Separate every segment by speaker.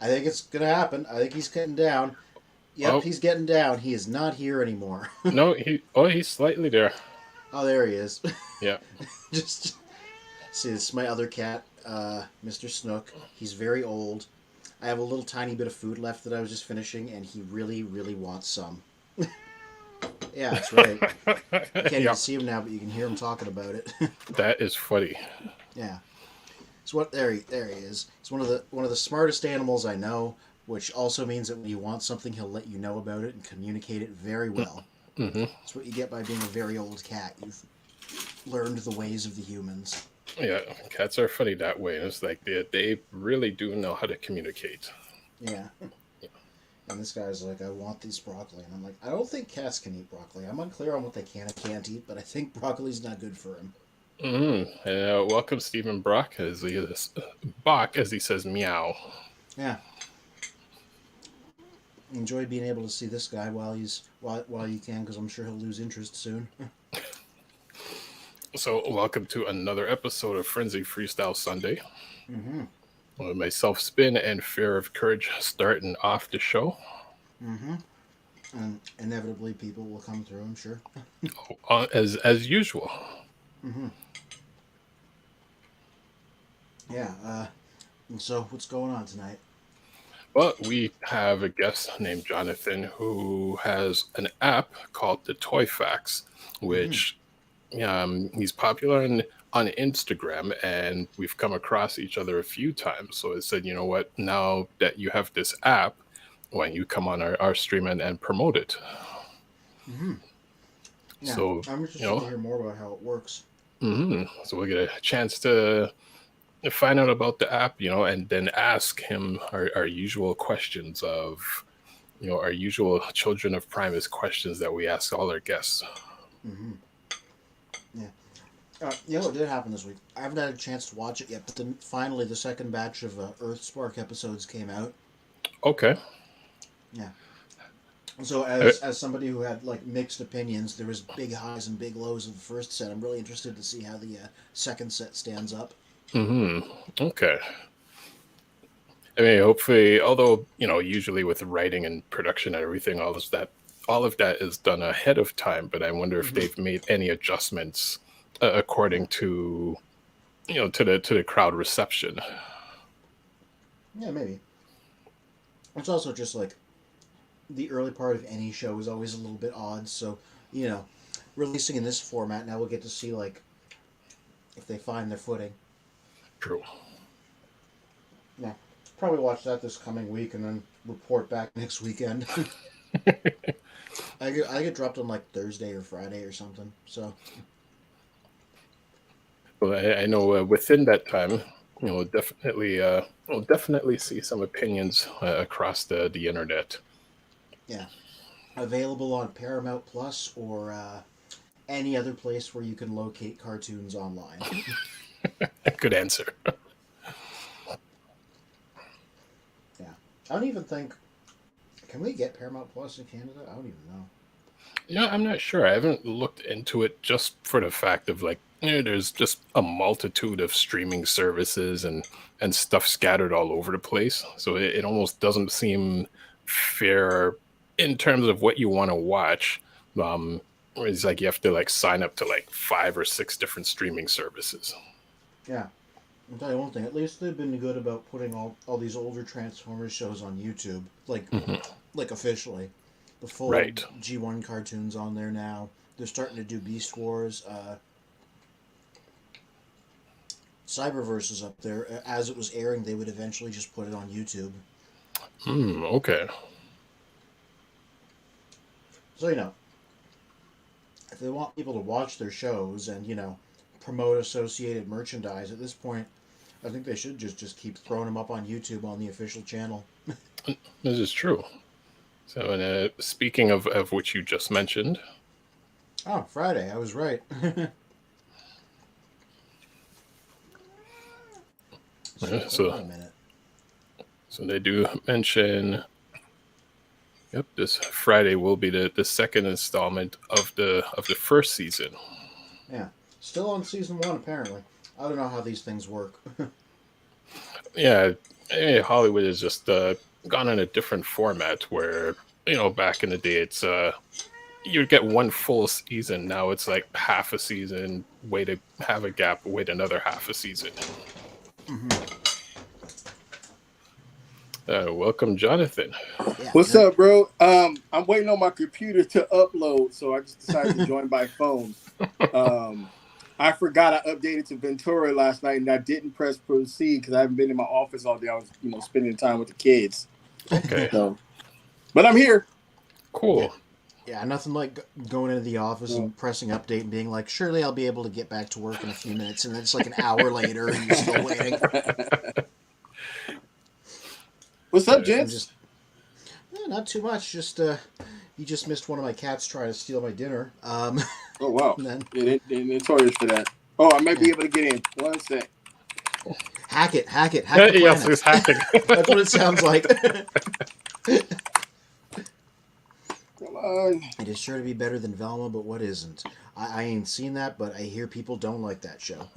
Speaker 1: I think it's gonna happen. I think he's getting down. Yep,
Speaker 2: Oh
Speaker 1: he's getting down. He is not here anymore.
Speaker 2: no, he's slightly there.
Speaker 1: Oh, there he is.
Speaker 2: Yeah.
Speaker 1: Just see, this is my other cat, Mr. Snook. He's very old. I have a little tiny bit of food left that I was just finishing, and he really, really wants some. Yeah, that's right. You can't even
Speaker 2: Yep.
Speaker 1: see him now, but you can hear him talking about it.
Speaker 2: That is funny.
Speaker 1: Yeah. So what? There he is. He's one of the smartest animals I know, which also means that when you want something, he'll let you know about it and communicate it very well.
Speaker 2: Hmm.
Speaker 1: That's what you get by being a very old cat. You've learned the ways of the humans.
Speaker 2: Yeah, cats are funny that way. It's like they really do know how to communicate.
Speaker 1: Yeah. And this guy's like, I want this broccoli. And I'm like, I don't think cats can eat broccoli. I'm unclear on what they can and can't eat, but I think broccoli's not good for him.
Speaker 2: Welcome, Stephen Brock, as he is Bach, as he says, meow.
Speaker 1: Yeah. Enjoy being able to see this guy while you can, because I'm sure he'll lose interest soon.
Speaker 2: So, welcome to another episode of Frenzy Freestyle Sunday.
Speaker 1: Mm-hmm.
Speaker 2: With myself, Spin, and Fear of Courage starting off the show.
Speaker 1: Mm-hmm. And inevitably, people will come through. I'm sure.
Speaker 2: As usual.
Speaker 1: Mm-hmm. Yeah. And so, what's going on tonight?
Speaker 2: But we have a guest named Jonathan who has an app called the Toy Facts,
Speaker 1: Mm-hmm.
Speaker 2: which he's popular on Instagram, and we've come across each other a few times. So I said, you know what? Now that you have this app, why don't you come on our stream and promote it?
Speaker 1: Mm-hmm. Yeah.
Speaker 2: So
Speaker 1: I'm
Speaker 2: you
Speaker 1: interested to
Speaker 2: know,
Speaker 1: hear more about how it works.
Speaker 2: so we'll get a chance to find out about the app, and then ask him our usual questions of, our usual Children of Primus questions that we ask all our guests.
Speaker 1: Mm-hmm. Yeah. What did happen this week? I haven't had a chance to watch it yet, but then finally the second batch of Earthspark episodes came out.
Speaker 2: Okay.
Speaker 1: Yeah. So
Speaker 2: Uh,
Speaker 1: as somebody who had like mixed opinions, there was big highs and big lows of the first set. I'm really interested to see how the second set stands up.
Speaker 2: okay. I mean, hopefully, although usually with writing and production and everything, all of that is done ahead of time. But I wonder if
Speaker 1: Mm-hmm.
Speaker 2: they've made any adjustments according
Speaker 1: Yeah.
Speaker 2: to to the crowd reception.
Speaker 1: Yeah, maybe. It's also just like the early part of any show is always a little bit odd. So you know, releasing in this format now we'll get to see like if they find their footing.
Speaker 2: True.
Speaker 1: Yeah. Probably watch that this coming week and then report back next weekend. I get dropped on like Thursday or Friday or something. So
Speaker 2: Well, I know within that time, we'll definitely see some opinions across the internet.
Speaker 1: yeah, available on Paramount Plus or any other place where you can locate cartoons online.
Speaker 2: Good answer.
Speaker 1: Yeah, I don't even think. Can we get Paramount Plus in Canada? I don't even know.
Speaker 2: I'm not sure. I haven't looked into it just for the fact of like, there's just a multitude of streaming services and stuff scattered all over the place. So it almost doesn't seem fair in terms of what you want to watch. It's like you have to like sign up to like 5 or 6 different streaming services.
Speaker 1: Yeah, I'll tell you one thing. At least they've been good about putting all these older Transformers shows on YouTube,
Speaker 2: Hmm.
Speaker 1: like officially. The full
Speaker 2: Right.
Speaker 1: G1 cartoons on there now. They're starting to do Beast Wars. Cyberverse is up there. As it was airing, they would eventually just put it on YouTube.
Speaker 2: Okay.
Speaker 1: So, if they want people to watch their shows and, promote associated merchandise, at this point, I think they should just keep throwing them up on YouTube on the official channel.
Speaker 2: This is true. So, and speaking of which you just mentioned,
Speaker 1: Oh, Friday. I was right. So, hold
Speaker 2: so
Speaker 1: on a minute.
Speaker 2: so they do mention. Yep, this Friday will be the second installment of the first season.
Speaker 1: Yeah. Still on season one, apparently. I don't know how these things work.
Speaker 2: Yeah, Hollywood has just gone in a different format where, back in the day, it's you'd get one full season. Now it's like half a season, wait to have a gap, wait another half a season.
Speaker 1: Mm-hmm.
Speaker 2: Welcome, Jonathan.
Speaker 1: Yeah.
Speaker 3: What's up, bro? I'm waiting on my computer to upload, so I just decided to join by phone. I forgot I updated to Ventura last night, and I didn't press proceed because I haven't been in my office all day. I was, spending time with the kids.
Speaker 2: Okay.
Speaker 3: So, but I'm here.
Speaker 2: Cool.
Speaker 1: Yeah, nothing like going into the office and pressing update and being like, surely I'll be able to get back to work in a few minutes, and then it's like an hour later and you're still waiting.
Speaker 3: What's up, gents?
Speaker 1: Not too much. Just you just missed one of my cats trying to steal my dinner.
Speaker 3: Oh wow!
Speaker 1: Then,
Speaker 3: they're notorious for that. Oh, I might be able to get in. One sec.
Speaker 1: Hack the planet.
Speaker 2: Yes, it's hacking.
Speaker 1: That's what it sounds like.
Speaker 3: Come on.
Speaker 1: It is sure to be better than Velma, but what isn't? I ain't seen that, but I hear people don't like that show.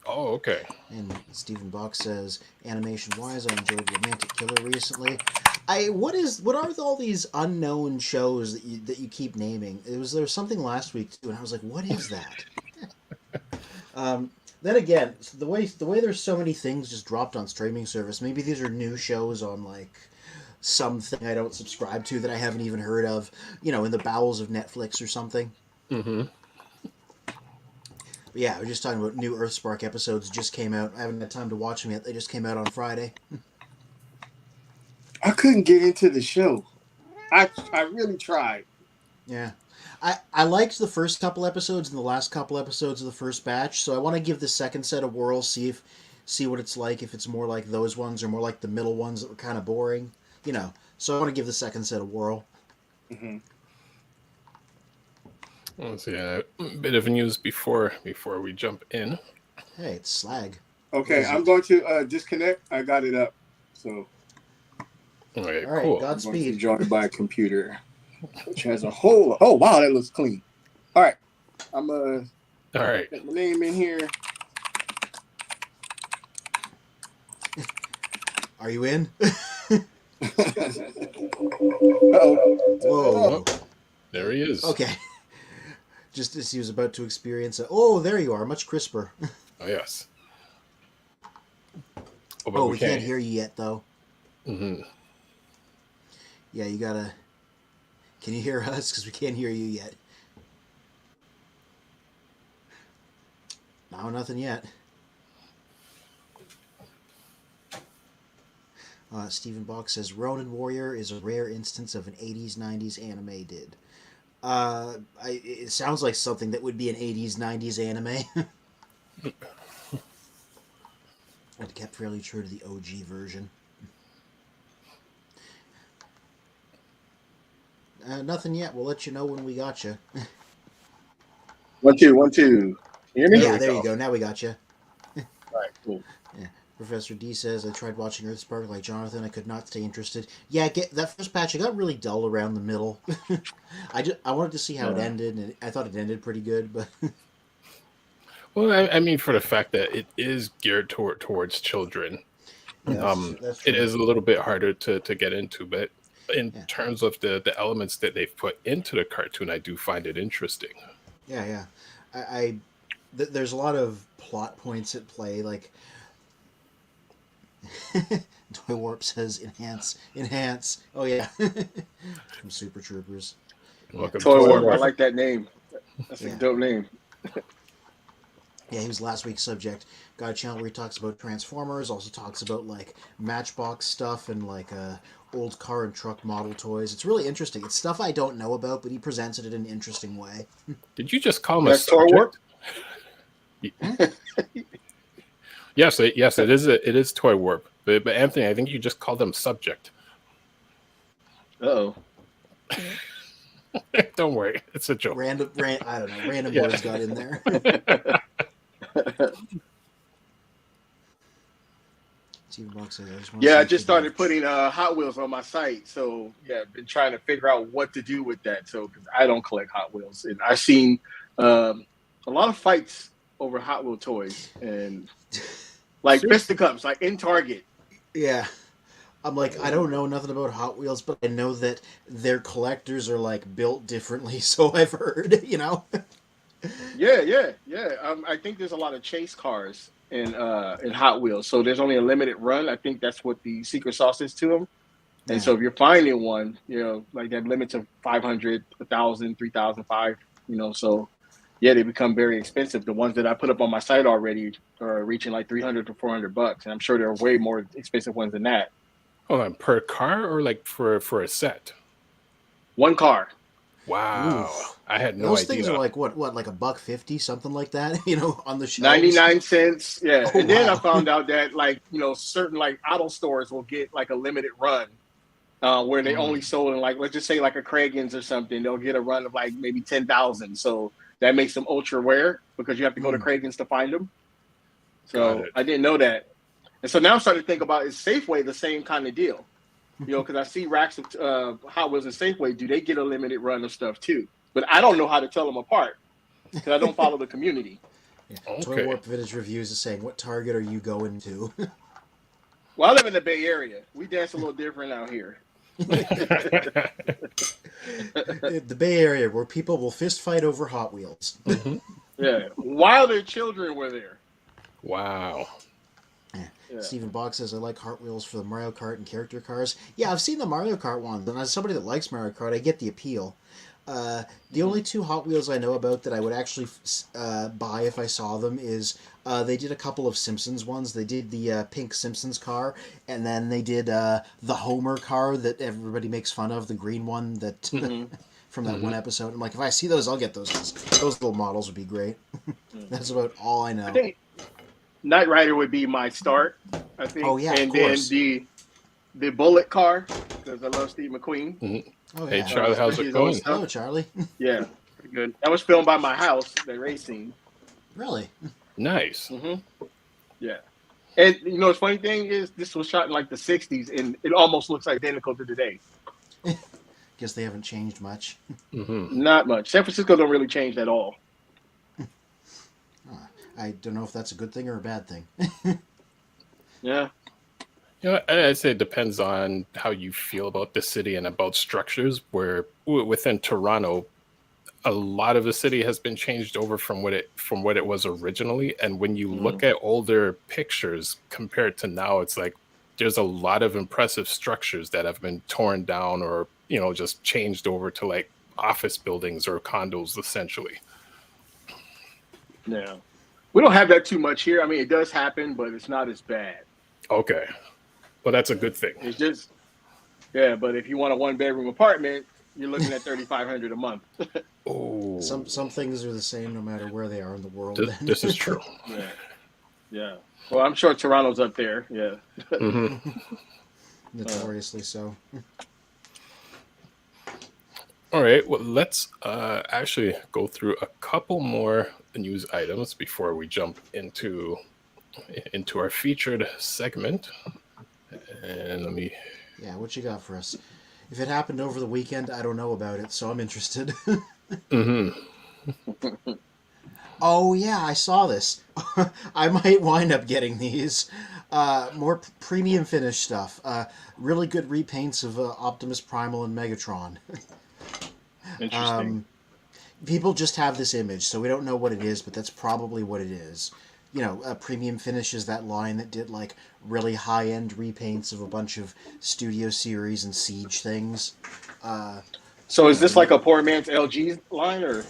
Speaker 2: Oh, okay.
Speaker 1: And Stephen Bach says, animation-wise, I enjoyed Romantic Killer recently. What are all these unknown shows that you keep naming? There was something last week too, and I was like, what is that? Then again, the way there's so many things just dropped on streaming service. Maybe these are new shows on like something I don't subscribe to that I haven't even heard of. In the bowels of Netflix or something.
Speaker 2: Mm-hmm.
Speaker 1: But yeah, we're just talking about new Earthspark episodes just came out. I haven't had time to watch them yet. They just came out on Friday.
Speaker 3: I couldn't get into the show. I really tried.
Speaker 1: Yeah. I liked the first couple episodes and the last couple episodes of the first batch, so I want to give the second set a whirl, see what it's like, if it's more like those ones or more like the middle ones that were kind of boring. So I want to give the second set a whirl.
Speaker 3: Mm-hmm.
Speaker 2: Let's see, a bit of news before we jump in.
Speaker 1: Hey, it's Slag.
Speaker 3: Okay, I'm going to disconnect. I got it up. So.
Speaker 2: Okay,
Speaker 1: all right,
Speaker 2: cool.
Speaker 1: Godspeed.
Speaker 3: Joined by a computer, which has a whole. Oh wow, that looks clean. All right, I'm
Speaker 2: all right.
Speaker 3: Get my name in here.
Speaker 1: Are you in?
Speaker 3: Whoa.
Speaker 2: There he is.
Speaker 1: Okay. Just as he was about to experience oh, there you are, much crisper.
Speaker 2: Oh, yes.
Speaker 1: Oh, we can't hear you yet, though.
Speaker 2: Mm-hmm.
Speaker 1: Yeah, you gotta... Can you hear us? Because we can't hear you yet. No, nothing yet. Stephen Bach says, Ronin Warrior is a rare instance of an 80s, 90s anime did. It sounds like something that would be an 80s, 90s anime. It kept fairly true to the OG version. Nothing yet. We'll let you know when we got you.
Speaker 3: 1 2 1 2. Hear me?
Speaker 1: Yeah, there you go. Now we got you.
Speaker 3: All right, cool.
Speaker 1: Yeah. Professor D says, I tried watching Earthspark like Jonathan. I could not stay interested. Yeah, that first patch, it got really dull around the middle. I wanted to see how it ended, and I thought it ended pretty good. But
Speaker 2: well, I mean, for the fact that it is geared towards children,
Speaker 1: that's
Speaker 2: it is a little bit harder to get into. But in terms of the elements that they've put into the cartoon, I do find it interesting.
Speaker 1: Yeah. There's a lot of plot points at play, like... Toy Warp says enhance. Oh yeah. From Super Troopers.
Speaker 2: Welcome,
Speaker 3: Toy Warp. I like that name. That's a dope name.
Speaker 1: Yeah, he was last week's subject. Got a channel where he talks about Transformers, also talks about like Matchbox stuff and like old car and truck model toys. It's really interesting. It's stuff I don't know about, but he presents it in an interesting way.
Speaker 2: Did you just call him a subject? Yes, it is Toy Warp. But Anthony, I think you just called them subject.
Speaker 3: Uh-oh.
Speaker 2: Don't worry, it's a joke.
Speaker 1: I don't know. Random words got in there.
Speaker 3: I just started putting Hot Wheels on my site. So yeah, I've been trying to figure out what to do with that. So because I don't collect Hot Wheels, and I've seen a lot of fights over Hot Wheel toys and like fisticuffs, like in Target.
Speaker 1: Yeah. I'm like, I don't know nothing about Hot Wheels, but I know that their collectors are like built differently, so I've heard, you know?
Speaker 3: Yeah, yeah, yeah. I think there's a lot of chase cars in Hot Wheels, so there's only a limited run. I think that's what the secret sauce is to them. And
Speaker 1: Yeah.
Speaker 3: so if you're finding one, like that limits of 500, 1,000, 3,005, so yeah, they become very expensive. The ones that I put up on my site already are reaching like 300 to $400, and I'm sure there are way more expensive ones than that.
Speaker 2: Hold on, per car or like for a set?
Speaker 3: One car.
Speaker 2: Wow,
Speaker 1: Oof.
Speaker 2: I had no
Speaker 1: Those things are
Speaker 2: idea.
Speaker 1: like what, like $1.50, something like that, you know, on the shelves.
Speaker 3: 99 cents. Yeah.
Speaker 1: Oh
Speaker 3: And then I
Speaker 1: wow.
Speaker 3: found out that like, certain like auto stores will get like a limited run where they
Speaker 1: Mm.
Speaker 3: only sold in like, let's just say like a Craigan's or something. They'll get a run of like maybe 10,000. So that makes them ultra rare because you have to go to
Speaker 1: Mm.
Speaker 3: Craigan's to find them.
Speaker 2: Got
Speaker 3: So
Speaker 2: it.
Speaker 3: I didn't know that. And so now I'm starting to think about, is Safeway the same kind of deal? Because I see racks of Hot Wheels and Safeway, do they get a limited run of stuff too? But I don't know how to tell them apart because I don't follow the community.
Speaker 1: Yeah. Toy
Speaker 2: Okay.
Speaker 1: Warp Vintage Reviews is saying, what Target are you going to?
Speaker 3: Well, I live in the Bay Area. We dance a little different out here.
Speaker 1: The Bay Area, where people will fist fight over Hot Wheels.
Speaker 2: hmm
Speaker 3: Yeah, while their children were there.
Speaker 2: Wow.
Speaker 1: Yeah.
Speaker 3: Yeah.
Speaker 1: Stephen Bach says, I like Hot Wheels for the Mario Kart and character cars. Yeah, I've seen the Mario Kart ones, and as somebody that likes Mario Kart, I get the appeal. The only two Hot Wheels I know about that I would actually buy if I saw them is they did a couple of Simpsons ones. They did the pink Simpsons car, and then they did the Homer car that everybody makes fun of, the green one that
Speaker 3: Hmm.
Speaker 1: from that
Speaker 2: hmm
Speaker 1: one episode. I'm like, if I see those, I'll get those. Those little models would be great. That's about all I
Speaker 3: I
Speaker 1: know.
Speaker 3: think Knight Rider would be my start. I
Speaker 1: Oh
Speaker 3: think,
Speaker 1: yeah, of
Speaker 3: and then
Speaker 1: course.
Speaker 3: the Bullet car because I love Steve McQueen,
Speaker 2: hmm
Speaker 1: Oh
Speaker 2: Hey,
Speaker 1: yeah.
Speaker 2: Charlie, how's
Speaker 3: especially
Speaker 2: it
Speaker 3: his old
Speaker 2: going?
Speaker 3: stuff.
Speaker 1: Hello, Charlie.
Speaker 3: Yeah, pretty good. That was filmed by my house. The race scene.
Speaker 1: Really?
Speaker 2: Nice.
Speaker 3: Hmm. Yeah. And the funny thing is, this was shot in like the '60s, and it almost looks identical to today.
Speaker 1: Guess they haven't changed much.
Speaker 2: hmm
Speaker 3: Not much. San Francisco don't really change at all.
Speaker 1: I don't know if that's a good thing or a bad thing.
Speaker 3: Yeah.
Speaker 2: I'd say it depends on how you feel about the city and about structures. Where within Toronto, a lot of the city has been changed over from what it was originally. And when you
Speaker 3: Hmm.
Speaker 2: look at older pictures compared to now, it's like there's a lot of impressive structures that have been torn down or just changed over to like office buildings or condos, essentially.
Speaker 3: Yeah. We don't have that too much here. I mean, it does happen, but it's not as bad.
Speaker 2: Okay, well, that's a good thing.
Speaker 3: It's just yeah. But if you want a one bedroom apartment, you're looking at 3,500 a month.
Speaker 2: Oh,
Speaker 1: Some things are the same no matter where they are in the world.
Speaker 2: this,
Speaker 1: Then
Speaker 2: this is true.
Speaker 3: Yeah. Yeah. Well, I'm sure Toronto's up there. Yeah.
Speaker 2: hmm
Speaker 1: notoriously so.
Speaker 2: All right, well, let's actually go through a couple more news items before we jump into our featured segment. And let me.
Speaker 1: Yeah, what you got for us? If it happened over the weekend, I don't know about it, so I'm interested.
Speaker 2: hmm
Speaker 1: Oh yeah, I saw this. I might wind up getting these. More premium finish stuff. Really good repaints of Optimus Primal and Megatron.
Speaker 3: Interesting.
Speaker 1: Um, People just have this image, so we don't know what it is, but that's probably what it is. Premium finish is that line that did like really high end repaints of a bunch of Studio Series and Siege things. Uh,
Speaker 3: So
Speaker 1: you
Speaker 3: is
Speaker 1: know,
Speaker 3: this like a poor man's LG line or?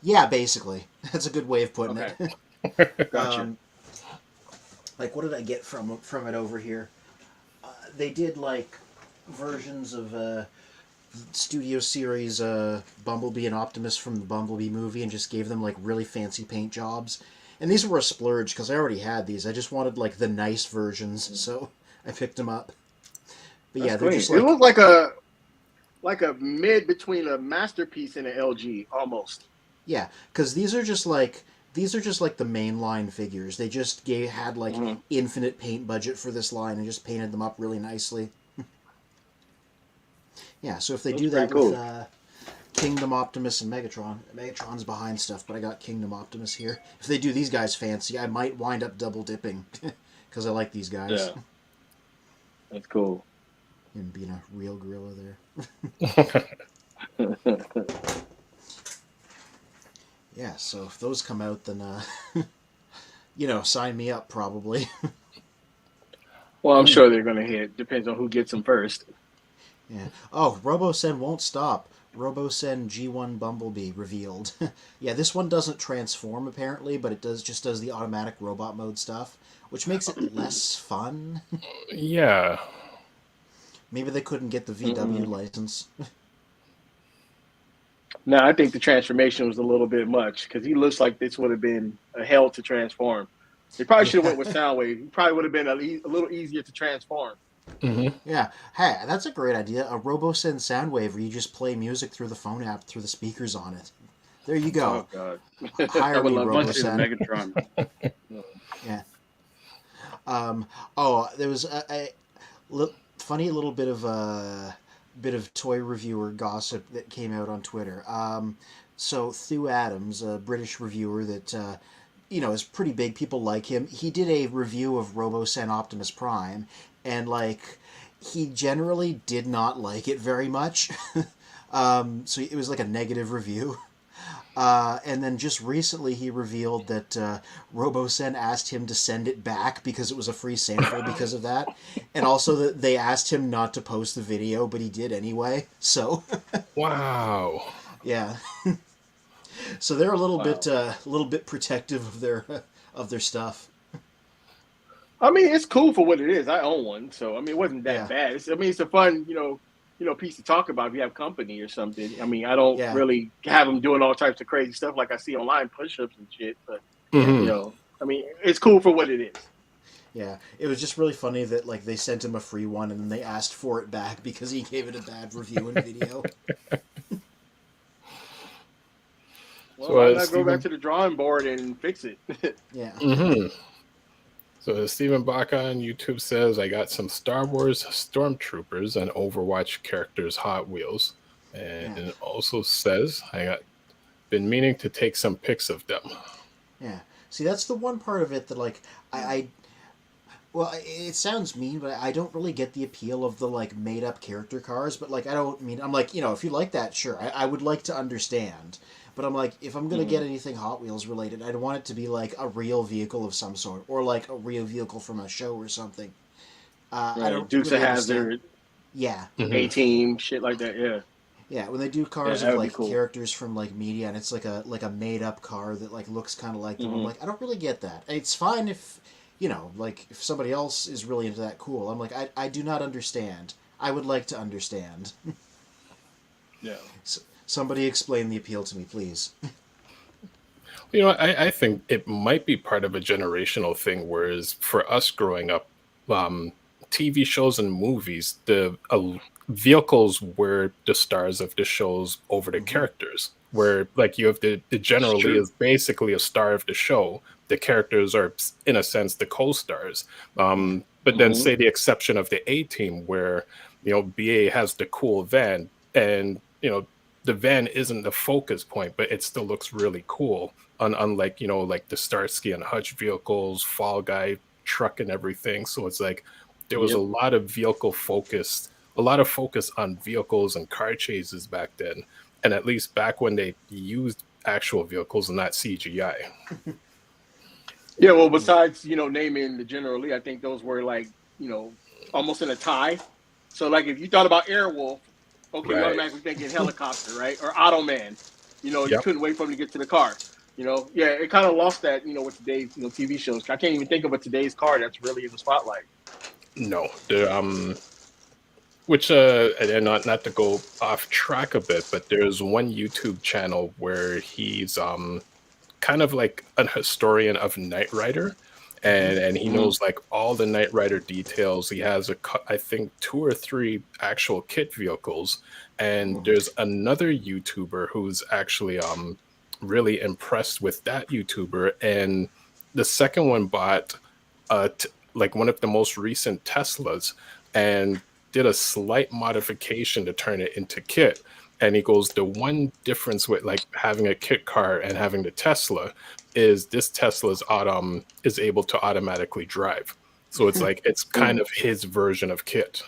Speaker 1: yeah, basically, that's a good way of putting
Speaker 3: Okay.
Speaker 1: it.
Speaker 3: Gotcha.
Speaker 1: Like, what did I get from it over here? They did like versions of Studio Series Bumblebee and Optimus from the Bumblebee movie, and just gave them like really fancy paint jobs. And these were a splurge because I already had these. I just wanted like the nice versions, so I picked them up. But
Speaker 3: That's
Speaker 1: yeah, they're
Speaker 3: clean.
Speaker 1: just
Speaker 3: It
Speaker 1: like
Speaker 3: looks like a mid between a masterpiece and an LG almost.
Speaker 1: yeah, because these are just like the mainline figures. They just had like
Speaker 3: Mhm.
Speaker 1: infinite paint budget for this line and just painted them up really nicely. Yeah, so if they
Speaker 3: That's
Speaker 1: do
Speaker 3: pretty
Speaker 1: that with
Speaker 3: cool.
Speaker 1: Kingdom Optimus and Megatron's behind stuff, but I got Kingdom Optimus here. If they do these guys fancy, I might wind up double dipping because I like these guys.
Speaker 3: Yeah. That's cool.
Speaker 1: Him being a real gorilla there. Yeah, so if those come out, then sign me up probably.
Speaker 3: Well, I'm sure they're gonna hit. Depends on who gets them first.
Speaker 1: Yeah. Oh, RoboSen won't stop. RoboSen G1 Bumblebee revealed. Yeah, this one doesn't transform apparently, but it just does the automatic robot mode stuff, which makes it less fun.
Speaker 2: Yeah.
Speaker 1: Maybe they couldn't get the VW license.
Speaker 3: No, I think the transformation was a little bit much because he looks like this would have been a hell to transform. They probably should have went with Soundwave. He probably would have been a little easier to transform.
Speaker 2: Mm-hmm.
Speaker 1: Yeah. Hey, that's a great idea. A RoboSen Soundwave where you just play music through the phone app through the speakers on it. There you go.
Speaker 3: Oh God.
Speaker 1: Hire
Speaker 3: I would
Speaker 1: me,
Speaker 3: love
Speaker 1: RoboSen.
Speaker 3: Megatron.
Speaker 1: Yeah. There was a funny little bit of toy reviewer gossip that came out on Twitter. So Thew Adams, a British reviewer that is pretty big. People like him. He did a review of RoboSen Optimus Prime, and he generally did not like it very much. So it was like a negative review. And then just recently he revealed that RoboSen asked him to send it back because it was a free sample because of that. And also that they asked him not to post the video, but he did anyway. So
Speaker 2: Wow.
Speaker 1: yeah. So they're a little bit protective of their stuff.
Speaker 3: I mean, it's cool for what it is. I own one, so I mean, it wasn't that bad. It's a fun, piece to talk about if you have company or something. I mean, I don't really have them doing all types of crazy stuff like I see online, push-ups and shit. But I mean, it's cool for what it is.
Speaker 1: Yeah, it was just really funny that they sent him a free one and then they asked for it back because he gave it a bad review and video.
Speaker 3: Well, why not go back to the drawing board and fix it?
Speaker 1: Yeah.
Speaker 2: Mm-hmm. So Stephen Baca on YouTube says, I got some Star Wars Stormtroopers and Overwatch characters Hot Wheels. And it also says, I got been meaning to take some pics of them.
Speaker 1: Yeah. See, that's the one part of it that well, it sounds mean, but I don't really get the appeal of the made up character cars. But I don't mean I'm if you like that, sure, I would like to understand. But I'm if I'm gonna get anything Hot Wheels related, I'd want it to be a real vehicle of some sort, or a real vehicle from a show or something. I don't
Speaker 3: Dukes
Speaker 1: really
Speaker 3: of Hazzard.
Speaker 1: Yeah.
Speaker 3: A-Team, shit like that. Yeah.
Speaker 1: Yeah, when they do cars of
Speaker 3: cool.
Speaker 1: characters from media, and it's a made up car that looks kind of like them. I'm I don't really get that. It's fine if if somebody else is really into that, cool. I'm I do not understand. I would like to understand.
Speaker 3: Yeah.
Speaker 1: Somebody explain the appeal to me, please.
Speaker 2: I think it might be part of a generational thing, whereas for us growing up, TV shows and movies, the vehicles were the stars of the shows over the characters. Where you have the general lead is basically a star of the show. The characters are, in a sense, the co-stars. But then say the exception of the A-Team, where BA has the cool van, and the van isn't the focus point, but it still looks really cool. Unlike the Starsky and Hutch vehicles, Fall Guy truck, and everything. So it's there was a lot of focus on vehicles and car chases back then. And at least back when they used actual vehicles and not CGI.
Speaker 3: Yeah, well, besides, naming the General Lee, I think those were almost in a tie. So if you thought about Airwolf, okay, you automatically thinking helicopter, right? Or Automan. You couldn't wait for him to get to the car. It kind of lost that, with today's, TV shows. I can't even think of a today's car that's really in the spotlight.
Speaker 2: No, which and not to go off track a bit, but there's one YouTube channel where he's kind of like a historian of Knight Rider, and he knows all the Knight Rider details. He has I think 2 or 3 actual kit vehicles, and there's another YouTuber who's actually really impressed with that YouTuber, and the second one bought one of the most recent Teslas and did a slight modification to turn it into kit. And he goes, the one difference with having a kit car and having the Tesla is this Tesla is able to automatically drive. So it's like it's kind of his version of Kit.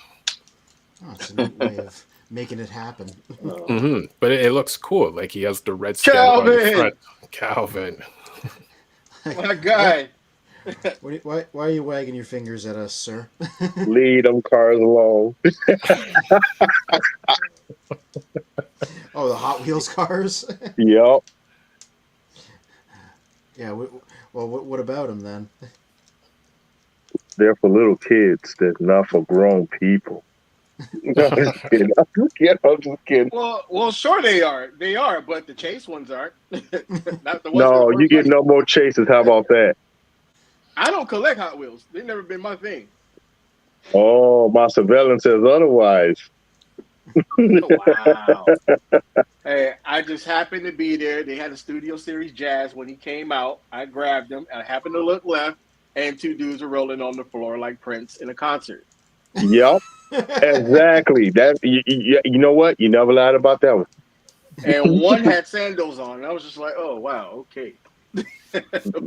Speaker 1: Oh, it's a neat way of making it happen.
Speaker 2: But it looks cool. Like he has the red scale on the
Speaker 3: Calvin!
Speaker 2: front. Calvin.
Speaker 3: My guy.
Speaker 1: Why are you wagging your fingers at us, sir?
Speaker 4: Lead them cars along.
Speaker 1: Oh, the Hot Wheels cars?
Speaker 4: Yep.
Speaker 1: Yeah, well, what about them then?
Speaker 4: They're for little kids. They're not for grown people. No, I'm just kidding. I'm just kidding.
Speaker 3: Well, sure they are. They are, but the chase ones aren't. Not the ones
Speaker 4: No,
Speaker 3: that
Speaker 4: you get no more chases. How about that?
Speaker 3: I don't collect Hot Wheels. They've never been my thing.
Speaker 4: Oh, my surveillance says otherwise.
Speaker 3: Wow. Hey, I just happened to be there. They had a Studio Series Jazz when he came out. I grabbed him. I happened to look left, and two dudes were rolling on the floor like Prince in a concert.
Speaker 4: Yep. Exactly. That you know what? You never lied about that one.
Speaker 3: And one had sandals on. And I was just like, oh wow, okay.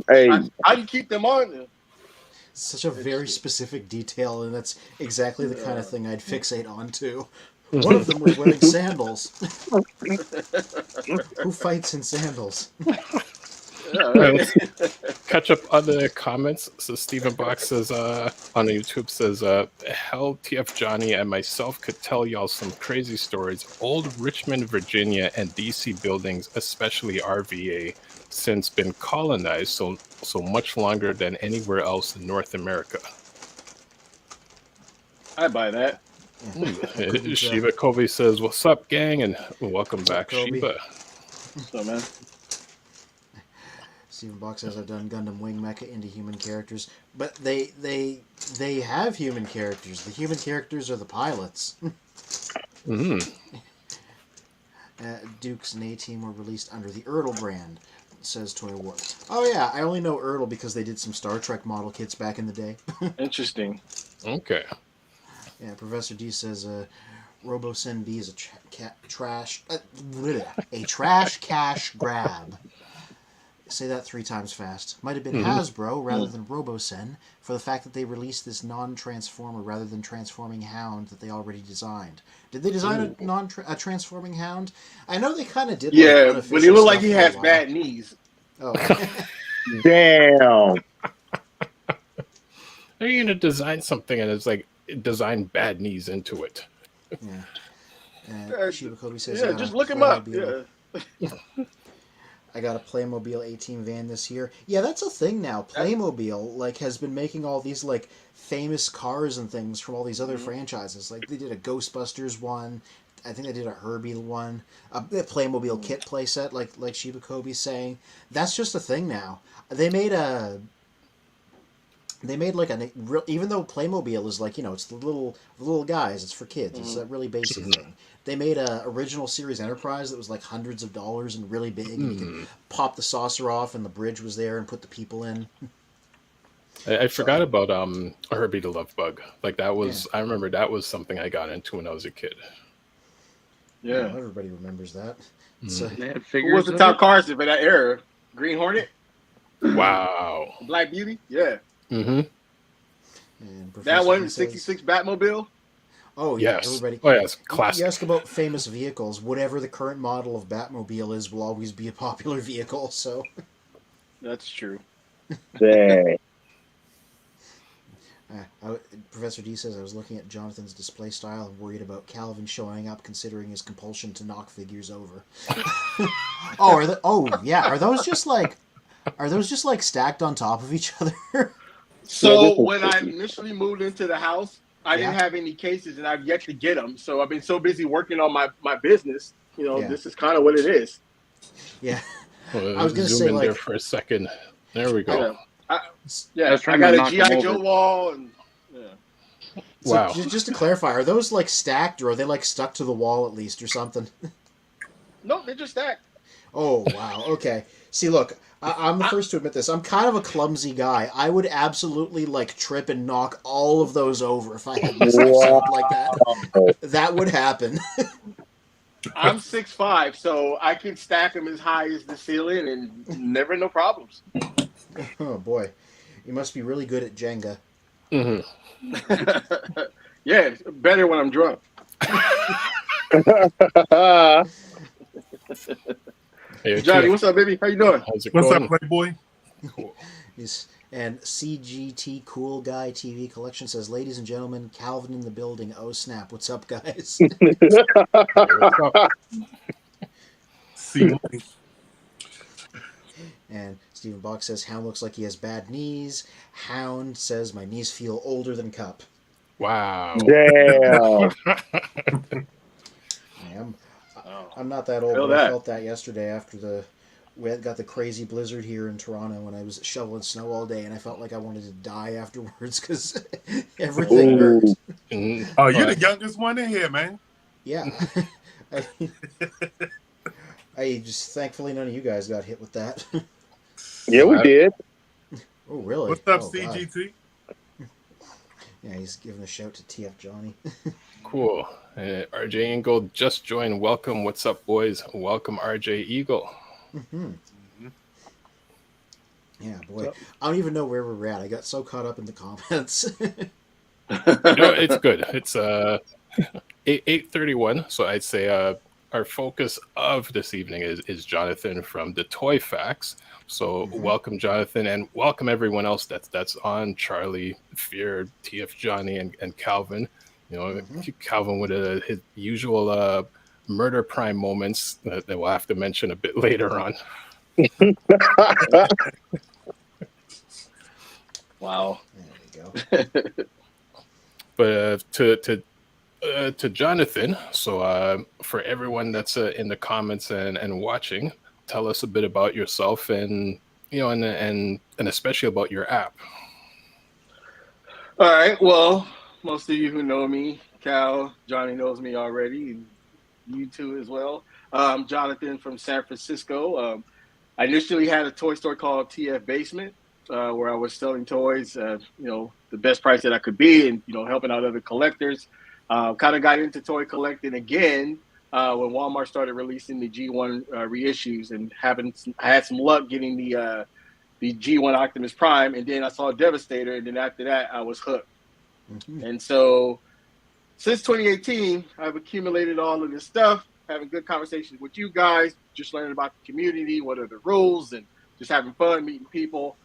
Speaker 4: Hey,
Speaker 3: I can keep them on there.
Speaker 1: Such a very specific detail, and that's exactly the kind of thing I'd fixate on too. One of them was wearing sandals. Who fights in sandals?
Speaker 3: Yeah,
Speaker 2: Right, let's catch up on the comments. So Stephen Box says on YouTube says, hell, TF Johnny and myself could tell y'all some crazy stories. Old Richmond, Virginia and DC buildings, especially RVA, since been colonized so much longer than anywhere else in North America.
Speaker 3: I buy that.
Speaker 1: Yeah.
Speaker 2: Shiva Kobe says, what's up, gang? And welcome back,
Speaker 1: Kobe.
Speaker 2: Shiva.
Speaker 3: So man.
Speaker 1: Stephen Box says I've done Gundam Wing Mecha into human characters, but they have human characters. The human characters are the pilots. Dukes and A-Team were released under the Erdl brand, says Toy Wars. Oh yeah, I only know Erdl because they did some Star Trek model kits back in the day.
Speaker 3: Interesting.
Speaker 2: Okay.
Speaker 1: Yeah, Professor D says RoboSen B is a trash cash grab. Say that 3 times fast. Might have been Hasbro rather than RoboSen for the fact that they released this non-transformer rather than transforming hound that they already designed. Did they design a transforming hound? I know they kind of did.
Speaker 3: Yeah,
Speaker 1: like,
Speaker 3: but he looked like
Speaker 1: stuff
Speaker 3: he
Speaker 1: for a
Speaker 3: has
Speaker 1: while.
Speaker 3: bad knees.
Speaker 1: Oh.
Speaker 4: damn.
Speaker 2: They're going to design something and it's like design bad knees into it.
Speaker 1: Yeah. Shiba Kobe says,
Speaker 3: Yeah, just look him up. Yeah.
Speaker 1: I got a Playmobil A-Team van this year. Yeah, that's a thing now. Playmobil has been making all these famous cars and things from all these other franchises. Like they did a Ghostbusters one. I think they did a Herbie one. A Playmobil kit playset, like Shiba Kobe's saying. That's just a thing now. They made even though Playmobil is it's the little guys, it's for kids. It's a really basic thing. They made a original series Enterprise that was like hundreds of dollars and really big. And you could pop the saucer off and the bridge was there and put the people in.
Speaker 2: I forgot about Herbie the Love Bug. Like that was I remember that was something I got into when I was a kid.
Speaker 3: Yeah.
Speaker 1: Well, everybody remembers that.
Speaker 3: Who was the top cars for that era? Green Hornet?
Speaker 2: Wow.
Speaker 3: Black Beauty? Yeah.
Speaker 2: Mm-hmm.
Speaker 1: And
Speaker 3: That one,
Speaker 1: says,
Speaker 3: 66 Batmobile?
Speaker 1: Oh, yeah.
Speaker 2: Yes.
Speaker 1: Everybody.
Speaker 2: Oh, yes. Classic.
Speaker 1: You ask about famous vehicles. Whatever the current model of Batmobile is will always be a popular vehicle, so.
Speaker 3: That's true.
Speaker 4: Dang.
Speaker 1: Professor D says, I was looking at Jonathan's display style and worried about Calvin showing up considering his compulsion to knock figures over. Are those just stacked on top of each other?
Speaker 3: So when I initially moved into the house, I didn't have any cases and I've yet to get them. So I've been so busy working on my business. This is kind of what it is.
Speaker 1: Yeah.
Speaker 2: Well,
Speaker 1: I was going to
Speaker 2: zoom
Speaker 1: say
Speaker 2: in there for a second. There we go.
Speaker 3: I got a G.I. Joe wall. And
Speaker 1: So
Speaker 2: wow.
Speaker 1: Just to clarify, are those stacked or are they stuck to the wall at least or something?
Speaker 3: No, they're just stacked.
Speaker 1: Oh, wow. Okay. See, look, I'm the first to admit this. I'm kind of a clumsy guy. I would absolutely trip and knock all of those over if I had this set up like that. That would happen.
Speaker 3: I'm 6'5", so I can stack them as high as the ceiling and never no problems.
Speaker 1: Oh, boy. You must be really good at Jenga.
Speaker 2: Mhm.
Speaker 3: Yeah, it's better when I'm drunk.
Speaker 2: Hey,
Speaker 3: Johnny,
Speaker 2: TF,
Speaker 3: what's up, baby? How you doing?
Speaker 2: how's it
Speaker 5: What's
Speaker 2: going?
Speaker 5: up, Playboy?
Speaker 2: Cool.
Speaker 1: And CGT Cool Guy TV Collection says, "Ladies and gentlemen, Calvin in the building. Oh snap! What's up, guys?"
Speaker 2: What's up?
Speaker 5: See money.
Speaker 1: And Stephen Bach says, "Hound looks like he has bad knees." Hound says, "My knees feel older than Cup."
Speaker 2: Wow.
Speaker 4: Damn.
Speaker 1: I'm not that old,
Speaker 3: Feel
Speaker 1: but I
Speaker 3: that.
Speaker 1: felt that yesterday after we got the crazy blizzard here in Toronto when I was shoveling snow all day, and I felt like I wanted to die afterwards because everything hurt.
Speaker 4: Ooh.
Speaker 2: Mhm.
Speaker 5: Oh, you're
Speaker 2: But-
Speaker 5: the youngest one in here, man.
Speaker 1: Yeah. I just thankfully none of you guys got hit with that.
Speaker 4: Yeah, we did.
Speaker 1: Oh, really?
Speaker 5: What's up,
Speaker 1: Oh, God.
Speaker 5: CGT?
Speaker 1: Yeah, he's giving a shout to TF Johnny.
Speaker 2: Cool. RJ Eagle just joined. Welcome. What's up, boys? Welcome, RJ Eagle.
Speaker 1: Mm-hmm. Yeah, boy. I don't even know where we're at. I got so caught up in the comments.
Speaker 2: No, it's good. It's 8:31. So I'd say our focus of this evening is Jonathan from the Toy Facts. So welcome, Jonathan, and welcome everyone else that's on. Charlie, Fear, TF Johnny, and Calvin. You know, Calvin with his usual murder prime moments that we'll have to mention a bit later on.
Speaker 3: Wow.
Speaker 1: There we go.
Speaker 2: But to Jonathan, so for everyone that's in the comments and watching, tell us a bit about yourself and and especially about your app.
Speaker 3: All right. Well, most of you who know me, Cal, Johnny knows me already, and you too as well. Jonathan from San Francisco. I initially had a toy store called TF Basement, where I was selling toys, the best price that I could be, and helping out other collectors. Kind of got into toy collecting again when Walmart started releasing the G1 reissues, and I had some luck getting the G1 Optimus Prime, and then I saw Devastator, and then after that, I was hooked. And so since 2018, I've accumulated all of this stuff, having good conversations with you guys, just learning about the community, what are the rules, and just having fun, meeting people.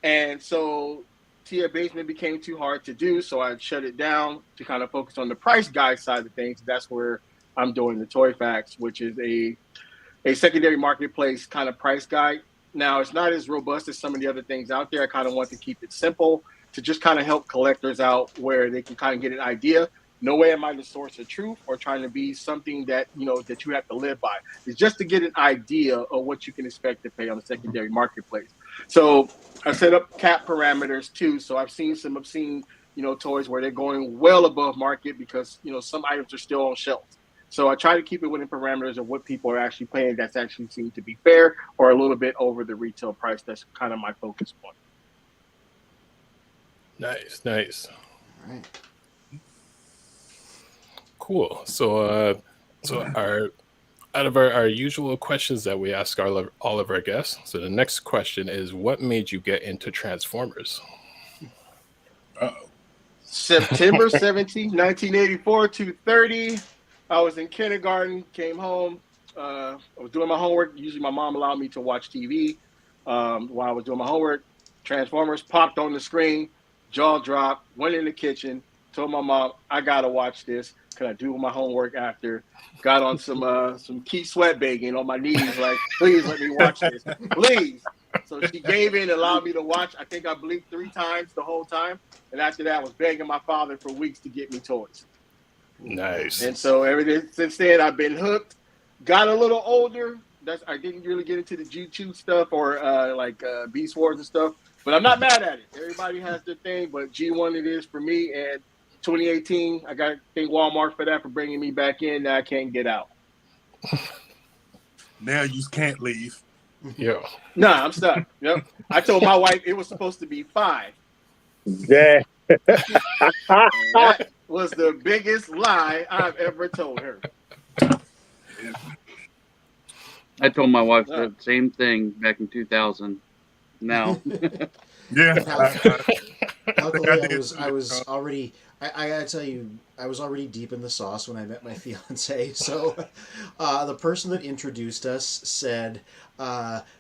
Speaker 3: And so TF Basement became too hard to do, so I shut it down to kind of focus on the price guide side of things. That's where I'm doing the Toy Facts, which is a secondary marketplace kind of price guide. Now, it's not as robust as some of the other things out there. I kind of want to keep it simple to just kind of help collectors out where they can kind of get an idea. No way am I the source of truth or trying to be something that that you have to live by. It's just to get an idea of what you can expect to pay on the secondary marketplace. So I set up cap parameters too. So I've seen some obscene toys where they're going well above market because some items are still on shelves. So I try to keep it within parameters of what people are actually paying that's actually seemed to be fair or a little bit over the retail price. That's kind of my focus point.
Speaker 2: Nice.
Speaker 1: All right.
Speaker 2: Cool. So our out of our usual questions that we ask all of our guests. So the next question is, what made you get into Transformers?
Speaker 3: September 17th, 1984, 2:30. I was in kindergarten, came home. I was doing my homework. Usually my mom allowed me to watch TV while I was doing my homework. Transformers popped on the screen, jaw dropped, went in the kitchen, told my mom, I got to watch this. Can I do my homework after? Got on some Keith Sweat begging on my knees, like, please let me watch this. Please. So she gave in and allowed me to watch. I think I blinked 3 times the whole time. And after that, I was begging my father for weeks to get me toys.
Speaker 2: Nice.
Speaker 3: And so since then, I've been hooked. Got a little older. I didn't really get into the G2 stuff or Beast Wars and stuff. But I'm not mad at it. Everybody has their thing, but G1 it is for me. And 2018, I got to thank Walmart for that, for bringing me back in. Now I can't get out.
Speaker 5: Now you can't leave.
Speaker 2: Yeah.
Speaker 3: Nah, I'm stuck. Yep. I told my wife it was supposed to be 5.
Speaker 4: Yeah.
Speaker 3: That was the biggest lie I've ever told her.
Speaker 6: I told my wife the same thing back in 2000. Now,
Speaker 5: Yeah.
Speaker 1: Luckily,
Speaker 5: did
Speaker 1: I
Speaker 5: too.
Speaker 1: was already. I gotta tell you, I was already deep in the sauce when I met my fiance. So, the person that introduced us said,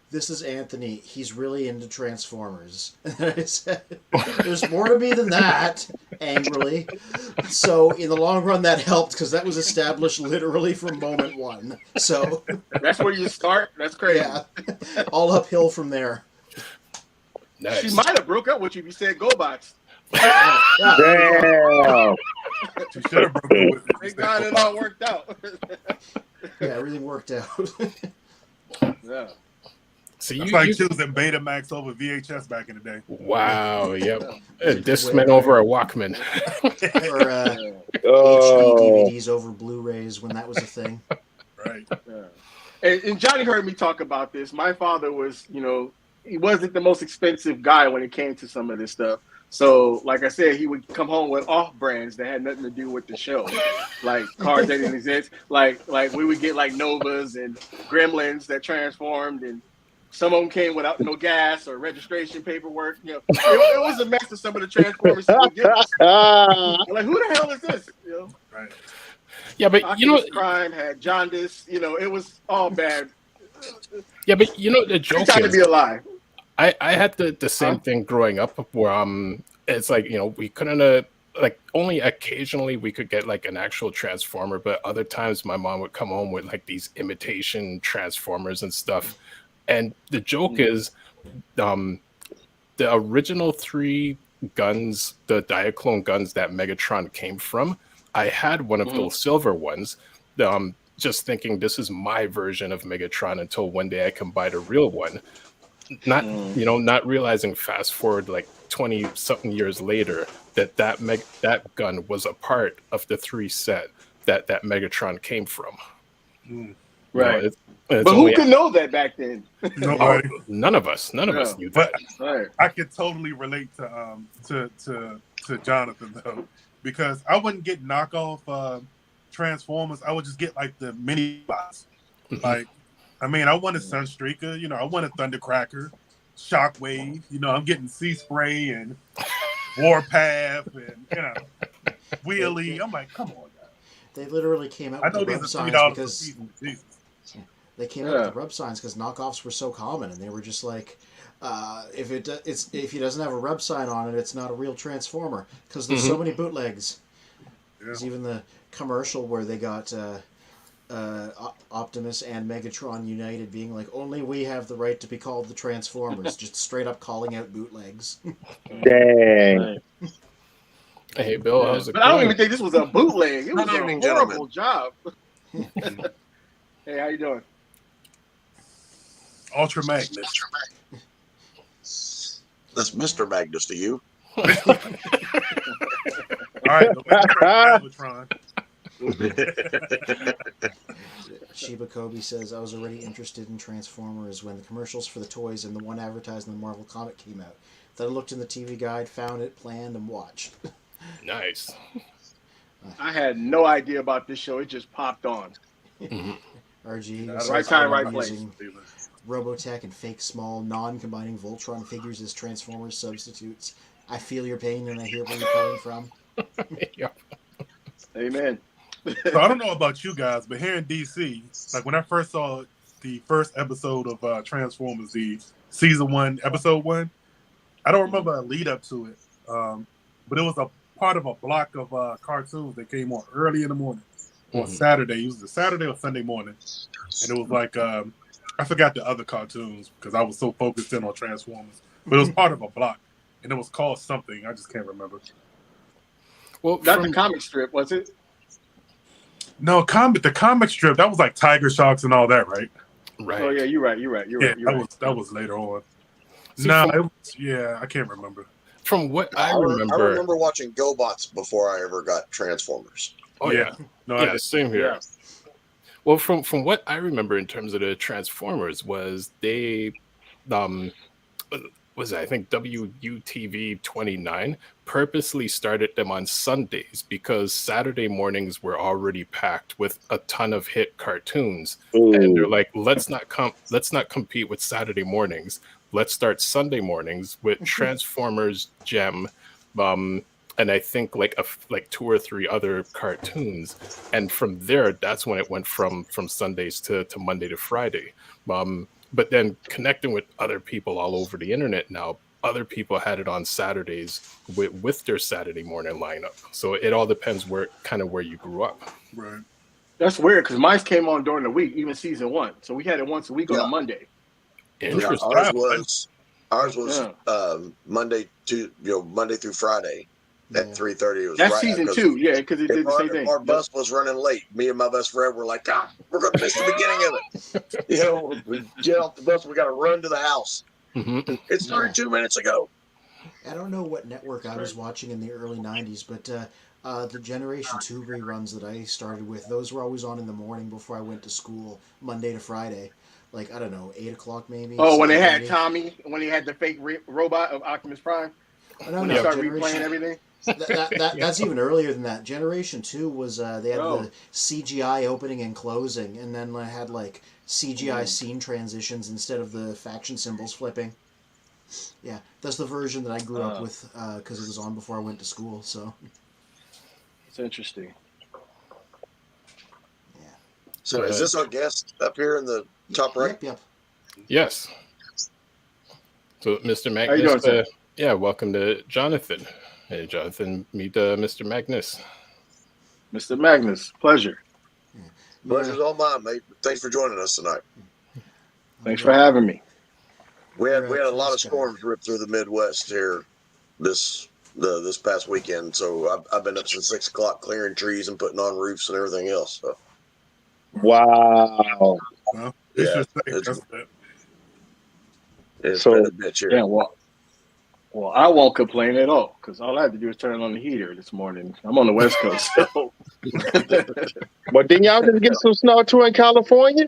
Speaker 1: "This is Anthony. He's really into Transformers." And I said, "There's more to me than that." Angrily. So, in the long run, that helped because that was established literally from moment one. So,
Speaker 3: That's where you start. That's crazy.
Speaker 1: yeah, all uphill from there.
Speaker 2: Nice.
Speaker 3: She might have broke up with you if you said GoBots.
Speaker 1: Yeah, there you go.
Speaker 4: Damn.
Speaker 5: She should have broken with it.
Speaker 3: Thank God it all worked out.
Speaker 1: Yeah, everything worked out.
Speaker 3: Yeah.
Speaker 2: So
Speaker 5: It's
Speaker 2: you,
Speaker 5: like
Speaker 2: you
Speaker 5: choosing Betamax over VHS back in the day.
Speaker 2: wow, yep.
Speaker 3: Yeah.
Speaker 2: A Discman over a Walkman.
Speaker 1: Or
Speaker 3: Yeah.
Speaker 1: HD
Speaker 4: Oh,
Speaker 1: DVDs over Blu-rays when that was a thing.
Speaker 5: Right.
Speaker 3: Yeah. And Johnny heard me talk about this. My father was, he wasn't the most expensive guy when it came to some of this stuff. So, like I said, he would come home with off brands that had nothing to do with the show, like cars that didn't exist. Like we would get like Novas and Gremlins that transformed, and some of them came without no gas or registration paperwork. It was a mess of some of the Transformers he would give us. I'm like, who the hell is this?
Speaker 5: Right.
Speaker 2: Yeah, but
Speaker 3: Oculus Prime had jaundice. It was all bad.
Speaker 2: yeah, but the joke
Speaker 3: It's time to
Speaker 2: is,
Speaker 3: be alive.
Speaker 2: I had the same thing growing up where it's like we couldn't like only occasionally we could get like an actual Transformer, but other times my mom would come home with like these imitation Transformers and stuff. And the joke is the original 3 guns, the Diaclone guns that Megatron came from, I had one of those silver ones. Just thinking this is my version of Megatron until one day I can buy the real one. Not realizing fast forward like 20 something years later that gun was a part of the 3 set that Megatron came from.
Speaker 3: Right.
Speaker 2: It's
Speaker 3: But who could know that back then?
Speaker 5: Nobody.
Speaker 2: None of us knew that.
Speaker 3: Right.
Speaker 5: I could totally relate to Jonathan though, because I wouldn't get knockoff Transformers. I would just get like the mini bots. Like, I mean, I wanted Sunstreaker. I wanted Thundercracker, Shockwave. I'm getting Sea Spray and Warpath and Wheelie. I'm like, come on, guys.
Speaker 1: They literally came out
Speaker 5: I
Speaker 1: with
Speaker 5: know
Speaker 1: the
Speaker 5: these
Speaker 1: rub
Speaker 5: are
Speaker 1: signs
Speaker 5: $3
Speaker 1: because
Speaker 5: a season. Jesus.
Speaker 1: they came out with the rub signs because knockoffs were so common, and they were just like, if he doesn't have a rub sign on it, it's not a real Transformer because there's so many bootlegs. There's even the commercial where they got Optimus and Megatron united, being like, only we have the right to be called the Transformers, just straight up calling out bootlegs.
Speaker 4: dang.
Speaker 2: Hey Bill, how's it
Speaker 3: But I don't
Speaker 2: going?
Speaker 3: even think this was a bootleg. It was
Speaker 7: Good
Speaker 3: a
Speaker 7: evening,
Speaker 3: horrible
Speaker 7: gentlemen.
Speaker 3: job. Hey, how you doing?
Speaker 5: Ultra Magnus.
Speaker 7: That's Mr. Magnus to you.
Speaker 5: All right, Galvatron.
Speaker 1: Shiba Kobe says, I was already interested in Transformers when the commercials for the toys and the one advertised in the Marvel comic came out. Then I looked in the TV guide, found it, planned, and watched.
Speaker 2: Nice.
Speaker 3: I had no idea about this show. It just popped on.
Speaker 1: RG
Speaker 3: Right
Speaker 1: says,
Speaker 3: time,
Speaker 1: "I'm
Speaker 3: right place."
Speaker 1: using Robotech and fake small, non-combining Voltron figures as Transformers substitutes. I feel your pain and I hear where you're coming from.
Speaker 2: Yep.
Speaker 3: Amen.
Speaker 5: So I don't know about you guys, but here in DC, like when I first saw the first episode of Transformers, the season 1, episode 1, I don't remember a lead up to it, but it was a part of a block of cartoons that came on early in the morning on Saturday. It was the Saturday or Sunday morning, and it was like I forgot the other cartoons because I was so focused in on Transformers, but it was part of a block, and it was called something I just can't remember.
Speaker 2: Well,
Speaker 3: Not the comic strip, was it?
Speaker 5: No, the comic strip, that was like Tiger Sharks and all that, right?
Speaker 2: right.
Speaker 3: Oh yeah, you're right. You're right. You're
Speaker 5: Yeah,
Speaker 3: right. You're right.
Speaker 5: that was later on.
Speaker 2: See,
Speaker 5: No,
Speaker 2: from-
Speaker 5: I can't remember.
Speaker 2: From what
Speaker 7: I
Speaker 2: I remember,
Speaker 7: remember watching GoBots before I ever got Transformers.
Speaker 2: oh yeah,
Speaker 5: No,
Speaker 2: yeah, same here.
Speaker 3: Yeah.
Speaker 2: Well, from what I remember in terms of the Transformers was they, was it, I think WUTV 29 purposely started them on Sundays because Saturday mornings were already packed with a ton of hit cartoons, and they're like, let's not compete with Saturday mornings. Let's start Sunday mornings with Transformers Gem, and I think like like 2 or 3 other cartoons, and from there, that's when it went from Sundays to Monday to Friday. But then connecting with other people all over the internet now, other people had it on Saturdays with their Saturday morning lineup. So it all depends where you grew up.
Speaker 5: Right.
Speaker 8: That's weird because mine came on during the week, even season 1. So we had it once a week on a Monday.
Speaker 2: Interesting.
Speaker 7: Yeah, ours was
Speaker 8: Yeah.
Speaker 7: Monday through Friday at 3:30. It was
Speaker 8: That's
Speaker 7: right
Speaker 8: season 2, yeah, because it did the same thing.
Speaker 7: If our bus was running late, me and my best friend were like, we're going to miss the beginning of it. We get off the bus, we got to run to the house.
Speaker 2: Mm-hmm.
Speaker 7: It started 2 minutes ago.
Speaker 1: I don't know what network I was watching in the early 90s, but the Generation 2 reruns that I started with, those were always on in the morning before I went to school, Monday to Friday. Like, I don't know, 8 o'clock maybe?
Speaker 8: Oh, when they had Tommy, when he had the fake robot of Optimus Prime?
Speaker 1: No,
Speaker 8: when they started replaying everything?
Speaker 1: That's even earlier than that. Generation 2 was, they had the CGI opening and closing, and then I had, like, CGI scene transitions instead of the faction symbols flipping. Yeah, that's the version that I grew up with, because it was on before I went to school, so...
Speaker 8: It's interesting.
Speaker 1: Yeah.
Speaker 7: So is this our guest up here in the top right?
Speaker 1: Yep.
Speaker 2: Yes. So, Mr. Magnus,
Speaker 8: how you doing,
Speaker 2: yeah, welcome to Jonathan. Hey, Jonathan, meet Mr. Magnus.
Speaker 8: Mr. Magnus, pleasure.
Speaker 7: Pleasure's all mine, mate. Thanks for joining us tonight.
Speaker 8: Thanks for having me.
Speaker 7: We had a lot of storms rip through the Midwest here this past weekend, so I've been up since 6 o'clock clearing trees and putting on roofs and everything else. So.
Speaker 4: Wow.
Speaker 5: Well,
Speaker 7: Yeah, it's
Speaker 4: So-
Speaker 7: been a bitch here.
Speaker 8: Yeah, well, I won't complain at all because all I had to do was turn on the heater this morning. I'm on the West Coast, so.
Speaker 4: But didn't y'all just get some snow too in California?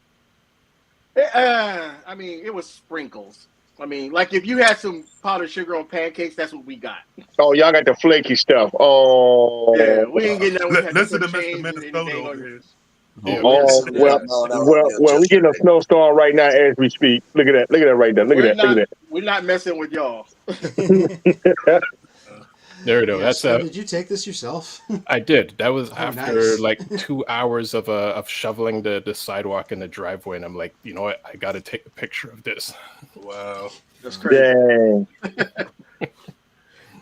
Speaker 8: I mean, it was sprinkles. I mean, like if you had some powdered sugar on pancakes, that's what we got.
Speaker 4: Oh, y'all got the flaky stuff. Oh.
Speaker 8: Yeah, we ain't getting that. We had
Speaker 5: Listen to
Speaker 8: put
Speaker 5: Mr.
Speaker 8: chains and
Speaker 5: Minnesota
Speaker 8: anything
Speaker 5: over
Speaker 8: on-
Speaker 5: here.
Speaker 2: Yeah,
Speaker 4: Oh,
Speaker 7: Yeah,
Speaker 4: well, we getting a snowstorm right now as we speak. Look at that. Look at that right there. Look at that.
Speaker 8: We're not messing with y'all.
Speaker 2: there we go.
Speaker 1: Yes,
Speaker 2: That's
Speaker 1: did you take this yourself?
Speaker 2: I did. That was after
Speaker 1: nice.
Speaker 2: like 2 hours of shoveling the sidewalk and the driveway, and I'm like, you know what? I got to take a picture of this.
Speaker 5: Wow.
Speaker 8: That's crazy.
Speaker 4: Dang.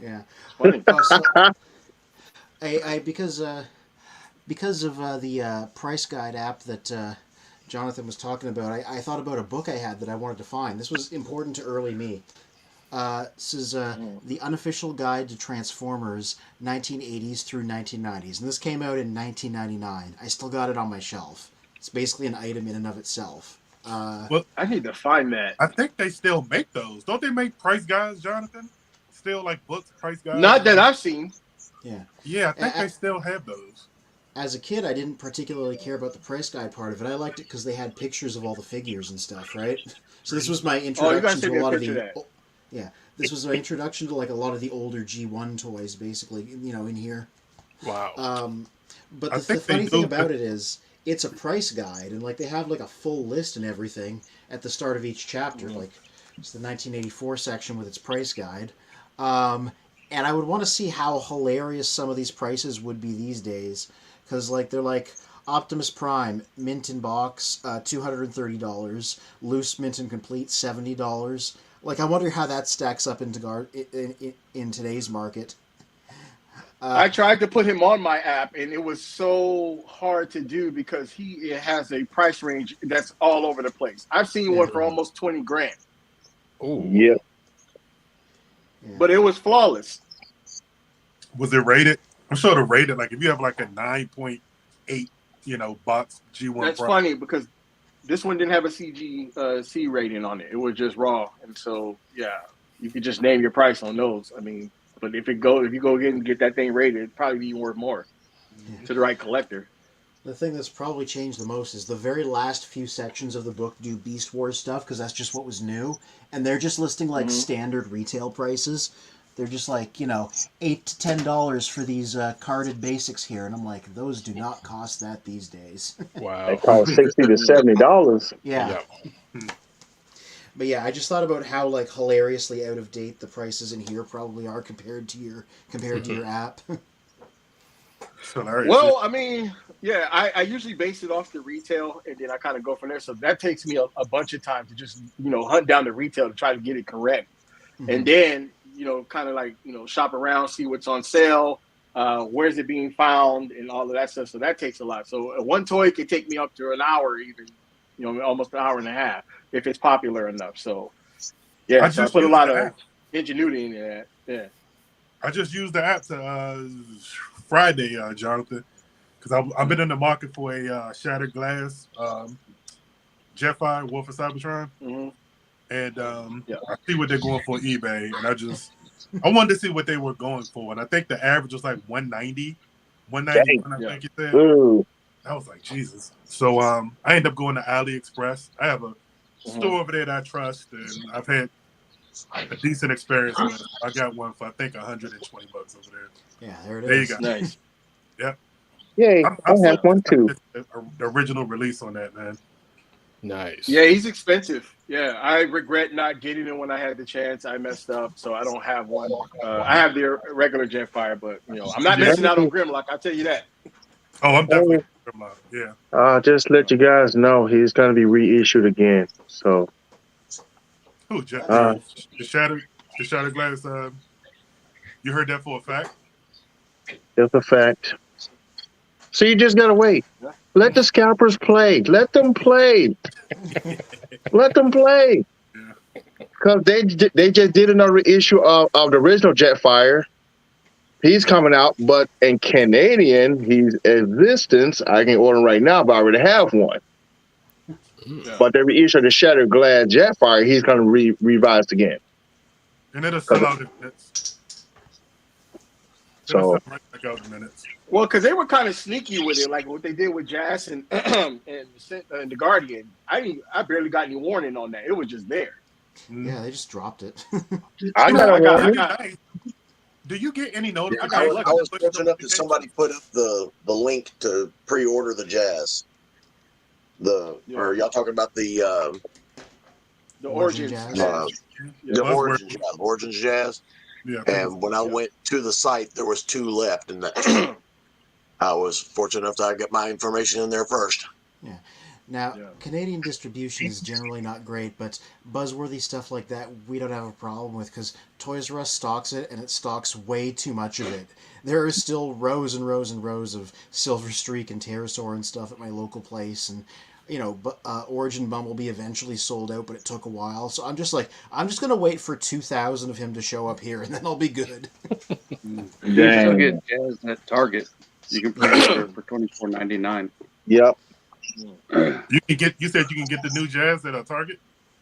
Speaker 1: Yeah.
Speaker 8: Funny.
Speaker 1: So, because of the price guide app that Jonathan was talking about, I thought about a book I had that I wanted to find. This was important to early me. This is The Unofficial Guide to Transformers, 1980s through 1990s. And this came out in 1999. I still got it on my shelf. It's basically an item in and of itself.
Speaker 8: I need to find that.
Speaker 5: I think they still make those. Don't they make price guides, Jonathan? Still like books, price guides?
Speaker 8: Not that I've seen.
Speaker 1: Yeah.
Speaker 5: Yeah, I think they still have those.
Speaker 1: As a kid, I didn't particularly care about the price guide part of it. I liked it because they had pictures of all the figures and stuff, right? So this was my introduction to a lot of the... Yeah, this was my introduction to like a lot of the older G1 toys, basically, in here.
Speaker 2: Wow.
Speaker 1: But the funny thing about it is, it's a price guide, and like they have like a full list and everything at the start of each chapter. Like it's the 1984 section with its price guide. And I would want to see how hilarious some of these prices would be these days, because like they're like Optimus Prime mint in box, $230, loose mint and complete, $70. Like I wonder how that stacks up in today's market.
Speaker 8: I tried to put him on my app, and it was so hard to do because he has a price range that's all over the place. I've seen one for almost $20,000.
Speaker 2: Oh,
Speaker 4: Yeah.
Speaker 8: But it was flawless.
Speaker 5: Was it rated? I'm sure they're rated. Like if you have like a 9.8, box G1.
Speaker 8: That's funny because this one didn't have a C rating on it. It was just raw, and so yeah, you could just name your price on those. I mean, but if you go again and get that thing rated, it'd probably be worth more to the right collector.
Speaker 1: The thing that's probably changed the most is the very last few sections of the book do Beast Wars stuff because that's just what was new, and they're just listing like standard retail prices. They're just like, $8 to $10 for these carded basics here, and I'm like, those do not cost that these days.
Speaker 2: wow.
Speaker 4: They cost $60 to $70.
Speaker 1: Yeah. But yeah, I just thought about how like hilariously out of date the prices in here probably are compared to your app.
Speaker 5: It's hilarious.
Speaker 8: Well, I mean, yeah, I usually base it off the retail, and then I kind of go from there. So that takes me a bunch of time to just hunt down the retail to try to get it correct, and then kind of like shop around, see what's on sale, where's it being found, and all of that stuff. So that takes a lot. So one toy could take me up to an hour, even almost an hour and a half if it's popular enough. So yeah, I put a lot of ingenuity in that. Yeah.
Speaker 5: I just used the app to Friday, Jonathan, because I've been in the market for a Shattered Glass Jetfire Wolf of Cybertron, and I see what they're going for eBay, and I wanted to see what they were going for, and I think the average was like 190, 191, I think you said.
Speaker 4: Ooh.
Speaker 5: I was like, Jesus. So I ended up going to AliExpress. I have a store over there that I trust, and I've had a decent experience with it. I got one for I think $120 over there.
Speaker 1: Yeah, there it is.
Speaker 5: There you go.
Speaker 8: Nice.
Speaker 5: Yep.
Speaker 4: Yay! I have one too.
Speaker 5: The original release on that, man.
Speaker 2: Nice.
Speaker 8: Yeah, he's expensive. Yeah, I regret not getting it when I had the chance. I messed up, so I don't have one. I have the regular Jetfire, but I'm not missing out on Grimlock. I'll tell you that.
Speaker 5: Oh, I'm definitely yeah.
Speaker 4: Just let you guys know he's going to be reissued again. So.
Speaker 5: Who? The Shattered Glass. You heard that for a fact?
Speaker 4: It's a fact. So you just gotta wait. Let the scalpers play. Let them play. Let them play. Because they just did another issue of the original Jetfire. He's coming out, but in Canadian, he's existence. I can order right now, but I already have one. Yeah. But they reissued the Shattered Glass Jetfire. He's going to be revised again.
Speaker 5: And it'll sell out in minutes.
Speaker 4: So,
Speaker 5: right back out in minutes.
Speaker 8: Well, because they were kind of sneaky with it, like what they did with Jazz and the Guardian. I barely got any warning on that. It was just there.
Speaker 1: Yeah, they just dropped it.
Speaker 4: I got
Speaker 5: Do you get any notifications?
Speaker 7: I was fortunate enough that somebody put up the link to pre-order the Jazz. Or y'all talking about the
Speaker 8: Origins Jazz?
Speaker 7: The Origins Jazz. Yeah, and when I went to the site, there was 2 left, and I was fortunate enough to get my information in there first.
Speaker 1: Yeah. Now, Canadian distribution is generally not great, but buzzworthy stuff like that we don't have a problem with because Toys R Us stocks it, and it stocks way too much of it. There are still rows and rows and rows of Silver Streak and Pterosaur and stuff at my local place, and Origin Bumblebee eventually sold out, but it took a while. So I'm just going to wait for 2,000 of him to show up here, and then I'll be good.
Speaker 6: You still get Jazz at Target. You can pre-order for $24.99.
Speaker 4: Yep.
Speaker 5: You said you can get the new Jazz at a Target?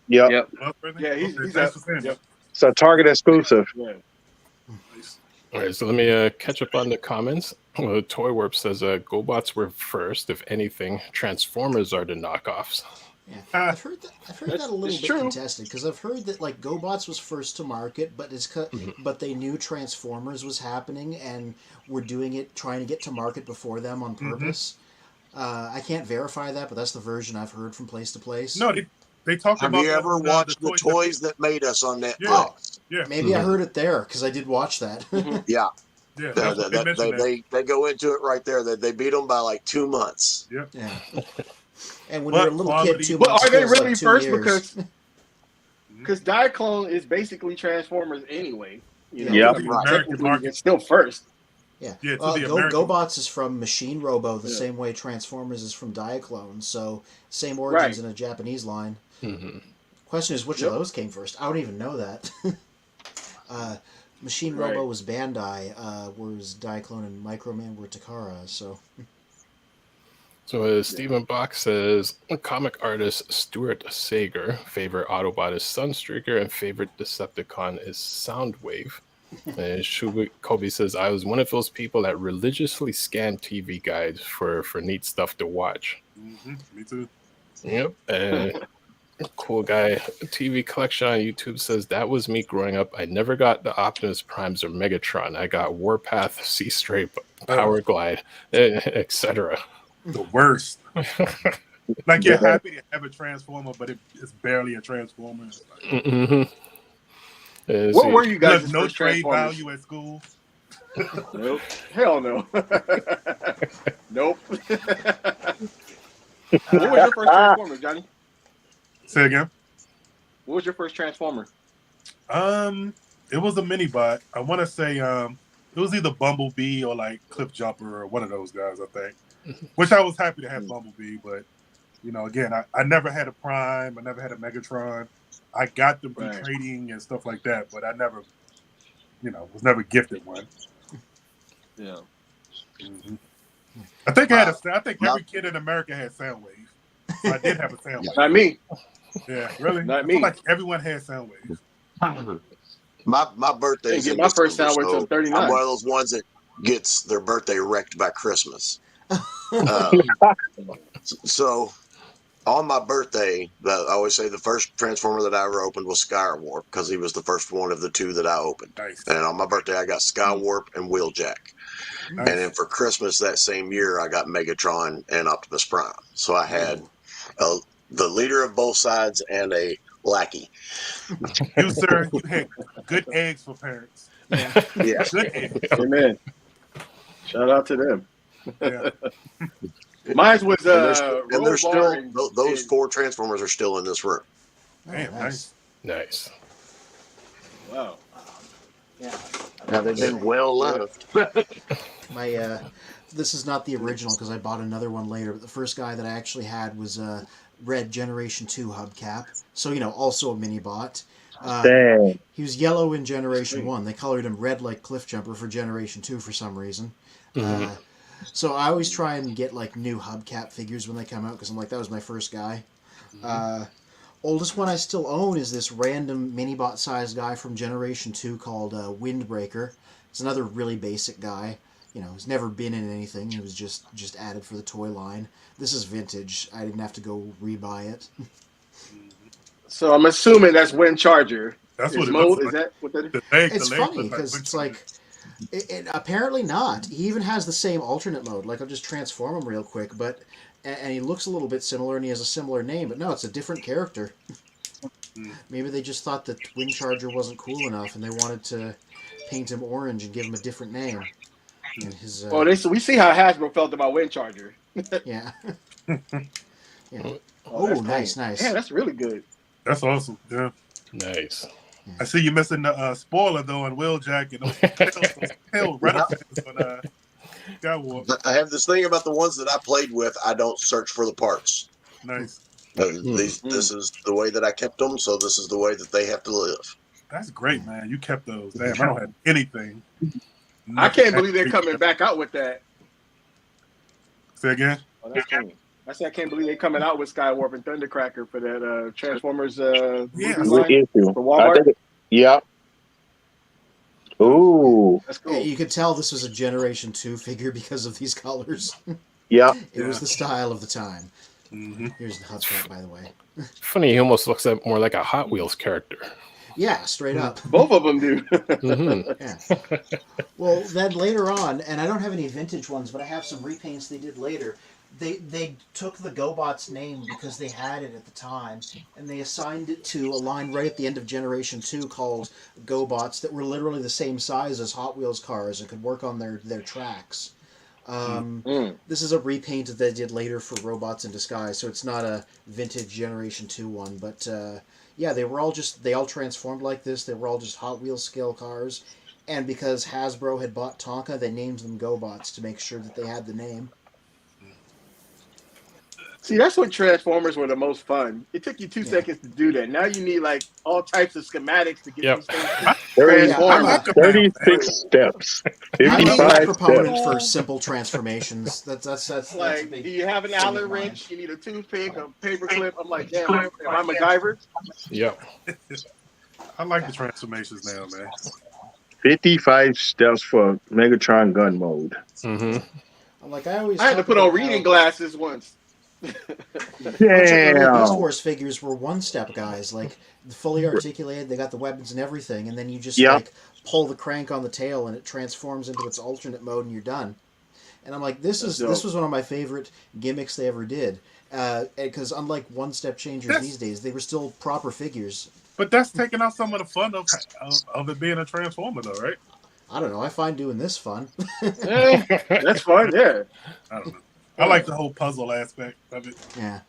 Speaker 4: Yep.
Speaker 8: Yeah, he's
Speaker 4: It's a Target exclusive.
Speaker 8: Yeah.
Speaker 2: All right, so let me catch up on the comments. Toy Warp says GoBots were first. If anything, Transformers are the knockoffs.
Speaker 1: Yeah, I've heard that a little bit contested because I've heard that like GoBots was first to market, but but they knew Transformers was happening and were doing it, trying to get to market before them on purpose. I can't verify that, but that's the version I've heard from place to place.
Speaker 5: No, they talk about.
Speaker 7: Have you ever watched the Toys That Made Us on Netflix?
Speaker 1: Oh, yeah. Maybe I heard it there because I did watch that.
Speaker 7: Yeah.
Speaker 5: Yeah,
Speaker 7: they go into it right there. They beat them by like 2 months.
Speaker 5: Yep.
Speaker 1: Yeah. And when you're a little kid, 2 months.
Speaker 8: But are they really
Speaker 1: like
Speaker 8: first?
Speaker 1: Years.
Speaker 8: Because Diaclone is basically Transformers anyway.
Speaker 5: It's
Speaker 8: still first.
Speaker 1: Yeah. GoBots is from Machine Robo the same way Transformers is from Diaclone. So same origins in a Japanese line.
Speaker 2: Mm-hmm.
Speaker 1: Question is, which of those came first? I don't even know that. Machine Robo was Bandai, whereas Diaclone and Microman were Takara. So
Speaker 2: Stephen Bach says comic artist Stuart Sager, favorite Autobot is Sunstreaker, and favorite Decepticon is Soundwave. And Shubi Kobe says I was one of those people that religiously scanned TV guides for neat stuff to watch.
Speaker 5: Me too.
Speaker 2: Yep. Cool guy TV collection on YouTube says that was me growing up. I never got the Optimus Primes or Megatron. I got Warpath, Sea Stray, Power Glide, etc.
Speaker 5: The worst. Like you're happy to have a Transformer, but it's barely a Transformer.
Speaker 8: What were you guys'
Speaker 5: Look, no
Speaker 8: first
Speaker 5: trade
Speaker 8: Transformers?
Speaker 5: value at school.
Speaker 8: Nope. Hell no. Nope. What was your first Transformer, Johnny?
Speaker 5: Say again.
Speaker 8: What was your first Transformer?
Speaker 5: It was a mini bot. I want to say it was either Bumblebee or like Cliff Jumper or one of those guys, I think. Which I was happy to have Bumblebee, but again, I never had a Prime, I never had a Megatron. I got them through trading and stuff like that, but I never, was never gifted one.
Speaker 8: Yeah.
Speaker 5: Mm-hmm. I think I think every kid in America had Soundwave. So I did have a Soundwave.
Speaker 8: Not me.
Speaker 5: Yeah, really?
Speaker 8: Not
Speaker 5: I
Speaker 8: me.
Speaker 5: feel like everyone had Soundwave.
Speaker 7: My birthday's
Speaker 8: Get
Speaker 7: in
Speaker 8: my first
Speaker 7: December,
Speaker 8: Soundwave till
Speaker 7: so
Speaker 8: 39.
Speaker 7: I'm one of those ones that gets their birthday wrecked by Christmas. So on my birthday, I always say the first Transformer that I ever opened was Skywarp because he was the first one of the two that I opened.
Speaker 5: Nice.
Speaker 7: And on my birthday, I got Skywarp and Wheeljack.
Speaker 5: Nice.
Speaker 7: And then for Christmas that same year, I got Megatron and Optimus Prime. So I had the leader of both sides and a lackey.
Speaker 5: You, sir, you had good eggs for parents.
Speaker 7: Yeah.
Speaker 5: Good eggs.
Speaker 8: Amen. Shout out to them.
Speaker 5: Yeah.
Speaker 8: Mine was
Speaker 7: and they're still
Speaker 8: Rollbar
Speaker 7: those four Transformers are still in this room.
Speaker 5: Damn,
Speaker 2: Nice.
Speaker 8: Wow.
Speaker 1: Yeah.
Speaker 7: Now they've been well loved.
Speaker 1: My this is not the original because I bought another one later. But the first guy that I actually had was red Generation 2 hubcap. So also a mini bot.
Speaker 4: Dang.
Speaker 1: He was yellow in Generation 1. They colored him red like Cliff Jumper for Generation 2 for some reason. So I always try and get like new hubcap figures when they come out because I'm like, that was my first guy. Oldest one I still own is this random mini-bot sized guy from Generation 2 called Windbreaker. It's another really basic guy. He's never been in anything. He was just added for the toy line. This is vintage. I didn't have to go rebuy it.
Speaker 8: So I'm assuming that's Wind Charger.
Speaker 5: That's what it looks like.
Speaker 8: Is that what that is?
Speaker 1: It's funny because it's like, it apparently not. He even has the same alternate mode. Like, I'll just transform him real quick, but and he looks a little bit similar, and he has a similar name, but no, it's a different character. Maybe they just thought that Wind Charger wasn't cool enough, and they wanted to paint him orange and give him a different name. And his,
Speaker 8: we see how Hasbro felt about Wind Charger.
Speaker 1: Yeah. Yeah.
Speaker 8: Oh,
Speaker 1: nice.
Speaker 8: Yeah, that's really good.
Speaker 5: That's awesome. Yeah.
Speaker 2: Nice.
Speaker 5: I see you missing the spoiler though on Wheeljack and those hell reticence on Skywalker.
Speaker 7: I have this thing about the ones that I played with. I don't search for the parts.
Speaker 5: Nice.
Speaker 7: This is the way that I kept them, so this is the way that they have to live.
Speaker 5: That's great, man. You kept those. Damn, I don't have anything.
Speaker 8: I can't believe they're coming back out with that.
Speaker 5: Say again?
Speaker 8: Oh, that's funny. I said I can't believe they're coming out with Skywarp and Thundercracker for that Transformers
Speaker 5: Yeah.
Speaker 8: line for Walmart.
Speaker 4: Yeah. Ooh.
Speaker 8: That's cool.
Speaker 1: Yeah, you could tell this was a Generation 2 figure because of these colors.
Speaker 4: Yeah.
Speaker 1: It was the style of the time.
Speaker 5: Mm-hmm.
Speaker 1: Here's the hubcap, by the way.
Speaker 2: Funny, he almost looks more like a Hot Wheels character.
Speaker 1: Yeah, straight up.
Speaker 8: Both of them do.
Speaker 1: Yeah. Well, then later on, and I don't have any vintage ones, but I have some repaints they did later. They took the GoBots name because they had it at the time, and they assigned it to a line right at the end of Generation 2 called GoBots that were literally the same size as Hot Wheels cars and could work on their tracks. This is a repaint that they did later for Robots in Disguise, so it's not a vintage Generation 2 one, but yeah, they all transformed like this. They were all just Hot Wheels scale cars, and because Hasbro had bought Tonka, they named them GoBots to make sure that they had the name.
Speaker 8: See, that's when Transformers were the most fun. It took you 2 seconds to do that. Now you need like all types of schematics to get these things transformed.
Speaker 4: 36 steps.
Speaker 1: I'm a
Speaker 4: 55
Speaker 1: proponent
Speaker 4: steps.
Speaker 1: for simple transformations. That's
Speaker 8: Like,
Speaker 1: big
Speaker 8: do you have an Allen
Speaker 1: thing of
Speaker 8: wrench? You need a toothpick, a paperclip. I'm like, damn, am I MacGyver?
Speaker 2: Yep.
Speaker 5: I like the transformations now, man.
Speaker 4: 55 steps for Megatron gun mode.
Speaker 1: I'm like, I always
Speaker 8: I had to
Speaker 1: talk
Speaker 8: put on
Speaker 1: about
Speaker 8: reading
Speaker 1: how
Speaker 8: glasses once.
Speaker 1: much of the Beast
Speaker 4: Damn.
Speaker 1: Wars figures were one-step guys, like fully articulated. They got the weapons and everything, and then you just
Speaker 4: Yep.
Speaker 1: like pull the crank on the tail, and it transforms into its alternate mode, and you're done. And I'm like, this was one of my favorite gimmicks they ever did. Because unlike one-step changers these days, they were still proper figures.
Speaker 5: But that's taking out some of the fun of it being a Transformer, though, right?
Speaker 1: I don't know. I find doing this fun.
Speaker 8: That's fun, yeah.
Speaker 5: I don't know. I like the whole puzzle aspect of it.
Speaker 1: Yeah.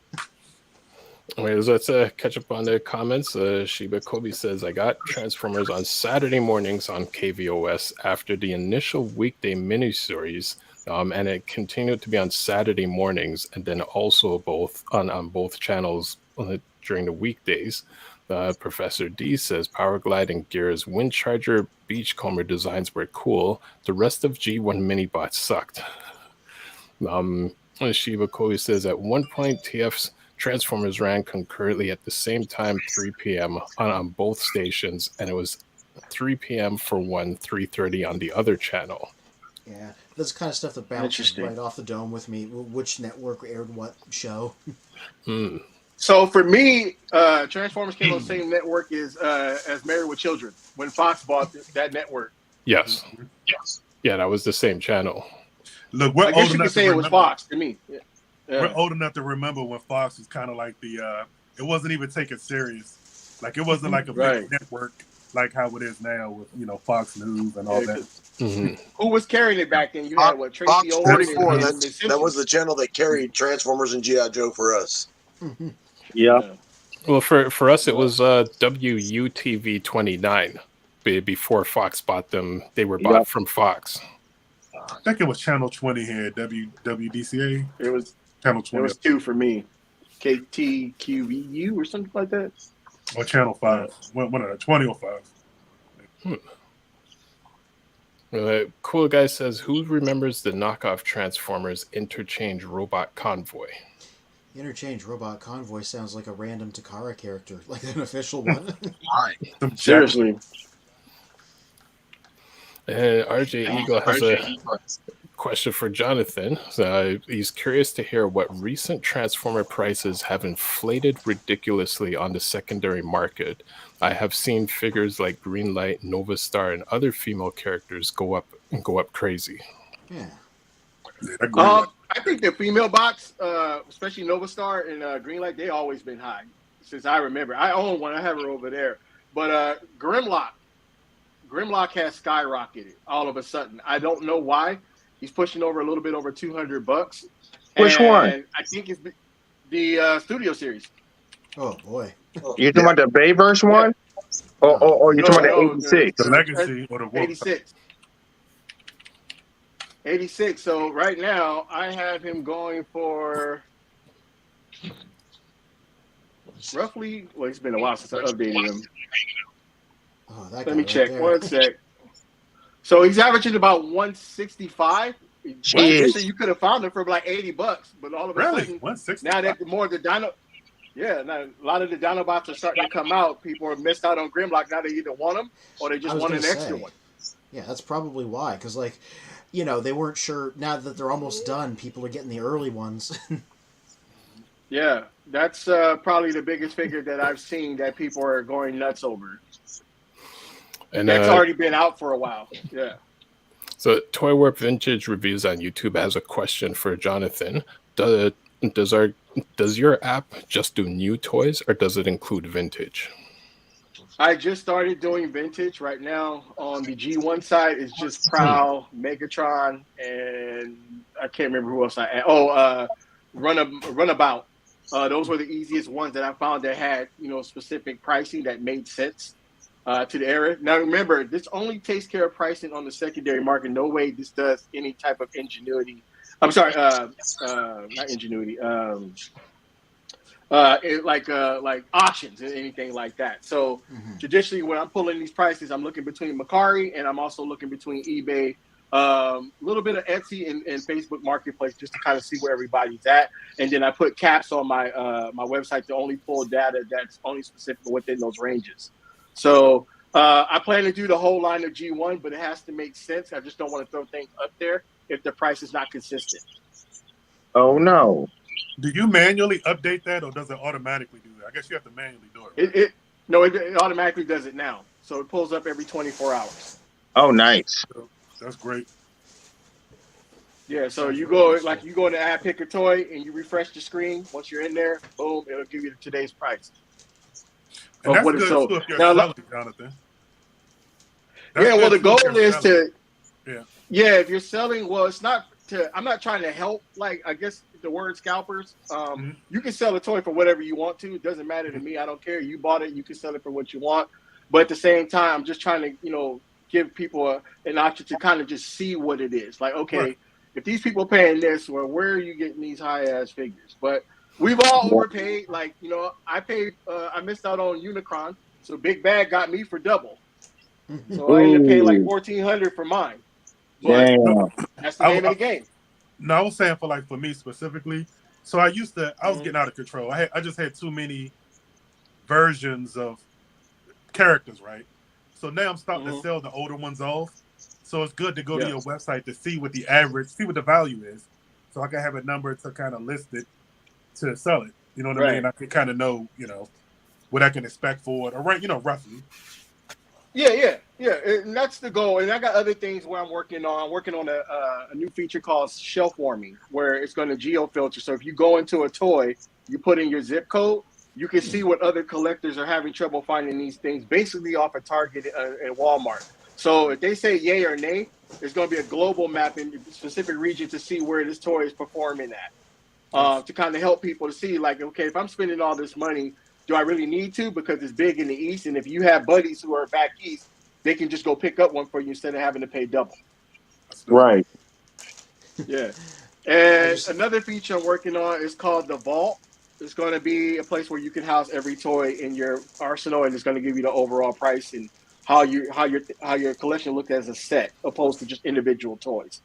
Speaker 2: Anyways, let's catch up on the comments. Shiba Kobe says, I got Transformers on Saturday mornings on KVOS after the initial weekday miniseries, and it continued to be on Saturday mornings, and then also on both channels during the weekdays. Professor D says, Power Glide and Gear's Windcharger Beachcomber designs were cool. The rest of G1 Minibots sucked. Shiba Kobe says, at one point, TF's Transformers ran concurrently at the same time, 3 p.m. on both stations, and it was 3 p.m. for one, 3:30 on the other channel.
Speaker 1: Yeah, that's the kind of stuff that bounces right off the dome with me. Which network aired what show?
Speaker 8: So for me, Transformers came on the same network as Married with Children when Fox bought that network.
Speaker 2: Yes. Yeah, that was the same channel.
Speaker 5: Look, we're
Speaker 8: I guess you could say it was Fox to me. Yeah.
Speaker 5: We're old enough to remember when Fox was kind of like it wasn't even taken serious. Like, it wasn't like a big network like how it is now with, Fox News and all that.
Speaker 2: Mm-hmm.
Speaker 8: Who was carrying it back then? You had what, Tracy
Speaker 7: Fox 44. That was the channel that carried Transformers and G.I. Joe for us.
Speaker 1: Mm-hmm.
Speaker 4: Yeah.
Speaker 2: Well, for us, it was WUTV 29. Before Fox bought them, they were bought from Fox.
Speaker 5: I think it was Channel 20 here, WDCA.
Speaker 8: It was
Speaker 5: Channel 20.
Speaker 8: It was 2 for me. KTQVU or something like that.
Speaker 5: Or Channel 5. One of the 20 or 5.
Speaker 2: Cool Guy says, who remembers the knockoff Transformers Interchange Robot Convoy?
Speaker 1: Interchange Robot Convoy sounds like a random Takara character, like an official one.
Speaker 8: Seriously.
Speaker 2: And RJ Eagle has a question for Jonathan. He's curious to hear what recent Transformer prices have inflated ridiculously on the secondary market. I have seen figures like Greenlight, Nova Star, and other female characters go up crazy.
Speaker 1: Yeah.
Speaker 8: I think the female box, especially Nova Star and Greenlight, they always been high since I remember. I own one. I have her over there. But Grimlock has skyrocketed all of a sudden. I don't know why. He's pushing over a little bit over $200.
Speaker 4: Which one?
Speaker 8: I think it's the Studio Series.
Speaker 1: Oh boy.
Speaker 4: You talking about the Bayverse one? Or you talking about the 86?
Speaker 5: The Legacy or the
Speaker 8: 86. 86. So right now I have him going for roughly. Well, it's been a while since I updated him.
Speaker 1: Oh, that
Speaker 8: Let me check. One sec. So he's averaging about 165.
Speaker 4: Jeez.
Speaker 8: You could have found him for like $80, but all of a sudden,
Speaker 5: 160.
Speaker 8: now that more of the Dino, now a lot of the Dinobots are starting to come out. People are missed out on Grimlock. Now they either want them or they just want an extra one.
Speaker 1: Yeah, that's probably why. Because they weren't sure. Now that they're almost done, people are getting the early ones.
Speaker 8: Yeah, that's probably the biggest figure that I've seen that people are going nuts over. And that's already been out for a while. Yeah.
Speaker 2: So Toy Warp Vintage Reviews on YouTube has a question for Jonathan. Does your app just do new toys, or does it include vintage?
Speaker 8: I just started doing vintage right now. On the G1 side, it's just Prowl, Megatron, and I can't remember who else I add. Runabout. Those were the easiest ones that I found that had specific pricing that made sense to the area. Now remember, this only takes care of pricing on the secondary market. No way this does any type of ingenuity. I'm sorry, not ingenuity. Like auctions and anything like that. So traditionally, when I'm pulling these prices, I'm looking between Macari and I'm also looking between eBay, a little bit of Etsy and Facebook Marketplace just to kind of see where everybody's at. And then I put caps on my my website to only pull data that's only specific within those ranges. So I plan to do the whole line of G1, but it has to make sense. I just don't want to throw things up there if the price is not consistent.
Speaker 4: Oh, no.
Speaker 5: Do you manually update that, or does it automatically do that? I guess you have to manually do it.
Speaker 8: Right? It automatically does it now. So it pulls up every 24 hours.
Speaker 4: Oh, nice.
Speaker 5: That's great.
Speaker 8: Yeah, so you go into app, pick a toy, and you refresh the screen. Once you're in there, boom, it'll give you today's price
Speaker 5: And
Speaker 8: of
Speaker 5: that's
Speaker 8: what it's
Speaker 5: good
Speaker 8: sold.
Speaker 5: too if you're
Speaker 8: Now,
Speaker 5: selling, Jonathan. That's
Speaker 8: yeah, well,
Speaker 5: good
Speaker 8: the
Speaker 5: too if
Speaker 8: goal
Speaker 5: you're
Speaker 8: is
Speaker 5: selling.
Speaker 8: to, yeah, if you're selling, well, it's not to. I'm not trying to help. Like, I guess the word scalpers. You can sell a toy for whatever you want to. It doesn't matter to me. I don't care. You bought it. You can sell it for what you want. But at the same time, I'm just trying to, give people an option to kind of just see what it is. Like, okay,
Speaker 5: Right.
Speaker 8: if these people are paying this, well, where are you getting these high ass figures? But we've all overpaid. Like, I paid. I missed out on Unicron, so Big Bag got me for double. So I ended up paying like $1,400 for mine. But
Speaker 4: Damn.
Speaker 8: that's the name of the game.
Speaker 5: No, I was saying for me specifically. So I was getting out of control. I just had too many versions of characters, right? So now I'm starting to sell the older ones off. So it's good to go to your website to see what the value is, so I can have a number to kind of list it to sell it. You know what I mean? I can kind of know, what I can expect for it, or roughly.
Speaker 8: Yeah, and that's the goal. And I got other things where I'm working on. I'm working on a new feature called shelf warming, where it's going to geo filter. So if you go into a toy, you put in your zip code, you can see what other collectors are having trouble finding these things, basically off of Target and Walmart. So if they say yay or nay, there's going to be a global map in a specific region to see where this toy is performing at, to kind of help people to see, like, okay, if I'm spending all this money, do I really need to? Because it's big in the East. And if you have buddies who are back East, they can just go pick up one for you instead of having to pay double.
Speaker 4: Right.
Speaker 8: Yeah. And another feature I'm working on is called the Vault. It's going to be a place where you can house every toy in your arsenal, and it's going to give you the overall price and how your collection looks as a set, opposed to just individual toys.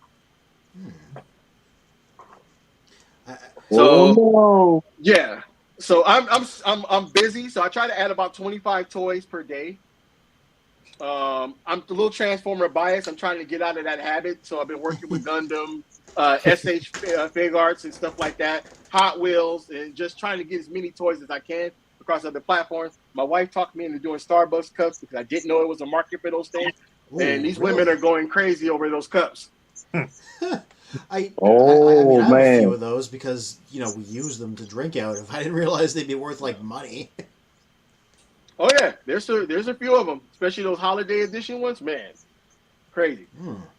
Speaker 8: So yeah, so I'm busy. So I try to add about 25 toys per day. I'm a little Transformer biased. I'm trying to get out of that habit. So I've been working with Gundam, SH Fig Arts and stuff like that, Hot Wheels, and just trying to get as many toys as I can across other platforms. My wife talked me into doing Starbucks cups because I didn't know it was a market for those things. And these women are going crazy over those cups.
Speaker 1: I mean, I have a few of those because, we use them to drink out of. I didn't realize they'd be worth, like, money.
Speaker 8: Oh, yeah. There's a few of them, especially those holiday edition ones. Man, crazy.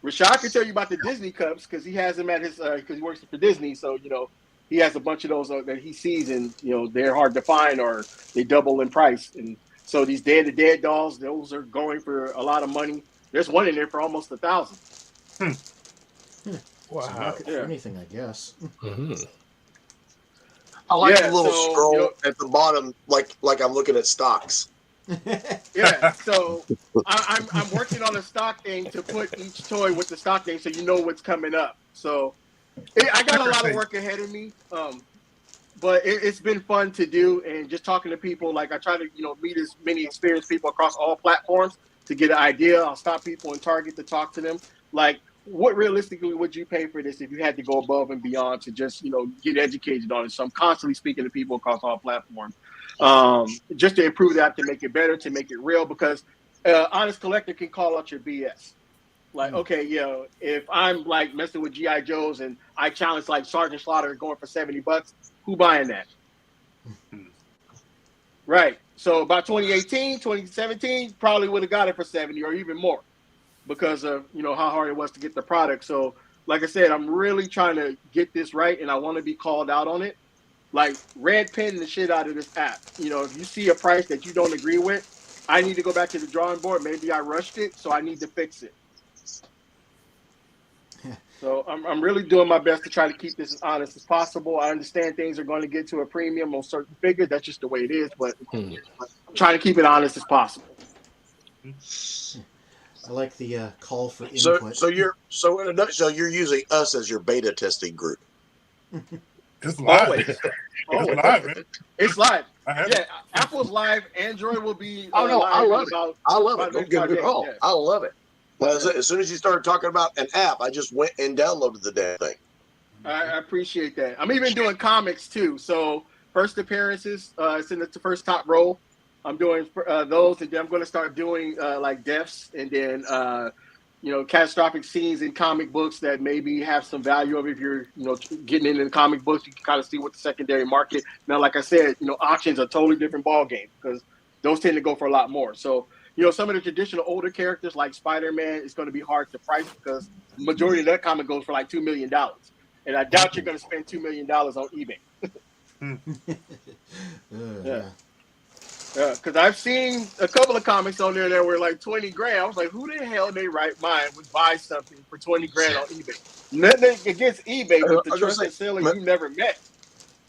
Speaker 8: Rashad can tell you about the Disney cups because he has them at his because he works for Disney. So, he has a bunch of those that he sees, and, they're hard to find or they double in price. And so these Day of the Dead dolls, those are going for a lot of money. There's one in there for almost $1,000.
Speaker 1: Wow. So market for anything, I guess.
Speaker 7: I like the little scroll at the bottom, like I'm looking at stocks.
Speaker 8: Yeah, so I'm working on a stock thing to put each toy with the stock name so you know what's coming up. So I got a lot of work ahead of me, but it's been fun to do, and just talking to people. Like I try to meet as many experienced people across all platforms to get an idea. I'll stop people in Target to talk to them. Like, what realistically would you pay for this if you had to go above and beyond to just get educated on it? So I'm constantly speaking to people across all platforms, just to improve that, to make it better, to make it real. Because honest collector can call out your BS. Like, okay, if I'm like messing with GI Joes and I challenge like Sergeant Slaughter going for $70, who buying that? Right. So by 2018, 2017, probably would have got it for 70 or even more, because of how hard it was to get the product. So like I said, I'm really trying to get this right, and I want to be called out on it. Like, red pen the shit out of this app. If you see a price that you don't agree with, I need to go back to the drawing board. Maybe I rushed it, so I need to fix it. So I'm really doing my best to try to keep this as honest as possible. I understand things are going to get to a premium on certain figures. That's just the way it is, but I'm trying to keep it honest as possible.
Speaker 1: I like the call for input.
Speaker 7: So in a nutshell, you're using us as your beta testing group.
Speaker 5: It's live.
Speaker 8: Always.
Speaker 5: It's live, man.
Speaker 8: It's live. Yeah, Apple's live. Android will be.
Speaker 7: I love it. I love it.
Speaker 8: Don't
Speaker 7: get me wrong. Yeah. I love it. As soon as you started talking about an app, I just went and downloaded the damn thing.
Speaker 8: I appreciate that. I'm even doing comics too. So first appearances, it's in the first top row. I'm doing those, and then I'm going to start doing like deaths, and then catastrophic scenes in comic books that maybe have some value of if you're, getting into the comic books, you can kind of see what the secondary market. Now, like I said, auctions are a totally different ball game because those tend to go for a lot more. So, some of the traditional older characters like Spider-Man is going to be hard to price because the majority of that comic goes for like $2 million. And I doubt you're going to spend $2 million on eBay.
Speaker 1: Yeah.
Speaker 8: Because I've seen a couple of comics on there that were like 20 grand. I was like, who the hell in their right mind would buy something for 20 grand on eBay? Nothing against eBay, but the trusted seller you never met.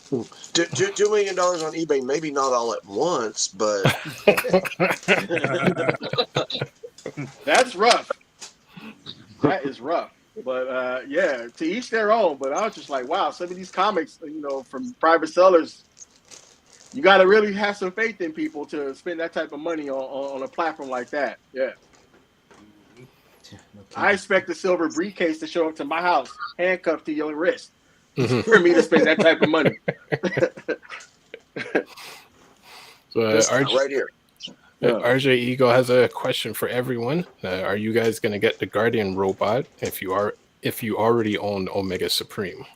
Speaker 7: $2 million on eBay, maybe not all at once, but
Speaker 8: that's rough. That is rough. But to each their own. But I was just like, wow, some of these comics, from private sellers, you got to really have some faith in people to spend that type of money on a platform like that. Yeah. I expect the silver briefcase to show up to my house, handcuffed to your wrist, for me to spend that type of money.
Speaker 2: So
Speaker 7: right here.
Speaker 2: RJ Eagle has a question for everyone. Are you guys going to get the Guardian robot if you already own Omega Supreme?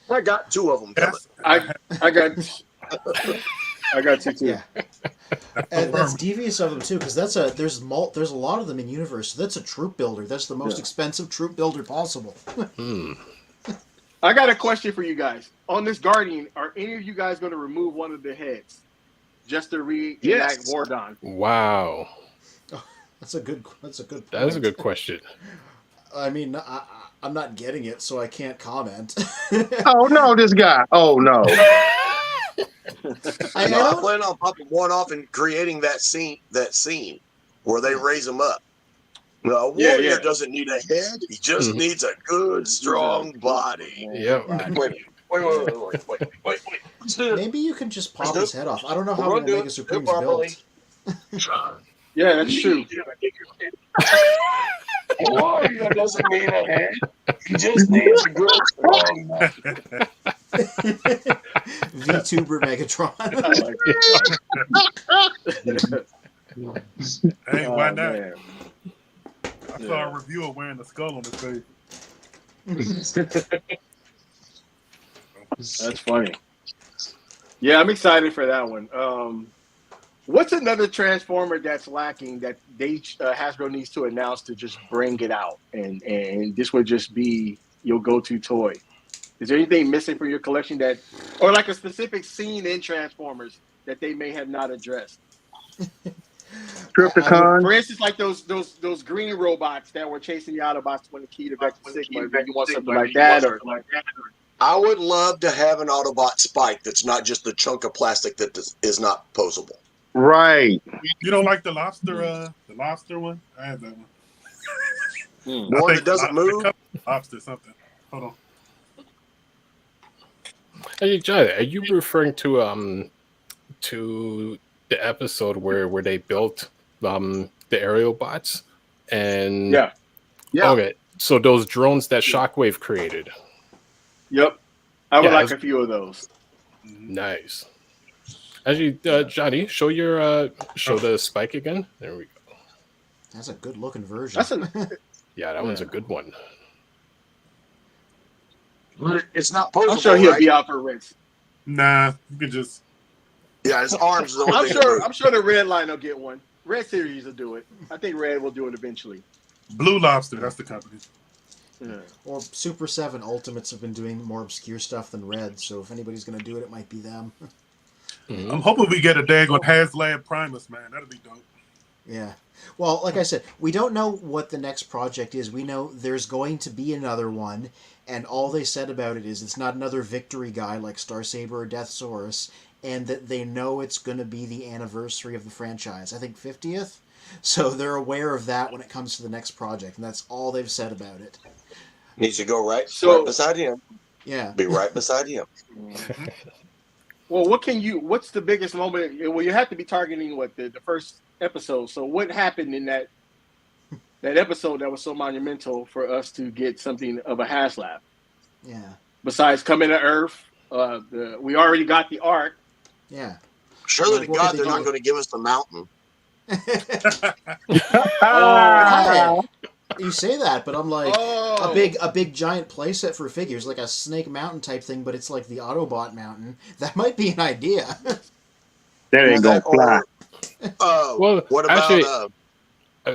Speaker 7: I got 2 of them coming.
Speaker 8: I got 2 too.
Speaker 1: Yeah. And that's devious of them too, because there's a lot of them in universe. So that's a troop builder. That's the most expensive troop builder possible.
Speaker 8: I got a question for you guys. On this Guardian, are any of you guys going to remove one of the heads just to reenact Wardon?
Speaker 2: Wow.
Speaker 1: That's a good point.
Speaker 2: That is a good question.
Speaker 1: I mean, I'm not getting it, so I can't comment.
Speaker 4: Oh no, this guy. Oh no.
Speaker 7: I plan on popping one off and creating that scene where they raise him up. No, a warrior doesn't need a head; he just needs a good, strong body.
Speaker 2: Yeah.
Speaker 7: Wait.
Speaker 1: Maybe you can just pop his head off. I don't know how Omega Supreme's built.
Speaker 8: Yeah, that's true.
Speaker 7: Warrior doesn't need a head; he just needs a good, strong body.
Speaker 1: VTuber Megatron.
Speaker 5: Hey, why not? Man. I saw a reviewer wearing a skull on his face.
Speaker 8: That's funny. Yeah, I'm excited for that one. What's another Transformer that's lacking that Hasbro needs to announce to just bring it out, and this would just be your go-to toy? Is there anything missing from your collection or like a specific scene in Transformers that they may have not addressed?
Speaker 4: Trypticon.
Speaker 8: For instance, like those green robots that were chasing the Autobots when the key to Vector Sigma. You want something like that, or
Speaker 7: I would love to have an Autobot Spike that's not just a chunk of plastic that is not posable.
Speaker 4: Right.
Speaker 5: You don't like the lobster one? I have that one.
Speaker 7: The one that doesn't move?
Speaker 5: Lobster something. Hold on.
Speaker 2: Hey, John, are you referring to the episode where they built the aerial bots? And
Speaker 8: yeah.
Speaker 2: Okay, so those drones that Shockwave created.
Speaker 8: Yep, I would like a few of those.
Speaker 2: Nice. Actually, Johnny, show the Spike again. There we go.
Speaker 1: That's a good looking version.
Speaker 2: Yeah, that one's a good one.
Speaker 7: It's not posable.
Speaker 8: I'm sure he'll be out for rinse.
Speaker 5: Nah, you can just.
Speaker 7: Yeah, his arms. Is the only
Speaker 8: I'm sure the Red Line will get one. Red Series will do it. I think Red will do it eventually.
Speaker 5: Blue Lobster, that's the company.
Speaker 8: Yeah.
Speaker 1: Or Super 7 Ultimates have been doing more obscure stuff than Red, so if anybody's going to do it, it might be them.
Speaker 5: I'm hoping we get a daggone HasLab Primus, man. That'll be dope.
Speaker 1: Yeah. Well, like I said, we don't know what the next project is. We know there's going to be another one, and all they said about it is it's not another victory guy like Starsaber or Deathsaurus, and that they know it's going to be the anniversary of the franchise. I think 50th? So they're aware of that when it comes to the next project, and that's all they've said about it.
Speaker 7: Needs to go right beside him.
Speaker 1: Yeah.
Speaker 7: Be right beside him.
Speaker 8: Well, what's the biggest moment? Well, you have to be targeting the first episode. So what happened in that episode that was so monumental for us to get something of a HasLab?
Speaker 1: Yeah.
Speaker 8: Besides coming to Earth, we already got the Ark.
Speaker 1: Yeah.
Speaker 7: Surely to God, they're not going to give us the mountain.
Speaker 1: You say that, but I'm like
Speaker 8: Oh.
Speaker 1: a big giant playset for figures, like a Snake Mountain type thing, but it's like the Autobot Mountain. That might be an idea.
Speaker 4: That ain't gonna
Speaker 7: That
Speaker 4: fly.
Speaker 7: or
Speaker 2: Well,
Speaker 7: what about
Speaker 2: actually,
Speaker 7: I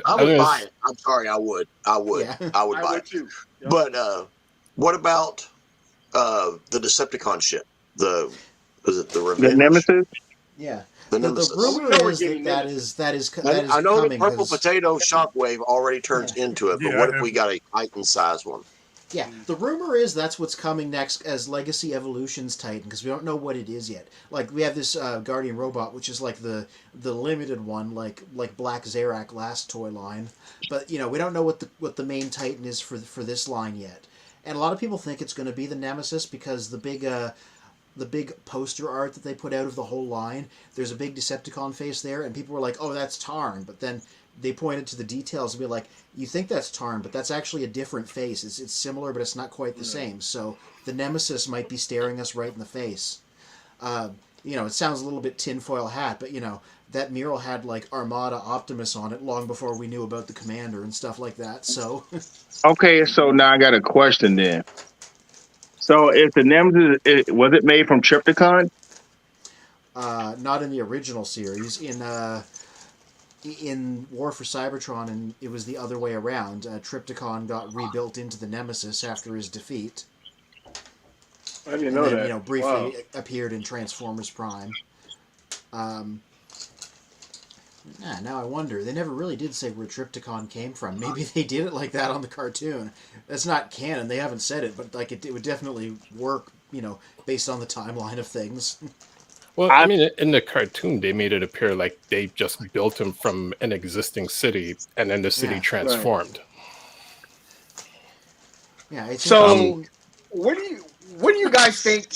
Speaker 2: I
Speaker 7: would
Speaker 2: was
Speaker 7: buy it. I'm sorry, I would. I would.
Speaker 1: Yeah.
Speaker 7: I would
Speaker 8: I
Speaker 7: buy
Speaker 8: would
Speaker 7: it.
Speaker 8: too. Yep.
Speaker 7: But what about the Decepticon ship? Is it the
Speaker 4: The
Speaker 7: Revenge?
Speaker 4: Nemesis.
Speaker 1: Yeah.
Speaker 7: The
Speaker 1: The
Speaker 7: Nemesis.
Speaker 8: Well, we
Speaker 1: rumor
Speaker 8: know we're
Speaker 1: is
Speaker 8: getting
Speaker 1: that
Speaker 8: Nemesis.
Speaker 1: that is
Speaker 7: I know the
Speaker 1: coming
Speaker 7: purple
Speaker 1: because
Speaker 7: potato Shockwave already turns
Speaker 1: Yeah.
Speaker 7: into it, but
Speaker 5: Yeah,
Speaker 7: what
Speaker 5: I
Speaker 7: if we
Speaker 5: have-
Speaker 7: got a Titan size one?
Speaker 1: yeah, the rumor is that's what's coming next as Legacy Evolutions Titan because we don't know what it is yet. Like we have this Guardian robot, which is like the limited one, like Black Zarak last toy line, but you know we don't know what the main Titan is for this line yet. And a lot of people think it's going to be the Nemesis because the big poster art that they put out of the whole line, there's a big Decepticon face there, and people were like, "Oh, that's Tarn," but then they pointed to the details and be like, "You think that's Tarn, but that's actually a different face. It's similar, but it's not quite the same." So the Nemesis might be staring us right in the face. You know, it sounds a little bit tinfoil hat, but you know that mural had like Armada Optimus on it long before we knew about the Commander and stuff like that. So
Speaker 4: Okay, so now I got a question then. So if the Nemesis, was it made from Trypticon?
Speaker 1: not in the original series. In War for Cybertron, and it was the other way around. Trypticon got rebuilt into the Nemesis after his defeat,
Speaker 8: I didn't
Speaker 1: and
Speaker 8: know
Speaker 1: then
Speaker 8: that.
Speaker 1: you know briefly
Speaker 8: Wow.
Speaker 1: appeared in Transformers Prime. Now I wonder. They never really did say where Trypticon came from. Maybe they did it like that on the cartoon. That's not canon. They haven't said it, but like it would definitely work. You know, based on the timeline of things.
Speaker 2: well, I mean, in the cartoon, they made it appear like they just built him from an existing city, and then the city
Speaker 1: Yeah.
Speaker 2: transformed.
Speaker 1: Yeah, it's
Speaker 8: So,
Speaker 1: interesting.
Speaker 8: what do you guys think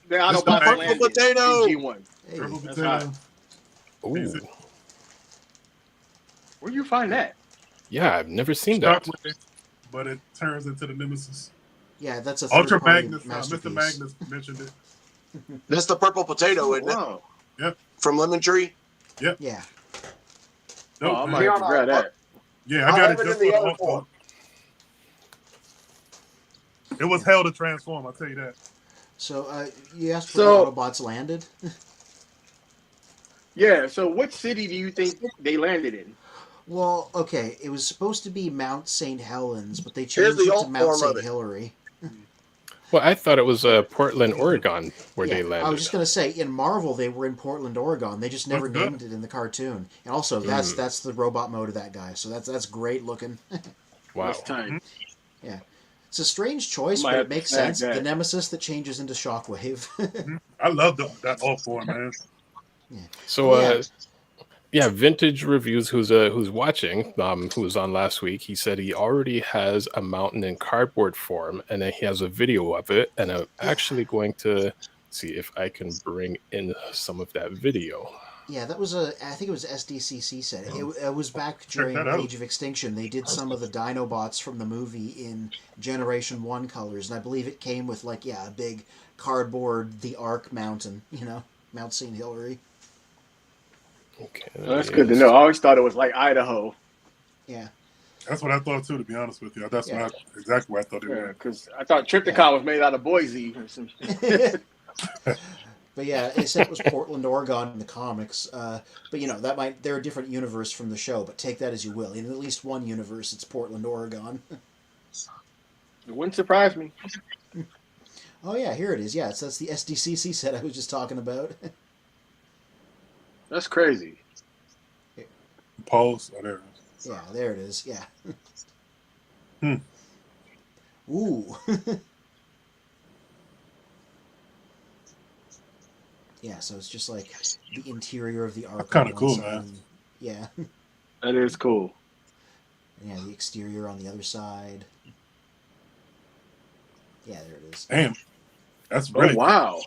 Speaker 8: the
Speaker 5: Mr.
Speaker 8: Autobots
Speaker 5: Purple
Speaker 8: landed
Speaker 7: Potato!
Speaker 8: in G1?
Speaker 1: Hey,
Speaker 5: Purple
Speaker 8: That's
Speaker 5: potato.
Speaker 2: Ooh,
Speaker 8: Where do you find that?
Speaker 2: yeah, I've never seen that.
Speaker 5: Shockwave, but it turns into the Nemesis.
Speaker 1: yeah, that's a
Speaker 5: Ultra
Speaker 1: third-party
Speaker 5: Magnus.
Speaker 1: masterpiece.
Speaker 5: Mr. Magnus mentioned it.
Speaker 7: That's the purple potato, isn't it?
Speaker 8: Wow.
Speaker 7: From Lemon Tree?
Speaker 1: Yeah,
Speaker 8: Oh,
Speaker 5: Nope,
Speaker 8: I
Speaker 5: man.
Speaker 8: might have to grab that.
Speaker 5: Yeah, I
Speaker 7: I'll
Speaker 5: got
Speaker 7: have
Speaker 5: it
Speaker 7: it
Speaker 5: just
Speaker 7: in
Speaker 5: for
Speaker 7: the
Speaker 5: the
Speaker 7: other form.
Speaker 5: It was hell to transform, I'll tell you that.
Speaker 1: so you asked
Speaker 8: So-
Speaker 1: where the Autobots landed.
Speaker 8: Yeah. So, what city do you think they landed in?
Speaker 1: Well, okay, it was supposed to be Mount St. Helens, but they
Speaker 7: Here's
Speaker 1: changed
Speaker 7: the
Speaker 1: it to
Speaker 7: alt
Speaker 1: Mount
Speaker 7: form of
Speaker 1: St.
Speaker 7: it.
Speaker 1: Hilary.
Speaker 2: Well, I thought it was Portland, Oregon, where they
Speaker 1: Yeah,
Speaker 2: landed.
Speaker 1: I was just gonna say, in Marvel they were in Portland, Oregon. They just never
Speaker 5: That's good.
Speaker 1: named it in the cartoon. And also, that's the robot mode of that guy, so that's great looking.
Speaker 2: Wow.
Speaker 8: That's tight.
Speaker 1: Yeah, it's a strange choice,
Speaker 8: Might
Speaker 1: but
Speaker 8: have
Speaker 1: it
Speaker 8: to
Speaker 1: makes
Speaker 8: snag
Speaker 1: sense.
Speaker 8: that.
Speaker 1: The Nemesis that changes into Shockwave.
Speaker 5: I love that alt form, man.
Speaker 2: So,
Speaker 1: Oh, yeah.
Speaker 2: Vintage Reviews, who's watching, who was on last week, he said he already has a mountain in cardboard form, and then he has a video of it, and I'm actually going to see if I can bring in some of that video.
Speaker 1: Yeah, that was I think it was SDCC said it. It was back during
Speaker 5: that out.
Speaker 1: Age of Extinction. They did some of the Dinobots from the movie in Generation 1 colors, and I believe it came with, like, a big cardboard, the Ark mountain, Mount St. Hilary.
Speaker 2: Okay,
Speaker 8: Well, that's good to know. I always thought it was like Idaho.
Speaker 1: Yeah.
Speaker 5: That's what I thought too, to be honest with you. That's
Speaker 1: Yeah.
Speaker 5: exactly what I thought it
Speaker 8: Yeah,
Speaker 5: was.
Speaker 8: because I thought Trypticon was made out of Boise or some shit.
Speaker 1: But yeah, it said it was Portland, Oregon in the comics. But they're a different universe from the show, but take that as you will. In at least one universe, it's Portland, Oregon.
Speaker 8: It wouldn't surprise me.
Speaker 1: Oh yeah, here it is. Yeah, that's the SDCC set I was just talking about.
Speaker 8: That's crazy.
Speaker 5: Pause. Oh, there it is.
Speaker 1: Yeah, there it is. Yeah. Ooh. Yeah, so it's just like the interior of the Ark.
Speaker 5: That's kinda
Speaker 1: on one
Speaker 5: cool,
Speaker 1: side,
Speaker 5: man.
Speaker 1: and- yeah.
Speaker 8: That is cool.
Speaker 1: And yeah, the exterior on the other side. Yeah, there it is.
Speaker 5: Damn. That's
Speaker 8: Oh,
Speaker 5: really
Speaker 8: wow.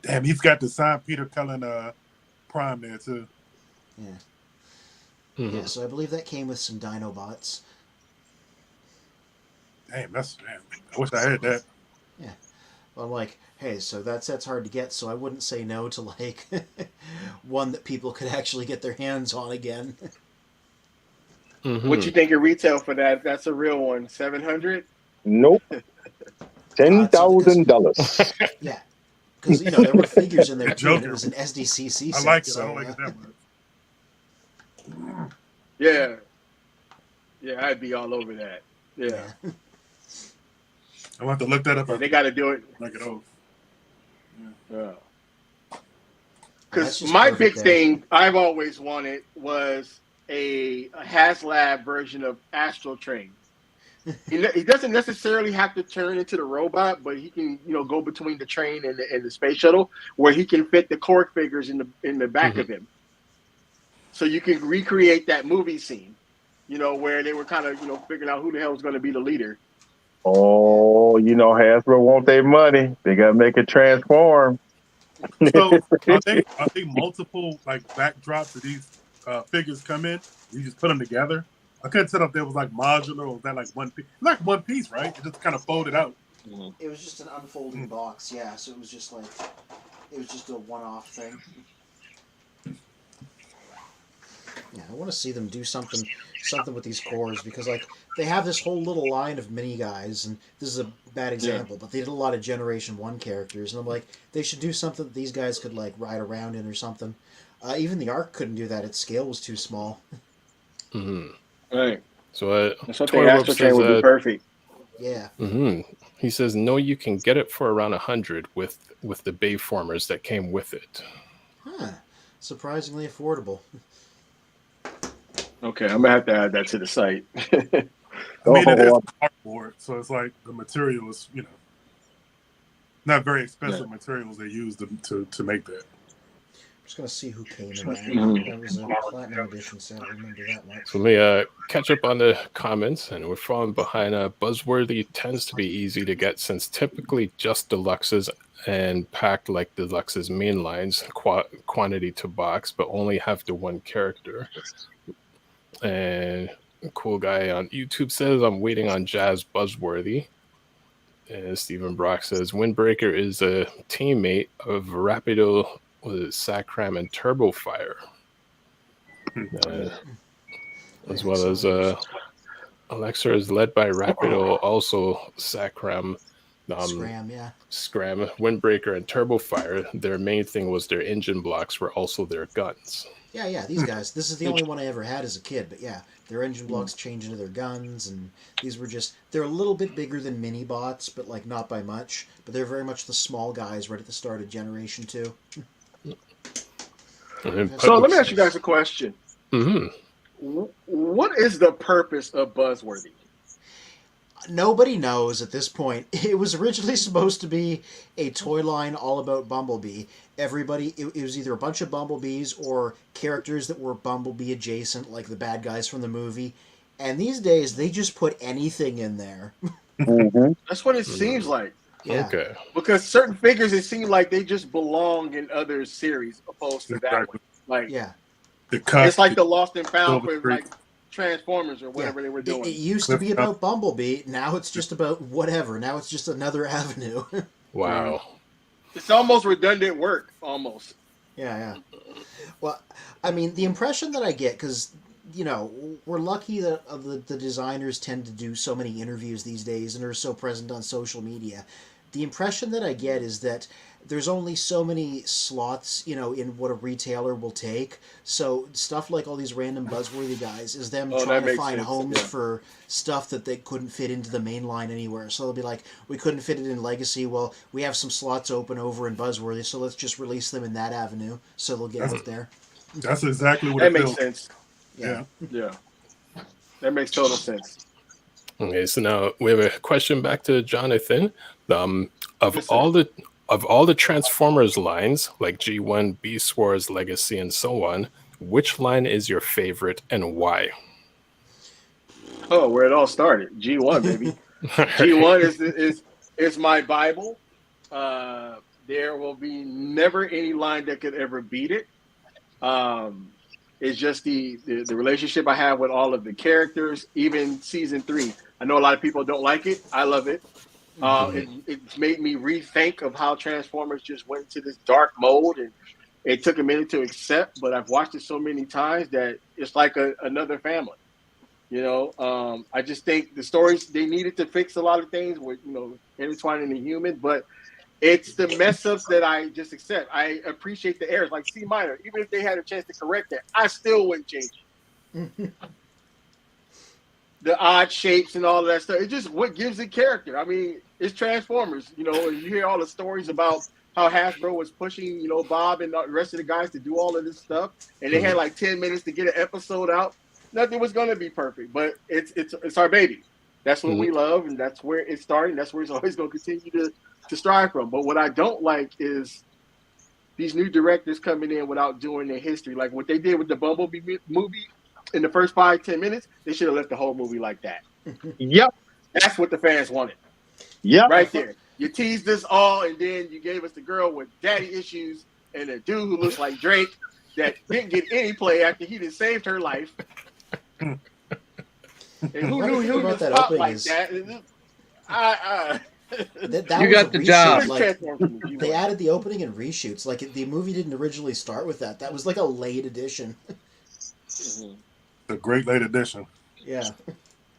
Speaker 5: damn. He's got the signed Peter Cullen Prime there too.
Speaker 1: Yeah.
Speaker 2: Mhm.
Speaker 1: Yeah, so I believe that came with some Dinobots.
Speaker 5: Damn. I wish I had that.
Speaker 1: I'm like, hey, so that set's hard to get, so I wouldn't say no to, like, one that people could actually get their hands on again.
Speaker 2: Mhm.
Speaker 8: What you think of retail for that? That's a real one. 700.
Speaker 4: Nope. $10,000.
Speaker 1: Yeah, because there were figures in there
Speaker 5: You're
Speaker 1: too, and it
Speaker 5: joking.
Speaker 1: was an SDCC
Speaker 5: I
Speaker 1: set.
Speaker 5: like it.
Speaker 1: So,
Speaker 5: I don't like it that much.
Speaker 8: Yeah. Yeah, I'd be all over that. Yeah.
Speaker 5: I'll have to look that up.
Speaker 8: Yeah, they got to do it.
Speaker 5: Like it over.
Speaker 8: Yeah.
Speaker 1: That's
Speaker 8: Because
Speaker 1: just
Speaker 8: my
Speaker 1: perfect
Speaker 8: big
Speaker 1: there.
Speaker 8: thing I've always wanted was a HasLab version of Astral Train. He doesn't necessarily have to turn into the robot, but he can, go between the train and the space shuttle, where he can fit the Korg figures in the back of him. So you can recreate that movie scene, where they were kind of, figuring out who the hell was going to be the leader.
Speaker 4: Oh, Hasbro want their money. They got to make it transform.
Speaker 5: So are they multiple like backdrops of these figures come in? You just put them together. I couldn't tell if there was like modular or was that like one piece. Like one piece, right? It just kind of folded out.
Speaker 1: It was just an unfolding box, yeah. So it was just a one-off thing. Yeah, I want to see them do something with these cores, because they have this whole little line of mini guys, and this is a bad example, but they did a lot of Generation 1 characters, and I'm like, they should do something that these guys could ride around in or something. Even the Ark couldn't do that; its scale was too small.
Speaker 8: Right.
Speaker 2: So
Speaker 8: that's what the Astral Train would be perfect.
Speaker 1: Yeah.
Speaker 2: He says no, you can get it for around 100 with the Bayformers that came with it.
Speaker 1: Huh. Surprisingly affordable.
Speaker 8: Okay, I'm gonna have to add that to the site.
Speaker 5: I mean, it is cardboard, so it's like the material is, not very expensive materials they use to make that.
Speaker 1: I'm just gonna see who came in that. That was a platinum edition set. I remember that much.
Speaker 2: So let me catch up on the comments, and we're falling behind. Buzzworthy tends to be easy to get since typically just deluxes and packed like deluxes main lines, quantity to box, but only have the one character. And a cool guy on YouTube says, I'm waiting on Jazz Buzzworthy. And Stephen Brock says, Windbreaker is a teammate of Rapido, Sacram, and Turbo Fire. As well as Alexa is led by Rapido, also Sacram.
Speaker 1: Scram, yeah.
Speaker 2: Scram, Windbreaker, and Turbo Fire. Their main thing was their engine blocks were also their guns.
Speaker 1: Yeah, these guys. This is the only one I ever had as a kid, but yeah, their engine blocks change into their guns, and these were they're a little bit bigger than mini bots, but not by much. But they're very much the small guys right at the start of Generation 2.
Speaker 8: So let me ask you guys a question. What is the purpose of Buzzworthy?
Speaker 1: Nobody knows at this point. It was originally supposed to be a toy line all about Bumblebee. It was either a bunch of Bumblebees or characters that were Bumblebee adjacent, like the bad guys from the movie. And these days, they just put anything in there.
Speaker 8: That's what it seems like.
Speaker 1: Yeah.
Speaker 2: Okay.
Speaker 8: Because certain figures, it seems like they just belong in other series opposed to that one.
Speaker 1: Yeah.
Speaker 8: It's like the Lost and Found for Transformers or whatever they were doing.
Speaker 1: It used to be about Bumblebee. Now it's just about whatever. Now it's just another avenue.
Speaker 2: Wow.
Speaker 8: It's almost redundant work, almost.
Speaker 1: Yeah. Well, I mean, the impression that I get, because, we're lucky that the designers tend to do so many interviews these days and are so present on social media. The impression that I get is that there's only so many slots, in what a retailer will take. So stuff like all these random Buzzworthy guys is them trying to find homes for stuff that they couldn't fit into the main line anywhere. So they'll be like, we couldn't fit it in Legacy. Well, we have some slots open over in Buzzworthy, so let's just release them in that avenue. So they'll get out there.
Speaker 5: That's exactly what
Speaker 8: that makes sense.
Speaker 1: Yeah.
Speaker 8: That makes total sense.
Speaker 2: Okay, so now we have a question back to Jonathan. Of all the Transformers lines, like G1, Beast Wars, Legacy, and so on, which line is your favorite and why?
Speaker 8: Oh, where it all started. G1, baby. G1 is my Bible. There will be never any line that could ever beat it. It's just the relationship I have with all of the characters, even season 3. I know a lot of people don't like it. I love it. It's made me rethink of how Transformers just went into this dark mode, and it took a minute to accept, but I've watched it so many times that it's like another family. I just think the stories, they needed to fix a lot of things with intertwining the human, but it's the mess ups that I just accept. I appreciate the errors, like C minor. Even if they had a chance to correct that, I still wouldn't change it. The odd shapes and all of that stuff. It's just what gives it character. I mean, it's Transformers, and you hear all the stories about how Hasbro was pushing, Bob and the rest of the guys to do all of this stuff, and they had like 10 minutes to get an episode out. Nothing was going to be perfect, but it's our baby. That's what we love, and that's where it started. That's where it's always going to continue to strive from. But what I don't like is these new directors coming in without doing their history, like what they did with the Bumblebee movie. In the first 5-10 minutes, they should have left the whole movie like that.
Speaker 4: Yep.
Speaker 8: That's what the fans wanted.
Speaker 4: Yep.
Speaker 8: Right there. You teased us all, and then you gave us the girl with daddy issues and a dude who looks like Drake that didn't get any play after he just saved her life. And who knew he was pop like that?
Speaker 1: That
Speaker 6: You
Speaker 1: was
Speaker 6: got
Speaker 1: a
Speaker 6: the
Speaker 1: reshoot.
Speaker 6: job.
Speaker 1: Like, they added the opening and reshoots. Like, the movie didn't originally start with that. That was like a late addition.
Speaker 5: A great late addition.
Speaker 1: Yeah.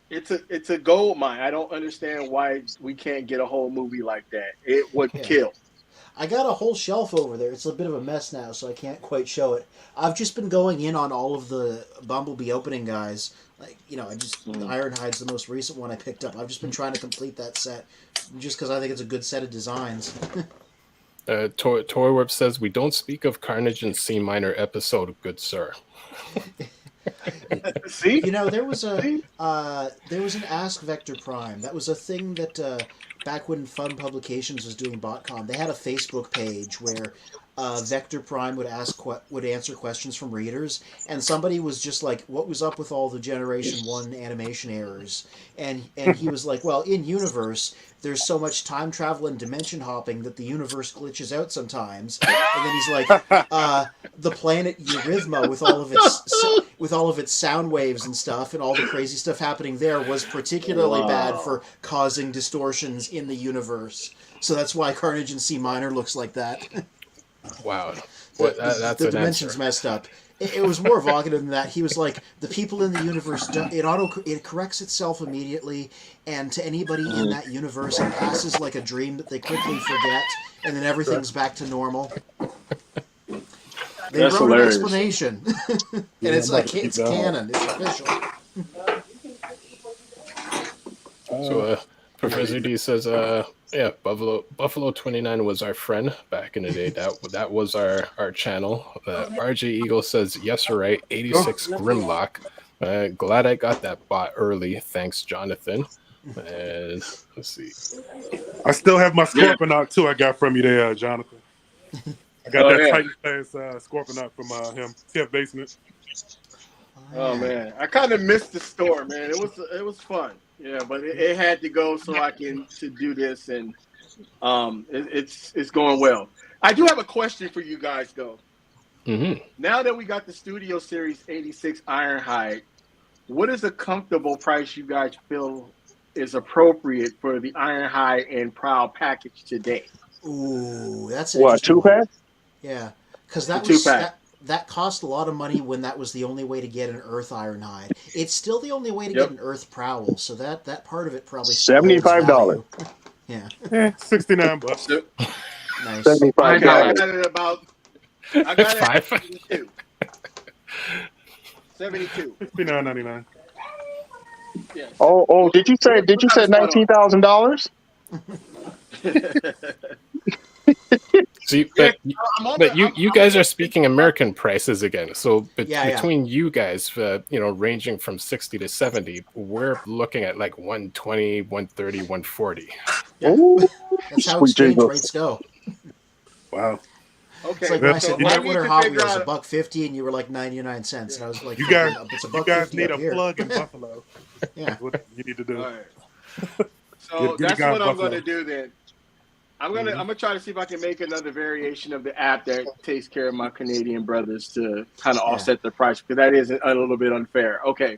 Speaker 8: It's a gold mine. I don't understand why we can't get a whole movie like that. It would kill.
Speaker 1: I got a whole shelf over there. It's a bit of a mess now, so I can't quite show it. I've just been going in on all of the Bumblebee opening guys. Like, Ironhide's the most recent one I picked up. I've just been trying to complete that set, just because I think it's a good set of designs.
Speaker 2: Toy Whip says, we don't speak of Carnage in C minor episode, good sir.
Speaker 8: See?
Speaker 1: There was an Ask Vector Prime. That was a thing that back when Fun Publications was doing BotCon, they had a Facebook page where Vector Prime would answer questions from readers, and somebody was just like, "What was up with all the Generation 1 animation errors?" And he was like, "Well, in universe, there's so much time travel and dimension hopping that the universe glitches out sometimes." And then he's like, "The planet Eurythma with all of its sound waves and stuff, and all the crazy stuff happening there was particularly bad for causing distortions in the universe. So that's why Carnage in C minor looks like that."
Speaker 2: Wow.
Speaker 1: The dimensions messed up. It was more evocative than that. He was like, the people in the universe, it corrects itself immediately, and to anybody in that universe, it passes like a dream that they quickly forget, and then everything's back to normal. They wrote an explanation, and it's like, it's canon, it's official.
Speaker 2: So Professor D says, Buffalo 29 was our friend back in the day. That was our channel. RJ Eagle says, yes, you're right. 86 Grimlock. Glad I got that bot early. Thanks, Jonathan. And let's see.
Speaker 5: I still have my Scorponok too. I got from you there, Jonathan. I got that Titan class Scorponok from him. TF Basement.
Speaker 8: Oh man, I kind of missed the store, man. It was fun. Yeah, but it had to go so I can do this, and it's going well. I do have a question for you guys, though.
Speaker 2: Mm-hmm.
Speaker 8: Now that we got the Studio Series 86 Ironhide, what is a comfortable price you guys feel is appropriate for the Ironhide and Prowl package today?
Speaker 1: Ooh, that's an
Speaker 4: what, 2-pack?
Speaker 1: Yeah, because that cost a lot of money when that was the only way to get an Earth Ironhide. It's still the only way to get an Earth Prowl, so that part of it probably
Speaker 4: $75.
Speaker 1: Yeah.
Speaker 5: $69.
Speaker 1: Nice.
Speaker 4: $75.
Speaker 8: I got it about. I got it at 72. 72.
Speaker 5: $69.99.
Speaker 8: Yeah.
Speaker 4: Oh! Did you say $19,000?
Speaker 2: See, but you guys are speaking American prices again. So between you guys, ranging from 60 to 70, we're looking at like 120, 130, 140.
Speaker 1: Yeah. That's how exchange rates go.
Speaker 5: Wow.
Speaker 8: Okay.
Speaker 1: It's like when I said White Water Hot Wheels $1.50, and you were like 99 cents, and I was like,
Speaker 5: you guys
Speaker 1: $1.50
Speaker 5: need a
Speaker 1: here.
Speaker 5: plug in Buffalo.
Speaker 1: Yeah.
Speaker 5: That's what you need to do.
Speaker 8: All right. So that's what I'm going to do then. I'm gonna try to see if I can make another variation of the app that takes care of my Canadian brothers to kind of offset the price, because that is a little bit unfair. Okay.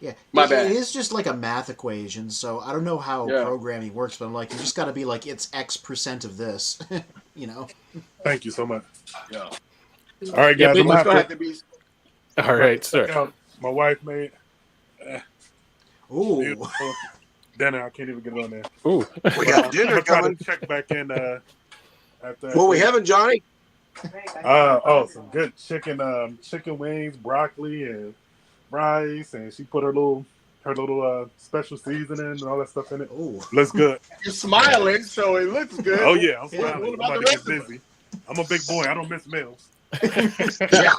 Speaker 1: Yeah,
Speaker 8: my bad.
Speaker 1: It is just like a math equation, so I don't know how programming works, but I'm like, you just got to be like, it's X% of this,
Speaker 5: Thank you so much.
Speaker 8: Yeah.
Speaker 5: All right, guys.
Speaker 2: All right, sir.
Speaker 5: My wife made
Speaker 1: Ooh.
Speaker 5: Beautiful. Dinner, I can't even get it on there.
Speaker 2: Ooh.
Speaker 7: We got dinner
Speaker 5: I'm trying
Speaker 7: coming.
Speaker 5: to check back in after.
Speaker 7: What we having, Johnny?
Speaker 5: Some good chicken wings, broccoli, and rice, and she put her little special seasoning and all that stuff in it.
Speaker 1: Ooh.
Speaker 5: Looks good.
Speaker 8: You're smiling, so it looks good.
Speaker 5: Oh yeah, I'm
Speaker 1: Yeah.
Speaker 5: smiling.
Speaker 8: What
Speaker 5: I'm
Speaker 8: about
Speaker 5: about
Speaker 8: the
Speaker 5: to
Speaker 8: rest
Speaker 5: get
Speaker 8: of
Speaker 5: busy. I'm a big boy. I don't miss meals.
Speaker 7: Yeah.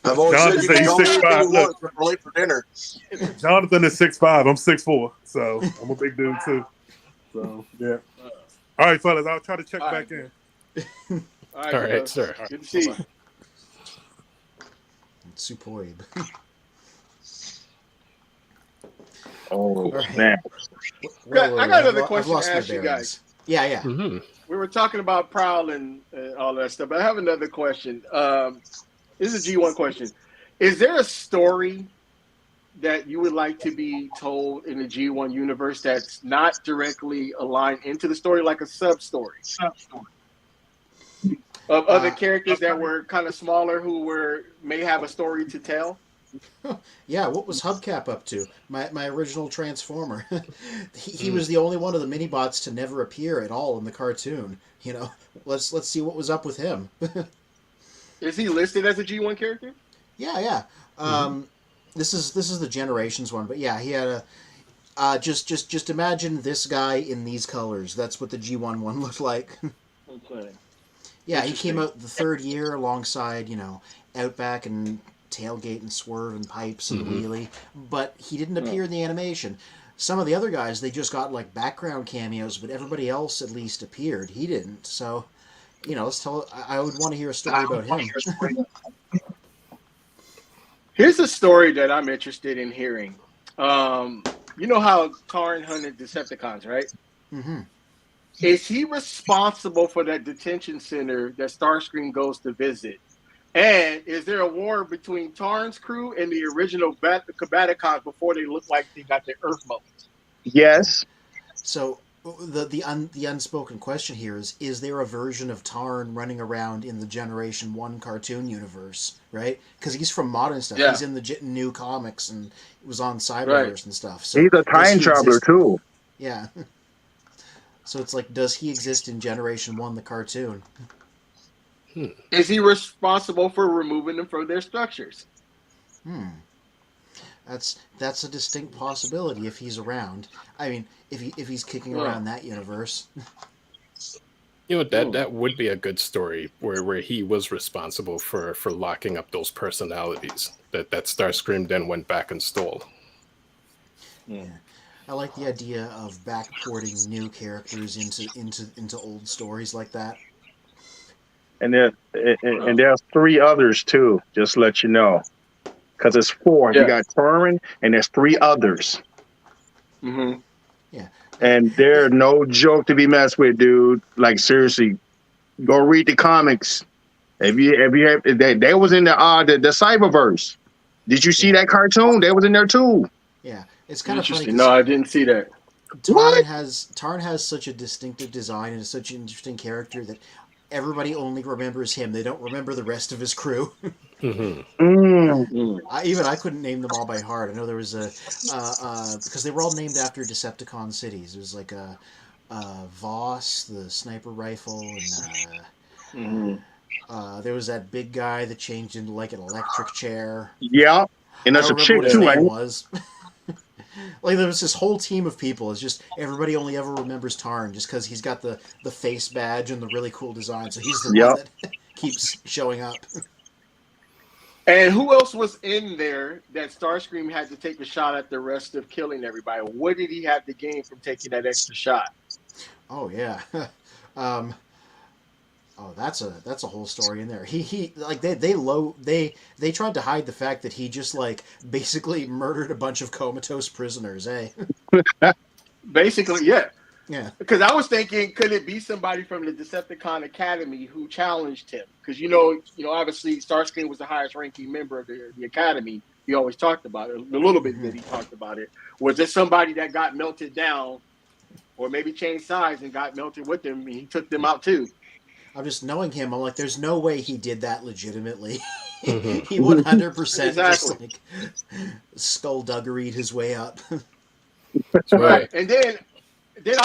Speaker 7: I've always
Speaker 5: Jonathan
Speaker 7: said you
Speaker 5: said
Speaker 7: can
Speaker 5: he's
Speaker 7: go
Speaker 5: 6'5". Look,
Speaker 7: late for dinner.
Speaker 5: Jonathan is 6'5". I'm 6'4", so I'm a big dude too. So yeah. All right, fellas, I'll try to check
Speaker 8: All
Speaker 5: back
Speaker 8: right.
Speaker 5: in.
Speaker 8: All
Speaker 2: All right, sir.
Speaker 8: Good to see you.
Speaker 1: Superb.
Speaker 4: Oh,
Speaker 1: right.
Speaker 4: snap.
Speaker 8: I got another question
Speaker 1: I've lost
Speaker 8: to
Speaker 1: my
Speaker 8: ask you
Speaker 1: bearings.
Speaker 8: guys.
Speaker 1: Yeah.
Speaker 2: Mm-hmm.
Speaker 8: We were talking about Prowl and all that stuff, but I have another question. This is a G1 question. Is there a story that you would like to be told in the G1 universe that's not directly aligned into the story, like a sub-story? Of other characters that were kind of smaller who may have a story to tell?
Speaker 1: Yeah, what was Hubcap up to? My original Transformer. he was the only one of the mini-bots to never appear at all in the cartoon. You know, let's see what was up with him.
Speaker 8: Is he listed as a G1 character?
Speaker 1: Yeah. This is the Generations one, but yeah, he had a just imagine this guy in these colors. That's what the G1 one looked like.
Speaker 8: Okay.
Speaker 1: Yeah, he came out the third year alongside, Outback and Tailgate and Swerve and Pipes and Wheelie, but he didn't appear in the animation. Some of the other guys, they just got like background cameos, but everybody else at least appeared. He didn't. So, let's tell. I would want to hear a story about him.
Speaker 8: Here's a story that I'm interested in hearing. You know how Tarn hunted Decepticons, right?
Speaker 1: Mm-hmm.
Speaker 8: Is he responsible for that detention center that Starscream goes to visit? And is there a war between Tarn's crew and the original Combaticons before they look like they got their Earth mode?
Speaker 4: Yes.
Speaker 1: So the unspoken question here is there a version of Tarn running around in the Generation 1 cartoon universe, right? Because he's from modern stuff.
Speaker 8: Yeah.
Speaker 1: He's in the new comics and was on Cyberverse and stuff. So
Speaker 4: He's a
Speaker 1: does
Speaker 4: time
Speaker 1: he
Speaker 4: traveler,
Speaker 1: exist-
Speaker 4: too.
Speaker 1: Yeah. So it's like, does he exist in Generation 1, the cartoon?
Speaker 8: Is he responsible for removing them from their structures?
Speaker 1: That's a distinct possibility if he's around. I mean, if he's kicking around that universe.
Speaker 2: That would be a good story where he was responsible for locking up those personalities that Starscream then went back and stole.
Speaker 1: Yeah. I like the idea of backporting new characters into old stories like that.
Speaker 4: And there's 3 others, too, just to let you know. Because it's 4.
Speaker 8: Yeah.
Speaker 4: You got Turin, and there's 3 others.
Speaker 8: Mm-hmm.
Speaker 1: Yeah.
Speaker 4: And they're no joke to be messed with, dude. Like, seriously, go read the comics. They was in the Cyberverse. Did you see that cartoon? They was in there, too.
Speaker 1: Yeah. It's kind of funny.
Speaker 8: No, I didn't see that.
Speaker 1: Tarn has such a distinctive design and is such an interesting character that everybody only remembers him. They don't remember the rest of his crew. I couldn't name them all by heart. I know there was because they were all named after Decepticon cities. It was like Voss, the sniper rifle, and there was that big guy that changed into like an electric chair.
Speaker 4: Yeah, and there's a chick too.
Speaker 1: Was. Like there was this whole team of people. It's just everybody only ever remembers Tarn just because he's got the face badge and the really cool design. So he's the one that keeps showing up.
Speaker 8: And who else was in there that Starscream had to take a shot at the rest of killing everybody? What did he have to gain from taking that extra shot?
Speaker 1: Oh yeah. That's a whole story in there. He like they tried to hide the fact that he just like basically murdered a bunch of comatose prisoners, eh?
Speaker 8: Basically, yeah.
Speaker 1: Yeah.
Speaker 8: Because I was thinking, could it be somebody from the Decepticon Academy who challenged him? Because obviously Starscream was the highest ranking member of the Academy. He always talked about it. The little bit that he talked about it. Was there somebody that got melted down, or maybe changed size and got melted with him, and he took them out too?
Speaker 1: I'm just knowing him. I'm like, there's no way he did that legitimately.
Speaker 2: Mhm.
Speaker 1: He 100%
Speaker 8: Exactly.
Speaker 1: just like skullduggery'd his way up.
Speaker 2: That's right.
Speaker 8: And then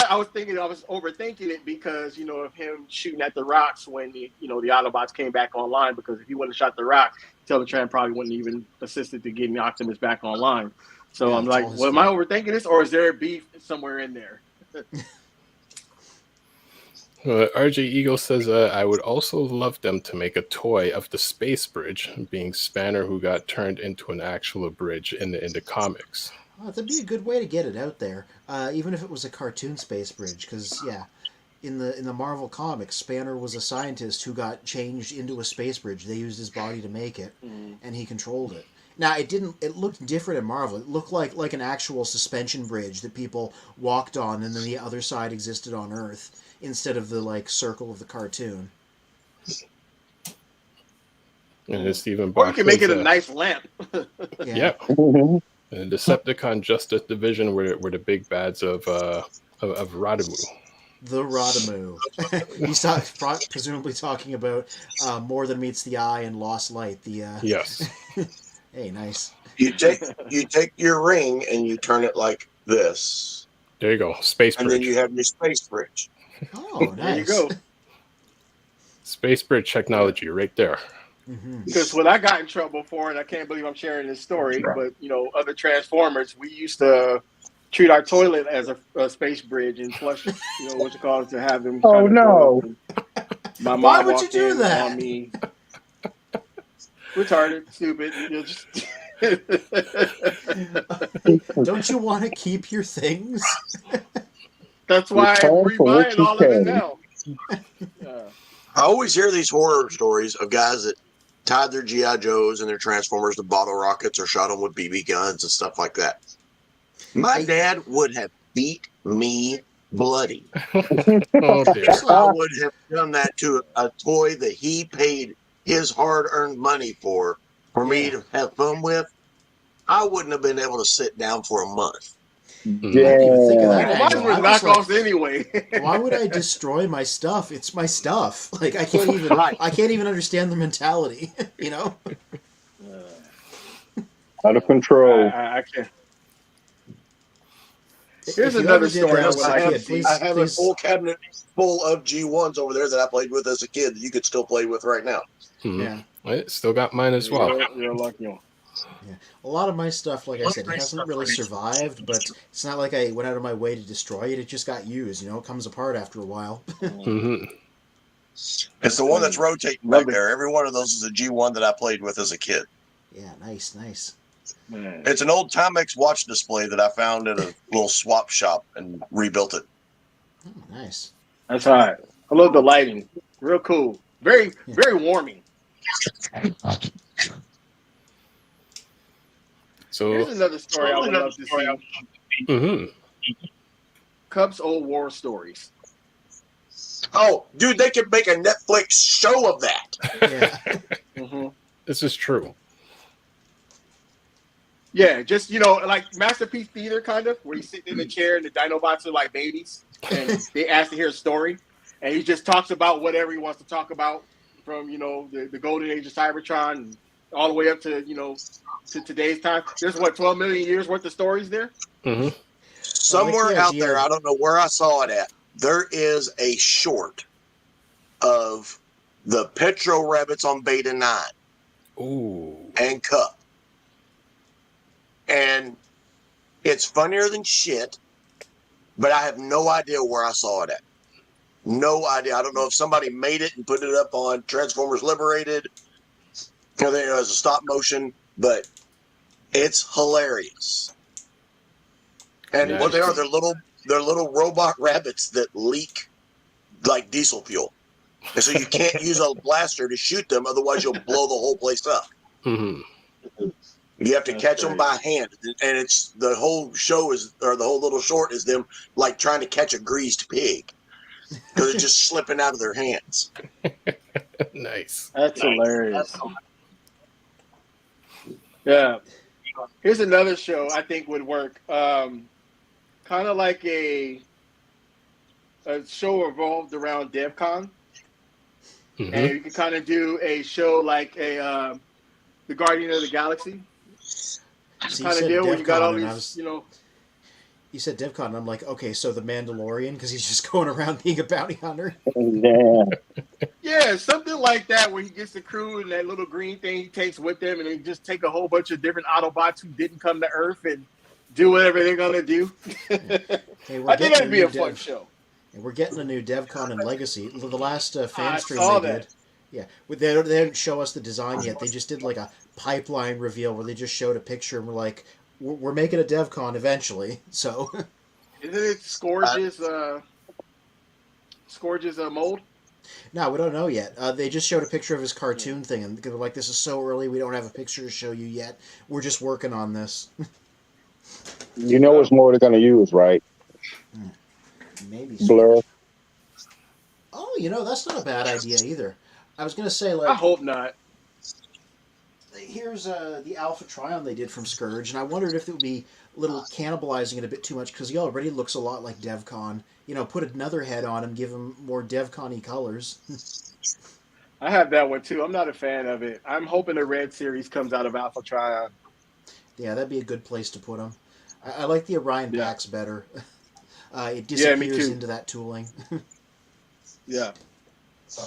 Speaker 8: I was thinking I was overthinking it because of him shooting at the rocks when the Autobots came back online. Because if he wouldn't have shot the rocks, Teletran probably wouldn't even assisted to getting Optimus back online. So
Speaker 1: Yeah,
Speaker 8: I'm
Speaker 1: it's all
Speaker 8: like,
Speaker 1: his
Speaker 8: well, am I
Speaker 1: fault.
Speaker 8: overthinking this, or is there a beef somewhere in there?
Speaker 2: RJ Eagle says, I would also love them to make a toy of the space bridge, being Spanner, who got turned into an actual bridge in the comics.
Speaker 1: Oh, that'd be a good way to get it out there, even if it was a cartoon space bridge. Because yeah, in the Marvel comics, Spanner was a scientist who got changed into a space bridge. They used his body to make it, and he controlled it. Now it didn't. It looked different in Marvel. It looked like an actual suspension bridge that people walked on, and then the other side existed on Earth instead of the like circle of the cartoon.
Speaker 2: And then Stephen
Speaker 8: Or you
Speaker 2: Bach
Speaker 8: can make
Speaker 2: says,
Speaker 8: it a nice lamp.
Speaker 1: Yeah.
Speaker 2: yeah.
Speaker 4: Mhm.
Speaker 2: And Decepticon Justice Division were the big bads of Radamu.
Speaker 1: The Rodamu. He's presumably talking about More Than Meets the Eye and Lost Light. The
Speaker 2: Yes.
Speaker 1: Hey, nice.
Speaker 7: You take your ring and you turn it like this,
Speaker 2: There you go. Space
Speaker 7: and then
Speaker 2: Bridge.
Speaker 7: you have your space bridge.
Speaker 1: Oh,
Speaker 8: There you
Speaker 1: nice.
Speaker 8: go.
Speaker 2: Space Bridge technology right there.
Speaker 1: Mm-hmm.
Speaker 8: Because what I got in trouble for, and I can't believe I'm sharing this story, but other Transformers, we used to treat our toilet as a space bridge and flush, what you call it, to have them
Speaker 4: Oh
Speaker 8: kind of go
Speaker 4: no!
Speaker 8: up. And my
Speaker 1: Why
Speaker 8: mom
Speaker 1: would you
Speaker 8: walked
Speaker 1: do
Speaker 8: in
Speaker 1: that?
Speaker 8: on me, retarded, stupid. Just
Speaker 1: Don't you want to keep your things?
Speaker 8: that's
Speaker 4: It's
Speaker 8: why I'm
Speaker 4: time for what
Speaker 8: rebuying
Speaker 4: you
Speaker 8: all of it
Speaker 4: can.
Speaker 8: now. Yeah.
Speaker 7: I always hear these horror stories of guys that tied their GI Joes and their Transformers to bottle rockets or shot them with BB guns and stuff like that. My
Speaker 1: I-
Speaker 7: dad would have beat me bloody.
Speaker 2: Oh dear.
Speaker 1: Just like
Speaker 7: I would have done that to a toy that he paid his hard-earned money for me
Speaker 1: yeah.
Speaker 7: to have fun with. I wouldn't have been able to sit down for a month.
Speaker 1: I didn't even think of that
Speaker 8: Well,
Speaker 4: Damn.
Speaker 8: mine
Speaker 1: angle.
Speaker 8: was
Speaker 1: I was like,
Speaker 8: knockoffs anyway.
Speaker 1: why would I destroy my stuff? It's my stuff. Like I can't
Speaker 7: Right.
Speaker 1: even understand the mentality. You know.
Speaker 4: Out of control.
Speaker 8: I can't.
Speaker 1: If
Speaker 8: Here's
Speaker 1: you
Speaker 8: another
Speaker 1: ever did
Speaker 8: story
Speaker 1: that
Speaker 8: I
Speaker 1: as
Speaker 8: would
Speaker 1: a
Speaker 8: like to
Speaker 1: kid,
Speaker 8: see.
Speaker 7: I
Speaker 1: please,
Speaker 7: have a
Speaker 1: please.
Speaker 7: full cabinet full of G1s over there that I played with as a kid that you could still play with right now.
Speaker 1: Yeah.
Speaker 2: I still got mine as well.
Speaker 8: You're a lucky one.
Speaker 1: Yeah. A lot of my stuff, like I said, it hasn't really survived, but it's not like I went out of my way to destroy it. It just got used. It comes apart after a while.
Speaker 2: Hmm.
Speaker 7: It's the one that's rotating back there. Every one of those is a G1 that I played with as a kid.
Speaker 1: Yeah, nice.
Speaker 8: Man.
Speaker 7: It's an old Timex watch display that I found at a little swap shop and rebuilt it.
Speaker 1: Oh, nice.
Speaker 8: That's hot. I love the lighting. Real cool. Very, very warming.
Speaker 2: So,
Speaker 8: Here's another story I would love to see.
Speaker 2: mhm.
Speaker 8: Cubs old war stories.
Speaker 7: Oh, dude, they could make a Netflix show of that.
Speaker 1: Yeah.
Speaker 2: This is true.
Speaker 8: Yeah, just like Masterpiece Theater, kind of, where he's sitting in the chair and the Dinobots are like babies, and they ask to hear a story, and he just talks about whatever he wants to talk about, from the golden age of Cybertron and all the way up to to today's time. There's 12 million years worth of stories there.
Speaker 2: Hmm.
Speaker 7: Somewhere
Speaker 1: the
Speaker 7: out
Speaker 1: idea
Speaker 7: there,
Speaker 1: of-
Speaker 7: I don't know where I saw it at. There is a short of the Petro Rabbits on Beta 9
Speaker 2: Ooh.
Speaker 7: and Cup. And it's funnier than shit, but I have no idea where I saw it at. No idea. I don't know if somebody made it and put it up on Transformers Liberated. As a stop motion, but it's hilarious. And what they are, they're little robot rabbits that leak like diesel fuel. And so you can't use a blaster to shoot them, otherwise you'll blow the whole place up.
Speaker 2: Hmm.
Speaker 7: You have to catch them by hand, and it's the whole show the whole little short is them like trying to catch a greased pig because it's just slipping out of their hands.
Speaker 2: Nice.
Speaker 8: That's hilarious. Yeah. Here's another show I think would work. Kind of like a show revolved around DevCon. and you can kind of do a show like the Guardian of the Galaxy
Speaker 1: See,
Speaker 8: kind of deal where you got all these,
Speaker 1: You said DevCon, and I'm like, okay, so the Mandalorian, because he's just going around being a bounty hunter.
Speaker 4: Yeah.
Speaker 8: Yeah, something like that where he gets the crew and that little green thing he takes with him, and they just take a whole bunch of different Autobots who didn't come to Earth and do whatever they're gonna do.
Speaker 1: Hey,
Speaker 8: I think that'd be a fun show.
Speaker 1: And we're getting a new DevCon and Legacy. The last fan stream
Speaker 8: saw
Speaker 1: they
Speaker 8: that.
Speaker 1: did. Yeah, they didn't show us the design yet. They just did like a pipeline reveal where they just showed a picture and we're like, we're making a DevCon eventually. So,
Speaker 8: Isn't it Scourge's mold?
Speaker 1: no, we don't know yet. They just showed a picture of his cartoon thing, and they're like, "This is so early. We don't have a picture to show you yet. We're just working on this."
Speaker 4: You know what's more they're going to use, right?
Speaker 1: Maybe.
Speaker 4: Blur.
Speaker 1: Oh, that's not a bad idea either. I was gonna say, like,
Speaker 8: I hope not.
Speaker 1: Here's the Alpha Trion they did from Scourge, and I wondered if it would be a little cannibalizing it a bit too much, because he already looks a lot like DevCon. Put another head on him, give him more DevCon-y colors.
Speaker 8: I have that one too. I'm not a fan of it. I'm hoping the Red Series comes out of Alpha Trion.
Speaker 1: Yeah, that'd be a good place to put him. I like the Orion packs better. It
Speaker 8: me
Speaker 1: disappears
Speaker 8: too.
Speaker 1: into that tooling.
Speaker 8: Yeah.
Speaker 2: So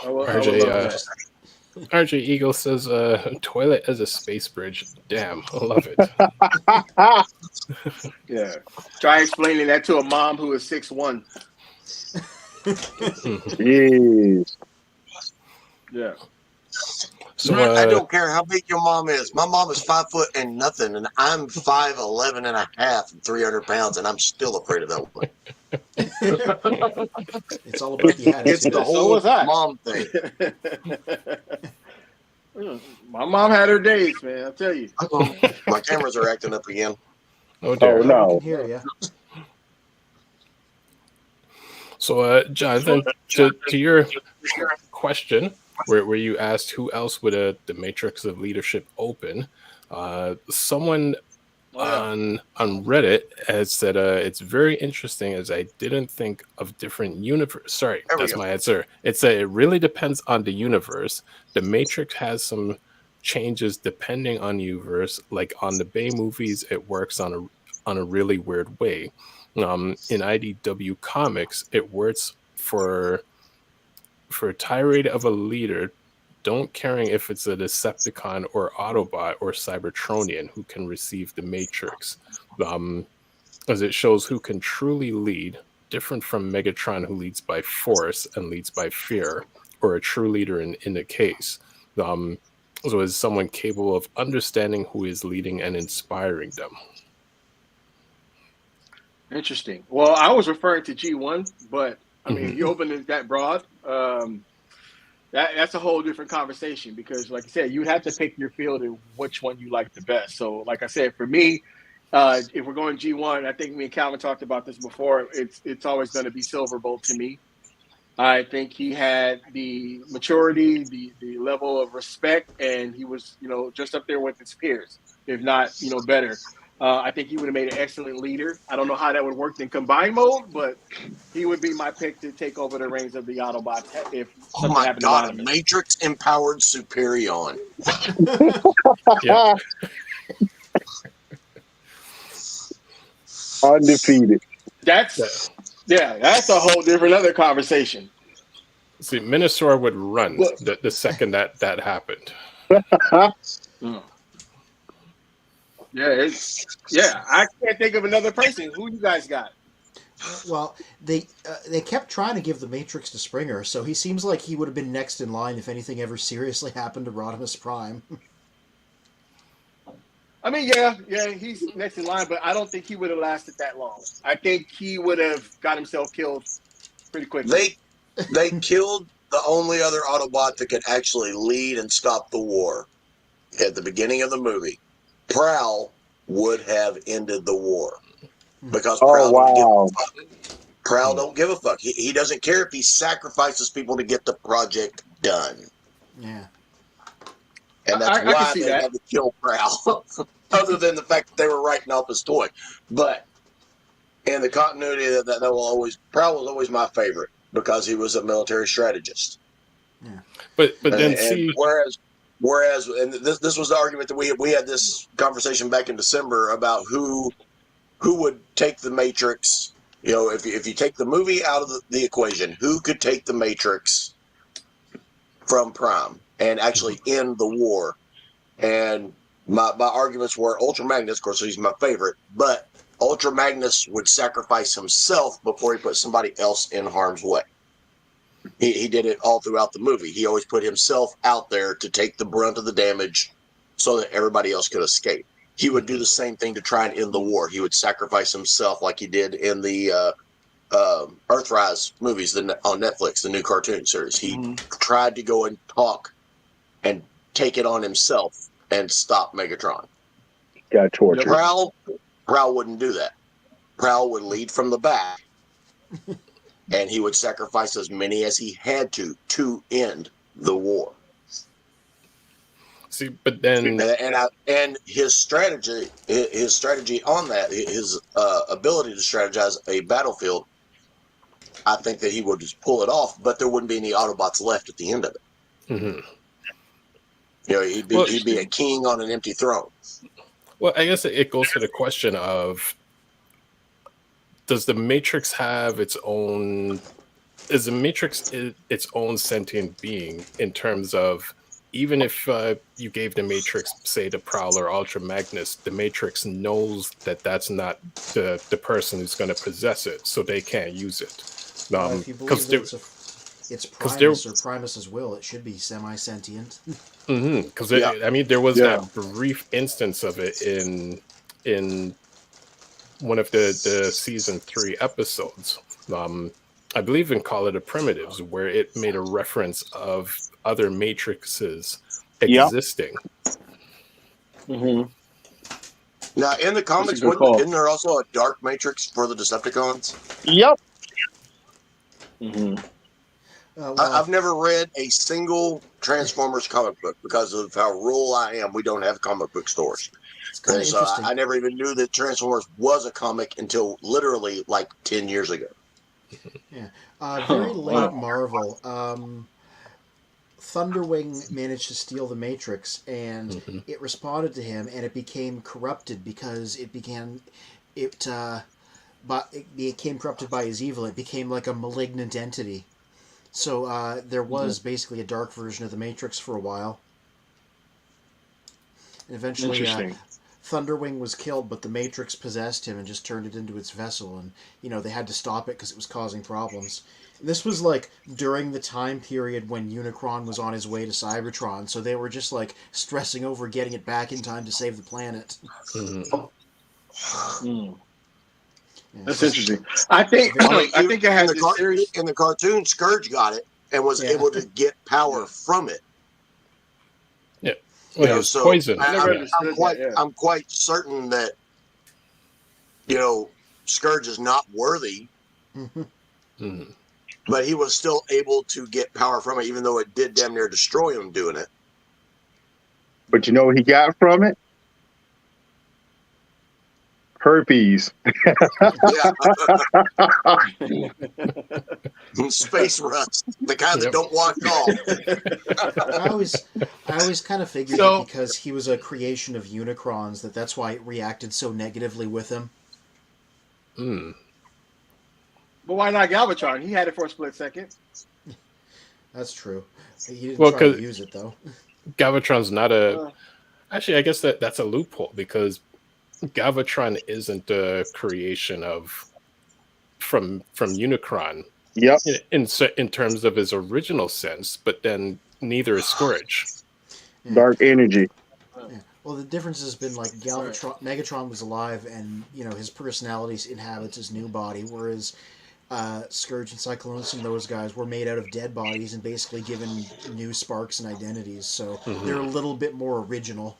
Speaker 8: I would love that.
Speaker 2: RJ Eagle says, "Toilet as a space bridge." Damn, I love it.
Speaker 8: Yeah. Try explaining that to a mom who is 6'1".
Speaker 4: Jeez.
Speaker 8: Yeah.
Speaker 2: So
Speaker 7: I don't care how big your mom is. My mom is 5 foot and nothing, and I'm 5'11" and a half and 300 pounds, and I'm still afraid of that one.
Speaker 1: It's all about the attitude.
Speaker 7: It's the whole mom thing.
Speaker 8: My mom had her days, man. I'll tell you.
Speaker 7: My cameras are acting up again.
Speaker 2: Oh dear.
Speaker 4: Oh,
Speaker 1: I
Speaker 4: no.
Speaker 1: can hear you.
Speaker 2: So, Jonathan, to your question, where you asked who else would the Matrix of Leadership open, someone on Reddit has said it's very interesting, as I didn't think of different universe. Sorry, that's my answer. It said it really depends on the universe. The Matrix has some changes depending on universe. Like on the Bay movies, it works on a really weird way. In IDW Comics, it works for a tirade of a leader, don't caring if it's a Decepticon or Autobot or Cybertronian who can receive the Matrix, as it shows who can truly lead, different from Megatron, who leads by force and leads by fear, or a true leader in the case. So is someone capable of understanding who is leading and inspiring them.
Speaker 8: Interesting. Well, I was referring to G1, but I mean, if you open it that broad, that's a whole different conversation, because, like I said, you'd have to pick your field and which one you like the best. So, like I said, for me, if we're going G1, I think me and Calvin talked about this before. It's always going to be Silverbolt to me. I think he had the maturity, the level of respect, and he was, just up there with his peers, if not, better. I think he would have made an excellent leader. I don't know how that would work in combined mode, but he would be my pick to take over the reins of the Autobots if something happened to
Speaker 7: God,
Speaker 8: him.
Speaker 7: a Matrix empowered Superion.
Speaker 2: Yeah.
Speaker 4: Undefeated.
Speaker 8: That's a whole different other conversation.
Speaker 2: See, Minosaur would run the second that happened.
Speaker 8: I can't think of another person. Who you guys got?
Speaker 1: Well, they kept trying to give the Matrix to Springer, so he seems like he would have been next in line if anything ever seriously happened to Rodimus Prime.
Speaker 8: I mean, yeah, he's next in line, but I don't think he would have lasted that long. I think he would have got himself killed pretty quickly.
Speaker 7: They killed the only other Autobot that could actually lead and stop the war at the beginning of the movie. Prowl would have ended the war, because Prowl don't give a fuck. He doesn't care if he sacrifices people to get the project done.
Speaker 1: Yeah.
Speaker 7: And that's
Speaker 8: I
Speaker 7: why they had to kill Prowl, other than the fact that they were writing off his toy. But in the continuity, Prowl was always my favorite, because he was a military strategist.
Speaker 2: But then
Speaker 7: And
Speaker 2: see,
Speaker 7: whereas, and this was the argument that we had this conversation back in December about who would take the Matrix. You know, if you take the movie out of the equation, who could take the Matrix from Prime and actually end the war? And my arguments were Ultra Magnus. Of course, he's my favorite, but Ultra Magnus would sacrifice himself before he put somebody else in harm's way. He did it all throughout the movie. He always put himself out there to take the brunt of the damage so that everybody else could escape. He would do the same thing to try and end the war. He would sacrifice himself like he did in the Earthrise movies on Netflix, the new cartoon series. He tried to go and talk and take it on himself and stop Megatron.
Speaker 4: Got tortured.
Speaker 7: Prowl wouldn't do that. Prowl would lead from the back, and he would sacrifice as many as he had to end the war.
Speaker 2: see, but then
Speaker 7: And his strategy on that, his ability to strategize a battlefield, I think that he would just pull it off, but there wouldn't be any Autobots left at the end of it.
Speaker 2: mhm.
Speaker 7: You know, he'd be a king on an empty throne.
Speaker 2: Well, I guess it goes to the question of, does the Matrix have its own? Is the Matrix its own sentient being in terms of, even if you gave the Matrix, say, the Prowler, Ultra Magnus, the Matrix knows that that's not the person who's going to possess it, so they can't use it.
Speaker 1: If you believe that it's Primus or Primus's will, it should be semi-sentient.
Speaker 2: Because I mean, there was that brief instance of it in one of the season 3 episodes. I believe in Call of the Primitives, where it made a reference of other matrices existing.
Speaker 7: Now, in the comics, isn't there also a dark matrix for the Decepticons?
Speaker 4: Yep.
Speaker 7: I've never read a single Transformers comic book because of how rural I am. We don't have comic book stores.
Speaker 1: It's interesting.
Speaker 7: I never even knew that Transformers was a comic until literally like 10 years ago.
Speaker 1: Yeah. Very late Marvel. Thunderwing managed to steal the Matrix, and it responded to him, and it became corrupted because it became corrupted by his evil. It became like a malignant entity. So there was basically a dark version of the Matrix for a while. And eventually Thunderwing was killed, but the Matrix possessed him and just turned it into its vessel. And, they had to stop it because it was causing problems. And this was, during the time period when Unicron was on his way to Cybertron. So they were just, stressing over getting it back in time to save the planet.
Speaker 8: That's interesting. I think I had this series
Speaker 7: in the cartoon. Scourge got it and was able to get power from it.
Speaker 2: Yeah, well,
Speaker 7: so
Speaker 2: poison.
Speaker 7: I'm quite certain that Scourge is not worthy, but he was still able to get power from it, even though it did damn near destroy him doing it.
Speaker 4: But you know what he got from it? Herpes.
Speaker 7: Space rust, the kind that don't walk off.
Speaker 1: I always kind of figured that because he was a creation of Unicron's, that's why it reacted so negatively with him.
Speaker 8: But why not Galvatron? He had it for a split second.
Speaker 1: That's true. He didn't try to use it, though.
Speaker 2: Galvatron's not a... Actually, I guess that's a loophole, because Galvatron isn't a creation from Unicron.
Speaker 4: Yep.
Speaker 2: In terms of his original sense, but then neither is Scourge.
Speaker 1: Yeah.
Speaker 4: Dark energy.
Speaker 1: Yeah. Well, the difference has been Galvatron, Megatron was alive, and his personality inhabits his new body, whereas Scourge and Cyclonus and those guys were made out of dead bodies and basically given new sparks and identities. So they're a little bit more original.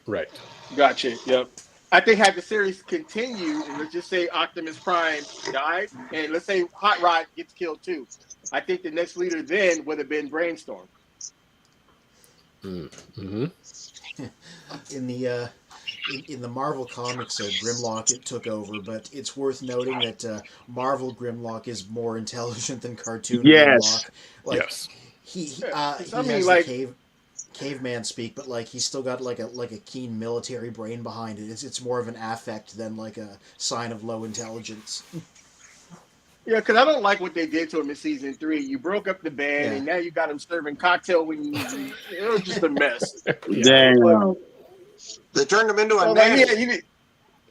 Speaker 2: Right.
Speaker 8: Gotcha. Yep. I think had the series continued, and let's just say Optimus Prime died, and let's say Hot Rod gets killed too, I think the next leader then would have been Brainstorm.
Speaker 1: In the in the Marvel comics, Grimlock it took over, but it's worth noting that Marvel Grimlock is more intelligent than cartoon
Speaker 4: Yes.
Speaker 1: Grimlock. Like
Speaker 2: Yes.
Speaker 1: he has the caveman speak, but like he's still got like a keen military brain behind it. It's more of an affect than like a sign of low intelligence.
Speaker 8: Yeah, because I don't like what they did to him in season 3. You broke up the band, and now you got him serving cocktail wings. It was just a mess.
Speaker 4: Damn.
Speaker 7: They turned him into a
Speaker 8: Like,
Speaker 7: nanny.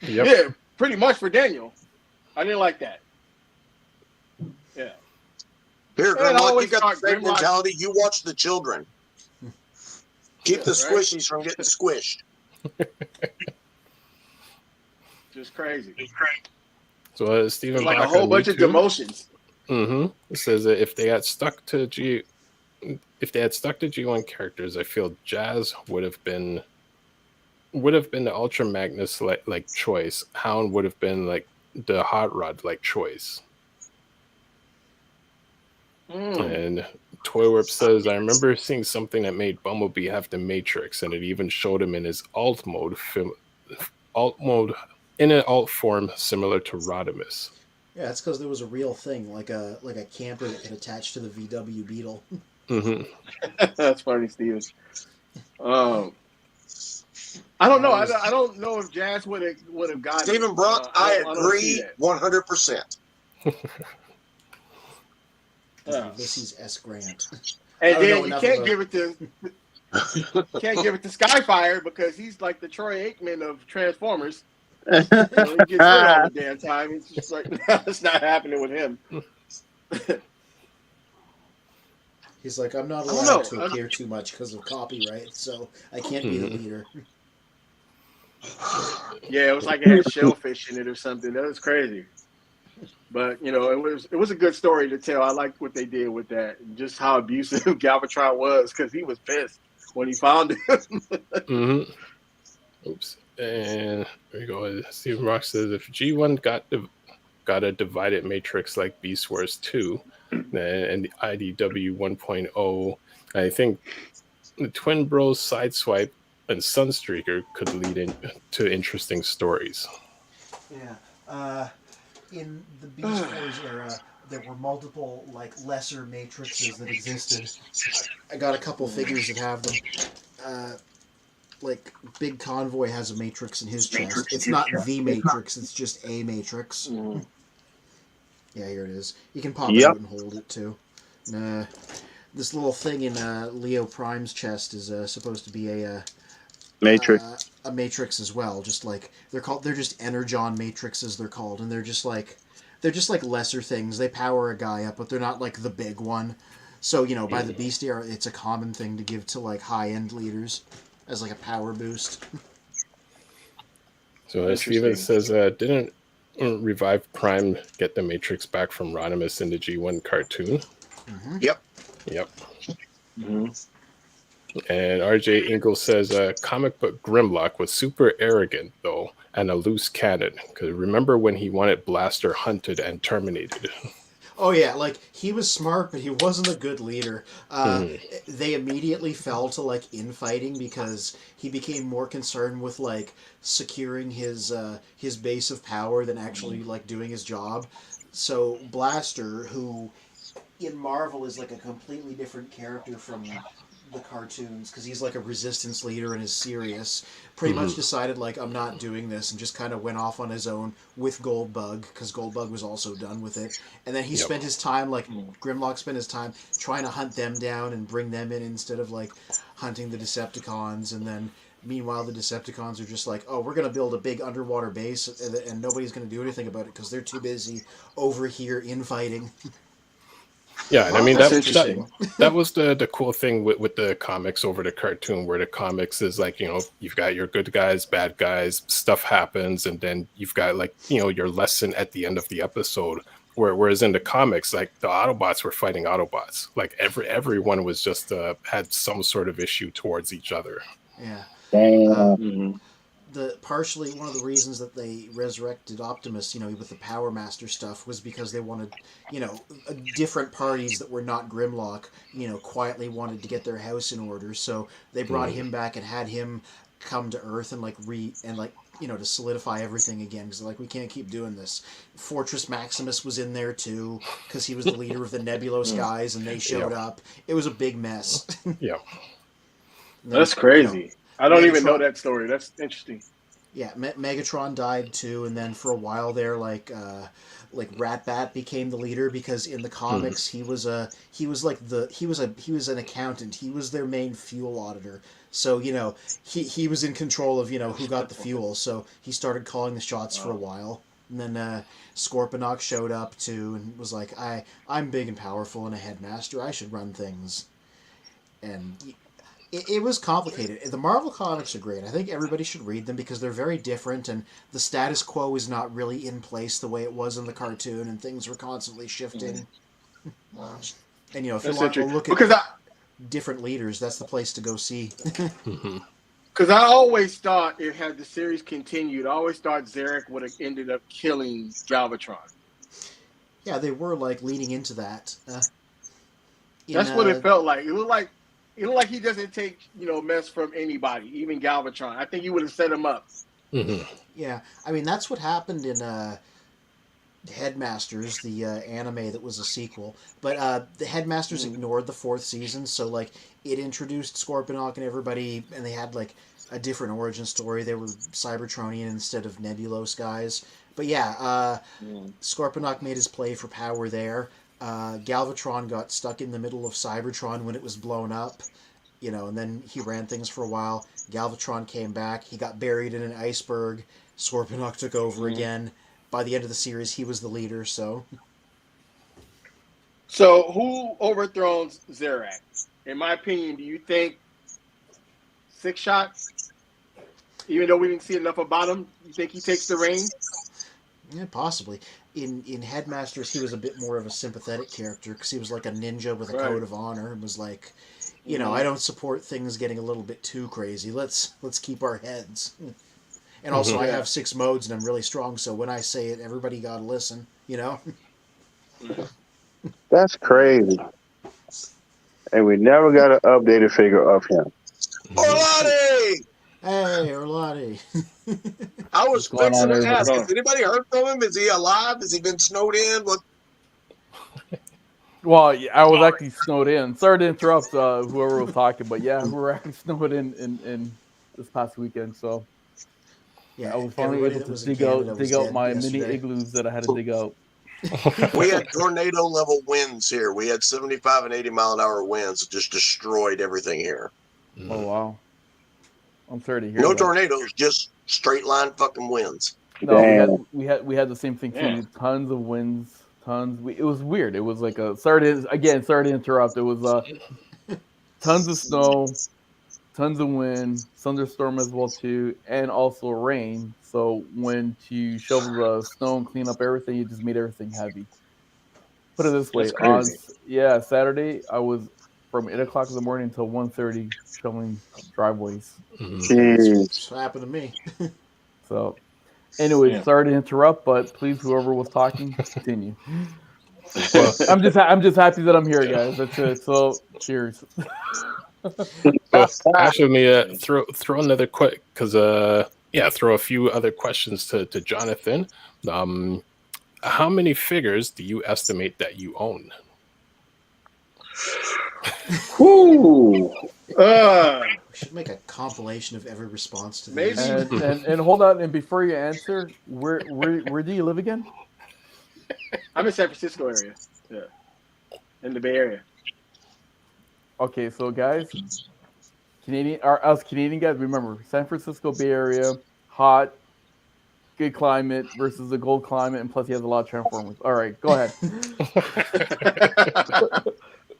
Speaker 8: yeah, pretty much for Daniel. I didn't like that. Yeah.
Speaker 7: Here,
Speaker 8: And I
Speaker 7: Grimlock, you
Speaker 8: always
Speaker 7: got the
Speaker 8: thought
Speaker 7: same
Speaker 8: Grimlock-
Speaker 7: mentality. You watch the children. Keep the
Speaker 8: right?
Speaker 7: squishies from getting squished.
Speaker 8: Just crazy.
Speaker 2: So Stephen
Speaker 8: Like a
Speaker 2: Bach
Speaker 8: whole
Speaker 2: on
Speaker 8: bunch of
Speaker 2: YouTube,
Speaker 8: demotions.
Speaker 2: It says that if they had stuck to G1 characters, I feel Jazz would have been the Ultra Magnus like choice. Hound would have been like the Hot Rod like choice. And Toy Whip says, I remember seeing something that made Bumblebee have the Matrix, and it even showed him in his alt mode in an alt form similar to Rodimus.
Speaker 1: Yeah, that's because there was a real thing, like a camper that could attach to the VW Beetle.
Speaker 8: That's funny, Steven. I don't know. I don't know if Jazz would have gotten
Speaker 7: Stephen Brock, I agree 100%.
Speaker 1: Ulysses S. Grant.
Speaker 8: And then you can't give it to Skyfire because he's like the Troy Aikman of Transformers. He gets hit all the damn time. It's just like it's not happening with him.
Speaker 1: He's like, I'm not allowed to appear too much because of copyright, so I can't be the leader.
Speaker 8: Yeah, it was like it had shellfish in it or something. That was crazy. But it was a good story to tell. I liked what they did with that, and just how abusive Galvatron was because he was pissed when he found him.
Speaker 2: Oops. And there you go. Stephen Rock says if G1 got a divided matrix like Beast Wars 2 and the IDW 1.0, I think the Twin Bros Sideswipe and Sunstreaker could lead into interesting stories.
Speaker 1: Yeah. In the Beast Wars era, there were multiple like lesser matrices that existed. I got a couple figures that have them. Like Big Convoy has a matrix in his chest. It's not the matrix; it's just a matrix. Yeah, here it is. You can pop it out and hold it too. This little thing in Leo Prime's chest is supposed to be a
Speaker 4: Matrix.
Speaker 1: A matrix as well. Just like they're just Energon matrices. They're called, and they're just like lesser things. They power a guy up, but they're not like the big one. So by the Beast era, it's a common thing to give to like high end leaders as like a power boost.
Speaker 2: So Steven says, didn't Revive Prime get the Matrix back from Rodimus in the G1 cartoon?
Speaker 7: Yep.
Speaker 2: And RJ Ingalls says, comic book Grimlock was super arrogant, though, and a loose cannon. Because remember when he wanted Blaster hunted and terminated?
Speaker 1: Oh, yeah, like, he was smart, but he wasn't a good leader. They immediately fell to, like, infighting because he became more concerned with, like, securing his base of power than actually, like, doing his job. So, Blaster, who in Marvel is, like, a completely different character from the cartoons, because he's, like, a resistance leader and is serious, pretty much decided, like, I'm not doing this, and just kind of went off on his own with Goldbug, because Goldbug was also done with it. And then he spent his time, like, Grimlock spent his time trying to hunt them down and bring them in instead of, like, hunting the Decepticons. And then, meanwhile, the Decepticons are just like, oh, we're going to build a big underwater base, and nobody's going to do anything about it because they're too busy over here infighting.
Speaker 2: Yeah, and I mean that was the cool thing with the comics over the cartoon, where the comics is like, you've got your good guys, bad guys, stuff happens, and then you've got like, your lesson at the end of the episode. Whereas in the comics, like the Autobots were fighting Autobots, like everyone was just had some sort of issue towards each other.
Speaker 1: Yeah.
Speaker 4: Damn.
Speaker 1: Partially one of the reasons that they resurrected Optimus, with the Power Master stuff, was because they wanted, different parties that were not Grimlock, quietly wanted to get their house in order. So they brought him back and had him come to Earth and to solidify everything again, because like, we can't keep doing this. Fortress Maximus was in there too, because he was the leader of the Nebulos guys, and they showed up. It was a big mess.
Speaker 2: Yeah.
Speaker 8: That's crazy. I don't even know that story. That's interesting.
Speaker 1: Yeah, Megatron died too, and then for a while there, like Ratbat became the leader, because in the comics he was an accountant. He was their main fuel auditor. So he was in control of who got the fuel. So he started calling the shots for a while, and then Scorponok showed up too and was like, I'm big and powerful and a headmaster. I should run things, and. It was complicated. The Marvel comics are great. I think everybody should read them because they're very different, and the status quo is not really in place the way it was in the cartoon, and things were constantly shifting. And if you want to look at different leaders, that's the place to go see.
Speaker 8: Because I always thought, it had the series continued, I always thought Zarek would have ended up killing Galvatron.
Speaker 1: Yeah, they were leading into that.
Speaker 8: That's what it felt like. It looked like he doesn't take mess from anybody, even Galvatron. I think he would have set him up.
Speaker 1: Yeah, I mean that's what happened in Headmasters, the anime that was a sequel. But the Headmasters ignored the 4th season, so it introduced Scorponok and everybody, and they had a different origin story. They were Cybertronian instead of Nebulos guys. But yeah, Scorponok made his play for power there. Galvatron got stuck in the middle of Cybertron when it was blown up, and then he ran things for a while. Galvatron came back. He got buried in an iceberg. Scorponok took over again. By the end of the series, he was the leader, So
Speaker 8: who overthrows Zarak? In my opinion, do you think Six Shot? Even though we didn't see enough about him, you think he takes the reins?
Speaker 1: Yeah, possibly. In Headmasters, he was a bit more of a sympathetic character because he was like a ninja with a code of honor and was like, I don't support things getting a little bit too crazy. Let's keep our heads. And also, I have 6 modes and I'm really strong, so when I say it, everybody gotta listen.
Speaker 4: That's crazy. And we never got an updated figure of him.
Speaker 7: Orlati!
Speaker 1: Hey, Orlati.
Speaker 7: I was fixing to ask, has anybody heard from him? Is he alive? Has he been snowed in? What?
Speaker 9: Well, I was actually snowed in. Sorry to interrupt whoever was talking, but yeah, we were actually snowed in this past weekend. So
Speaker 1: yeah,
Speaker 9: I was finally able to dig out my mini igloos that I had to dig out.
Speaker 7: We had tornado level winds here. We had 75 and 80 mile an hour winds that just destroyed everything here.
Speaker 9: Oh wow. I'm sorry to hear.
Speaker 7: No tornadoes, just straight line fucking winds.
Speaker 9: No, we had the same thing too. Tons of winds, it was weird. It was like sorry to interrupt. It was tons of snow, tons of wind, thunderstorm as well too, and also rain. So when you shovel the snow and clean up everything, it just made everything heavy. Put it this way, Saturday I was from 8 o'clock in the morning until 1:30 shoveling driveways.
Speaker 1: That's what happened to me.
Speaker 9: So, anyway, sorry to interrupt, but please, whoever was talking, continue. Well, I'm just happy that I'm here, guys. That's it. So, cheers.
Speaker 2: Actually, throw another quick throw a few other questions to Jonathan. How many figures do you estimate that you own?
Speaker 8: Whoo!
Speaker 1: We should make a compilation of every response to these.
Speaker 9: And hold on, and before you answer, where do you live again?
Speaker 8: I'm in San Francisco area. Yeah, in the Bay Area.
Speaker 9: Okay, so guys, us Canadian guys, remember San Francisco Bay Area, hot, good climate versus the cold climate, and plus he has a lot of Transformers. All right, go ahead.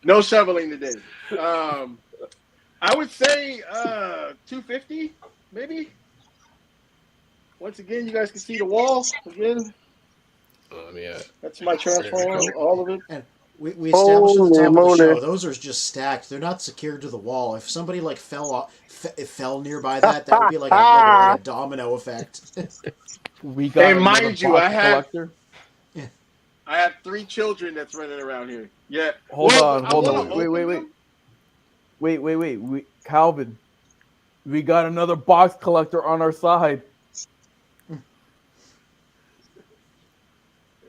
Speaker 8: No shoveling today. I would say 250, maybe. Once again, you guys can see the wall again. That's my Transformer, all of it.
Speaker 1: And we established at the top of the show, those are just stacked. They're not secured to the wall. If somebody fell nearby that would be like a domino effect.
Speaker 8: And mind you, I have 3 children that's running around here. Yeah.
Speaker 9: Hold on. Wait. Calvin, We got another box collector on our side.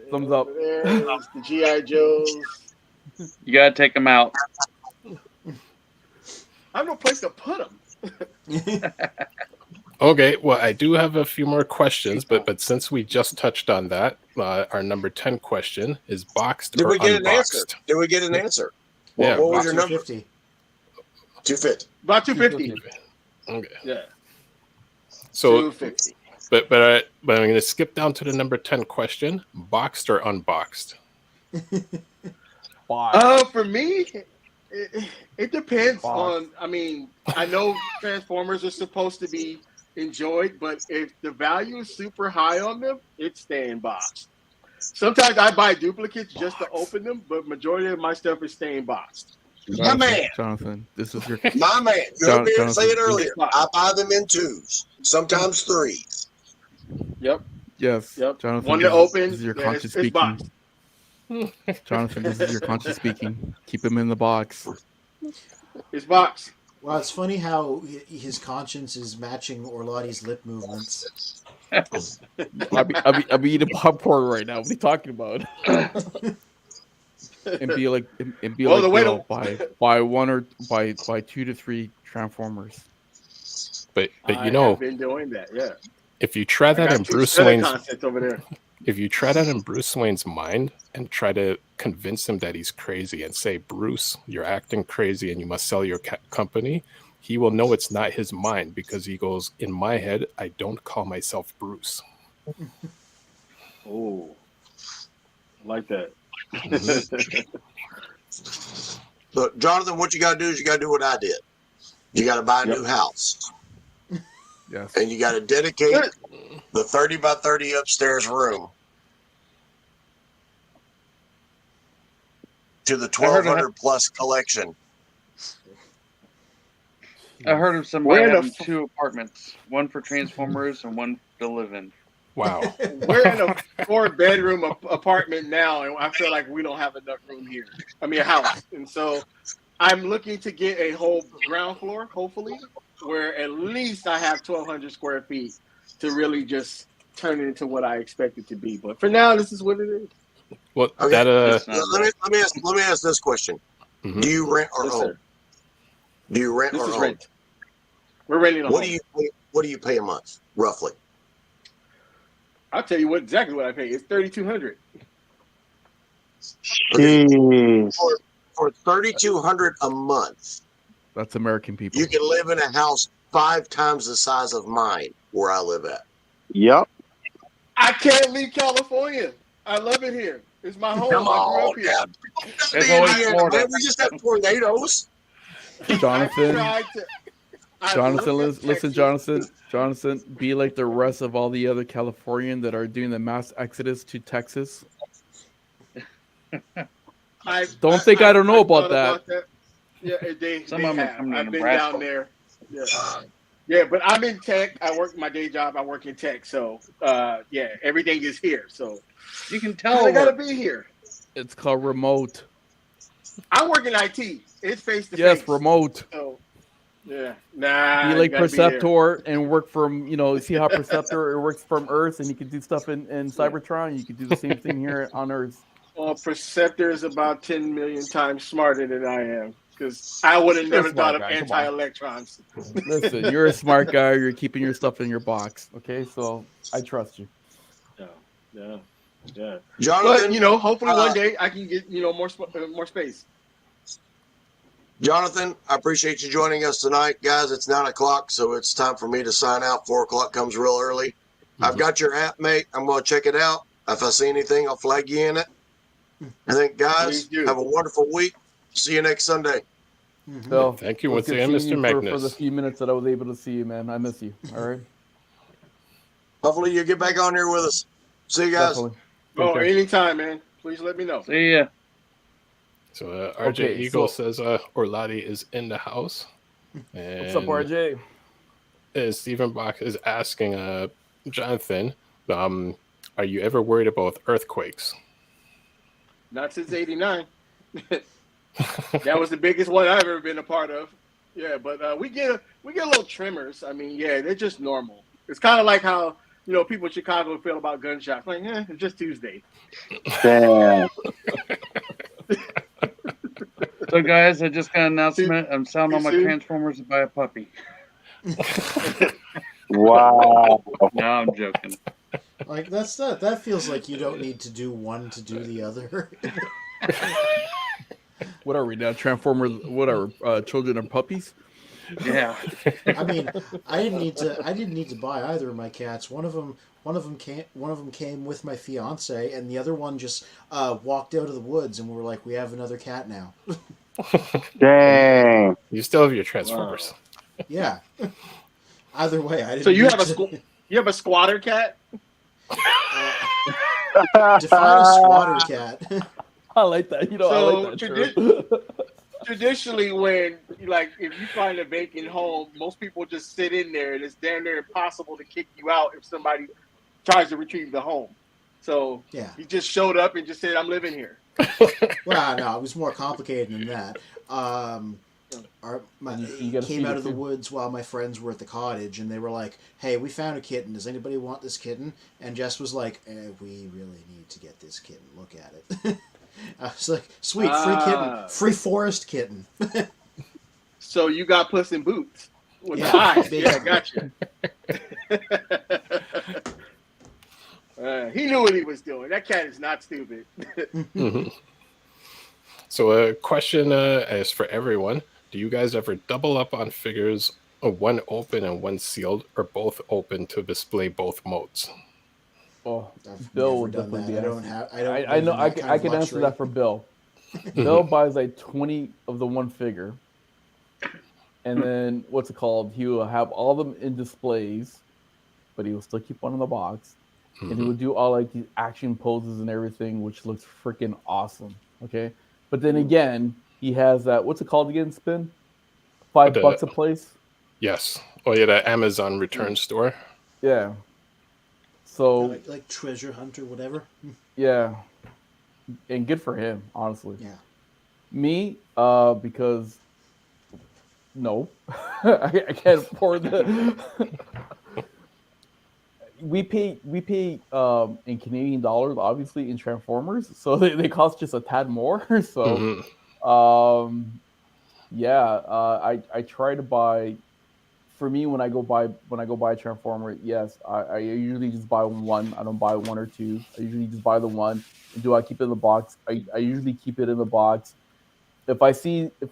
Speaker 9: Thumbs up.
Speaker 8: There's the GI Joes.
Speaker 6: You gotta take them out.
Speaker 8: I have no place to put them.
Speaker 2: Okay, well, I do have a few more questions, but since we just touched on that, our number 10 question is boxed
Speaker 7: Did
Speaker 2: or
Speaker 7: we get an answer?
Speaker 2: unboxed?
Speaker 7: Did we get an answer?
Speaker 2: Yeah,
Speaker 7: What was your number?
Speaker 1: 250.
Speaker 7: 250.
Speaker 8: About 250.
Speaker 2: Okay.
Speaker 8: Yeah.
Speaker 2: So,
Speaker 8: 250.
Speaker 2: but I'm going to skip down to the number 10 question: boxed or unboxed?
Speaker 8: For me, it depends on. I mean, I know Transformers are supposed to be enjoyed, but if the value is super high on them, it's staying boxed. Sometimes I buy duplicates just to open them, but majority of my stuff is staying boxed.
Speaker 7: My man.
Speaker 9: Jonathan, this is your
Speaker 7: My man. You heard me say it earlier.
Speaker 8: Jonathan.
Speaker 7: I buy them in twos, sometimes threes.
Speaker 8: Yep.
Speaker 9: yes,
Speaker 8: Yep.
Speaker 9: Jonathan.
Speaker 8: One
Speaker 9: this
Speaker 8: to
Speaker 9: is-
Speaker 8: open.
Speaker 9: This is your
Speaker 8: Yeah,
Speaker 9: conscious
Speaker 8: it's
Speaker 9: speaking.
Speaker 8: boxed.
Speaker 9: Jonathan, this is your conscious speaking. Keep him in the box.
Speaker 8: It's boxed.
Speaker 1: Well, it's funny how his conscience is matching Orlotti's lip movements.
Speaker 9: I'll be eating popcorn right now. What are you talking about? and be like,
Speaker 8: Well, the way
Speaker 9: Bill,
Speaker 8: to-
Speaker 9: buy one or buy 2 to 3 Transformers.
Speaker 2: But
Speaker 8: I
Speaker 2: you know,
Speaker 8: have been doing that. Yeah.
Speaker 2: if you try
Speaker 8: I
Speaker 2: that
Speaker 8: got
Speaker 2: in
Speaker 8: 2
Speaker 2: Bruce
Speaker 8: Senate
Speaker 2: Wayne's
Speaker 8: concepts over there.
Speaker 2: if you try that in Bruce Wayne's mind and try to convince him that he's crazy and say, Bruce, you're acting crazy and you must sell your company, he will know it's not his mind because he goes, in my head, I don't call myself Bruce.
Speaker 8: Oh, I like that.
Speaker 7: Look, Jonathan, what you got to do is you got to do what I did. You got to buy a new house.
Speaker 9: Yes.
Speaker 7: And you got to dedicate the 30 by 30 upstairs room to the 1,200 plus collection.
Speaker 6: I heard of somebody
Speaker 8: We're in a
Speaker 6: having 2 apartments, one for Transformers and one to live in.
Speaker 2: Wow.
Speaker 8: We're in a 4-bedroom apartment now, and I feel like we don't have enough room here. I mean, a house. And so I'm looking to get a whole ground floor, hopefully, where at least I have 1,200 square feet to really just turn it into what I expect it to be. But for now, this is what it is.
Speaker 2: Well,
Speaker 7: Okay.
Speaker 2: that
Speaker 7: Let me ask this question.
Speaker 2: Mhm.
Speaker 7: Do you rent or
Speaker 8: Yes,
Speaker 7: own?
Speaker 8: sir.
Speaker 7: Do you rent
Speaker 8: This
Speaker 7: or
Speaker 8: is
Speaker 7: own?
Speaker 8: rent. We're renting a
Speaker 7: What
Speaker 8: home.
Speaker 7: do you pay a month, roughly?
Speaker 8: I'll tell you exactly what I pay. It's $3,200.
Speaker 4: Jeez.
Speaker 7: For $3,200 a month,
Speaker 9: That's American people.
Speaker 7: you can live in a house 5 times the size of mine where I live at.
Speaker 4: Yep.
Speaker 8: I can't leave California. I love it here. It's my home.
Speaker 7: Come
Speaker 8: I grew
Speaker 7: on,
Speaker 8: up here.
Speaker 7: God.
Speaker 6: There's always
Speaker 7: Indiana,
Speaker 6: Florida.
Speaker 7: man. We just have tornadoes.
Speaker 9: Jonathan,
Speaker 8: I've
Speaker 9: Jonathan,
Speaker 8: looked at
Speaker 9: listen,
Speaker 8: Texas.
Speaker 9: Jonathan, be like the rest of all the other Californians that are doing the mass exodus to Texas. Don't think I don't know about
Speaker 8: thought
Speaker 9: that.
Speaker 8: Yeah,
Speaker 6: Some
Speaker 8: they
Speaker 6: of them
Speaker 8: have.
Speaker 6: come to
Speaker 8: I've been
Speaker 6: Nebraska.
Speaker 8: down there. Yeah. Yeah, but I'm in tech. I work my day job. I work in tech. So, yeah, everything is here. So
Speaker 6: You can
Speaker 8: I
Speaker 6: tell.
Speaker 8: got to be here.
Speaker 9: It's called remote.
Speaker 8: I work in IT. It's face to face.
Speaker 9: Yes, remote.
Speaker 8: So, yeah. Nah.
Speaker 9: Be
Speaker 8: you
Speaker 9: like
Speaker 8: gotta be there.
Speaker 9: Perceptor and work from, see how Perceptor works from Earth and you can do stuff in Cybertron. You can do the same thing here on Earth.
Speaker 8: Well, Perceptor is about 10 million times smarter than I am because I would have
Speaker 9: You're a
Speaker 8: never
Speaker 9: smart
Speaker 8: thought of
Speaker 9: guy, come on.
Speaker 8: anti-electrons.
Speaker 9: Listen, you're a smart guy. You're keeping your stuff in your box. Okay, so I trust you.
Speaker 8: Yeah.
Speaker 7: Jonathan,
Speaker 8: But hopefully one day I can get more space.
Speaker 7: Jonathan, I appreciate you joining us tonight. Guys, it's 9 o'clock, so it's time for me to sign out. 4 o'clock comes real early. I've got your app, mate. I'm going to check it out. If I see anything, I'll flag you in it. I think, guys,
Speaker 8: Please do.
Speaker 7: have a wonderful week. See you next Sunday.
Speaker 9: So,
Speaker 2: Thank you
Speaker 9: it was
Speaker 2: once
Speaker 9: good
Speaker 2: again,
Speaker 9: seeing
Speaker 2: Mr.
Speaker 9: you for
Speaker 2: Magnus.
Speaker 9: the few minutes that I was able to see you, man. I miss you. All right.
Speaker 7: Hopefully you get back on here with us. See you guys.
Speaker 9: Definitely. Take
Speaker 8: Oh,
Speaker 9: care.
Speaker 8: anytime, man. Please let me know.
Speaker 6: See ya.
Speaker 2: So RJ
Speaker 9: Okay,
Speaker 2: Eagle
Speaker 9: so-
Speaker 2: says Orlati is in the house.
Speaker 9: What's up,
Speaker 2: And
Speaker 9: RJ?
Speaker 2: Stephen Bach is asking Jonathan, are you ever worried about earthquakes?
Speaker 8: Not since '89. That was the biggest one I've ever been a part of. Yeah, but we get little tremors. I mean, yeah, they're just normal. It's kind of like how people in Chicago feel about gunshots. Like, it's just Tuesday.
Speaker 4: Damn.
Speaker 6: So, guys, I just got an announcement. I'm selling all my
Speaker 8: soon?
Speaker 6: Transformers to buy a puppy.
Speaker 4: Wow.
Speaker 6: No, I'm joking.
Speaker 1: Like that feels like you don't need to do one to do the other.
Speaker 9: What are we now? Transformers? What are children of puppies?
Speaker 6: Yeah.
Speaker 1: I mean, I didn't need to buy either of my cats. One of them came with my fiance, and the other one just walked out of the woods, and we were like, we have another cat now.
Speaker 4: Dang.
Speaker 2: You still have your Transformers.
Speaker 8: Wow.
Speaker 1: Yeah. Either way, I didn't.
Speaker 8: So you
Speaker 1: need
Speaker 8: have
Speaker 1: to...
Speaker 8: you have a squatter cat?
Speaker 1: Define a squatter cat.
Speaker 9: I like that. I like that.
Speaker 8: Traditionally, when if you find a vacant home, most people just sit in there, and it's damn near impossible to kick you out if somebody tries to retrieve the home. So
Speaker 1: Yeah.
Speaker 8: he just showed up and just said, "I'm living here."
Speaker 1: Well, no, it was more complicated than that. He came out of the woods while my friends were at the cottage, and they were like, "Hey, we found a kitten. Does anybody want this kitten?" And Jess was like, "We really need to get this kitten. Look at it." I was like, "Sweet, free kitten, free forest kitten."
Speaker 8: So you got Puss in Boots with
Speaker 1: Yeah,
Speaker 8: the eyes.
Speaker 1: big
Speaker 8: Yeah,
Speaker 1: time.
Speaker 8: gotcha. He knew what he was doing. That cat is not stupid.
Speaker 2: Mm-hmm. So a question is for everyone. Do you guys ever double up on figures, one open and one sealed, or both open to display both modes?
Speaker 9: Oh,
Speaker 1: I've
Speaker 9: Bill
Speaker 1: never
Speaker 9: would
Speaker 1: done
Speaker 9: definitely
Speaker 1: that.
Speaker 9: be.
Speaker 1: I
Speaker 9: know. I can answer
Speaker 1: luxury.
Speaker 9: that for Bill. Bill buys like 20 of the one figure, and then what's it called? He will have all of them in displays, but he will still keep one in the box, and he will do all like these action poses and everything, which looks freaking awesome. Okay, but then again, he has that. What's it called again? Spin, $5 a place.
Speaker 2: Yes. Oh yeah, the Amazon return store.
Speaker 9: Yeah. So
Speaker 1: like treasure hunt or whatever.
Speaker 9: Yeah, and good for him, honestly.
Speaker 1: Yeah.
Speaker 9: Me, because no, I can't afford the. we pay in Canadian dollars, obviously, in Transformers, so they cost just a tad more. So, I try to buy. For me, when I go buy a Transformer, yes, I usually just buy one. I don't buy one or two. I usually just buy the one. Do I keep it in the box? I usually keep it in the box. If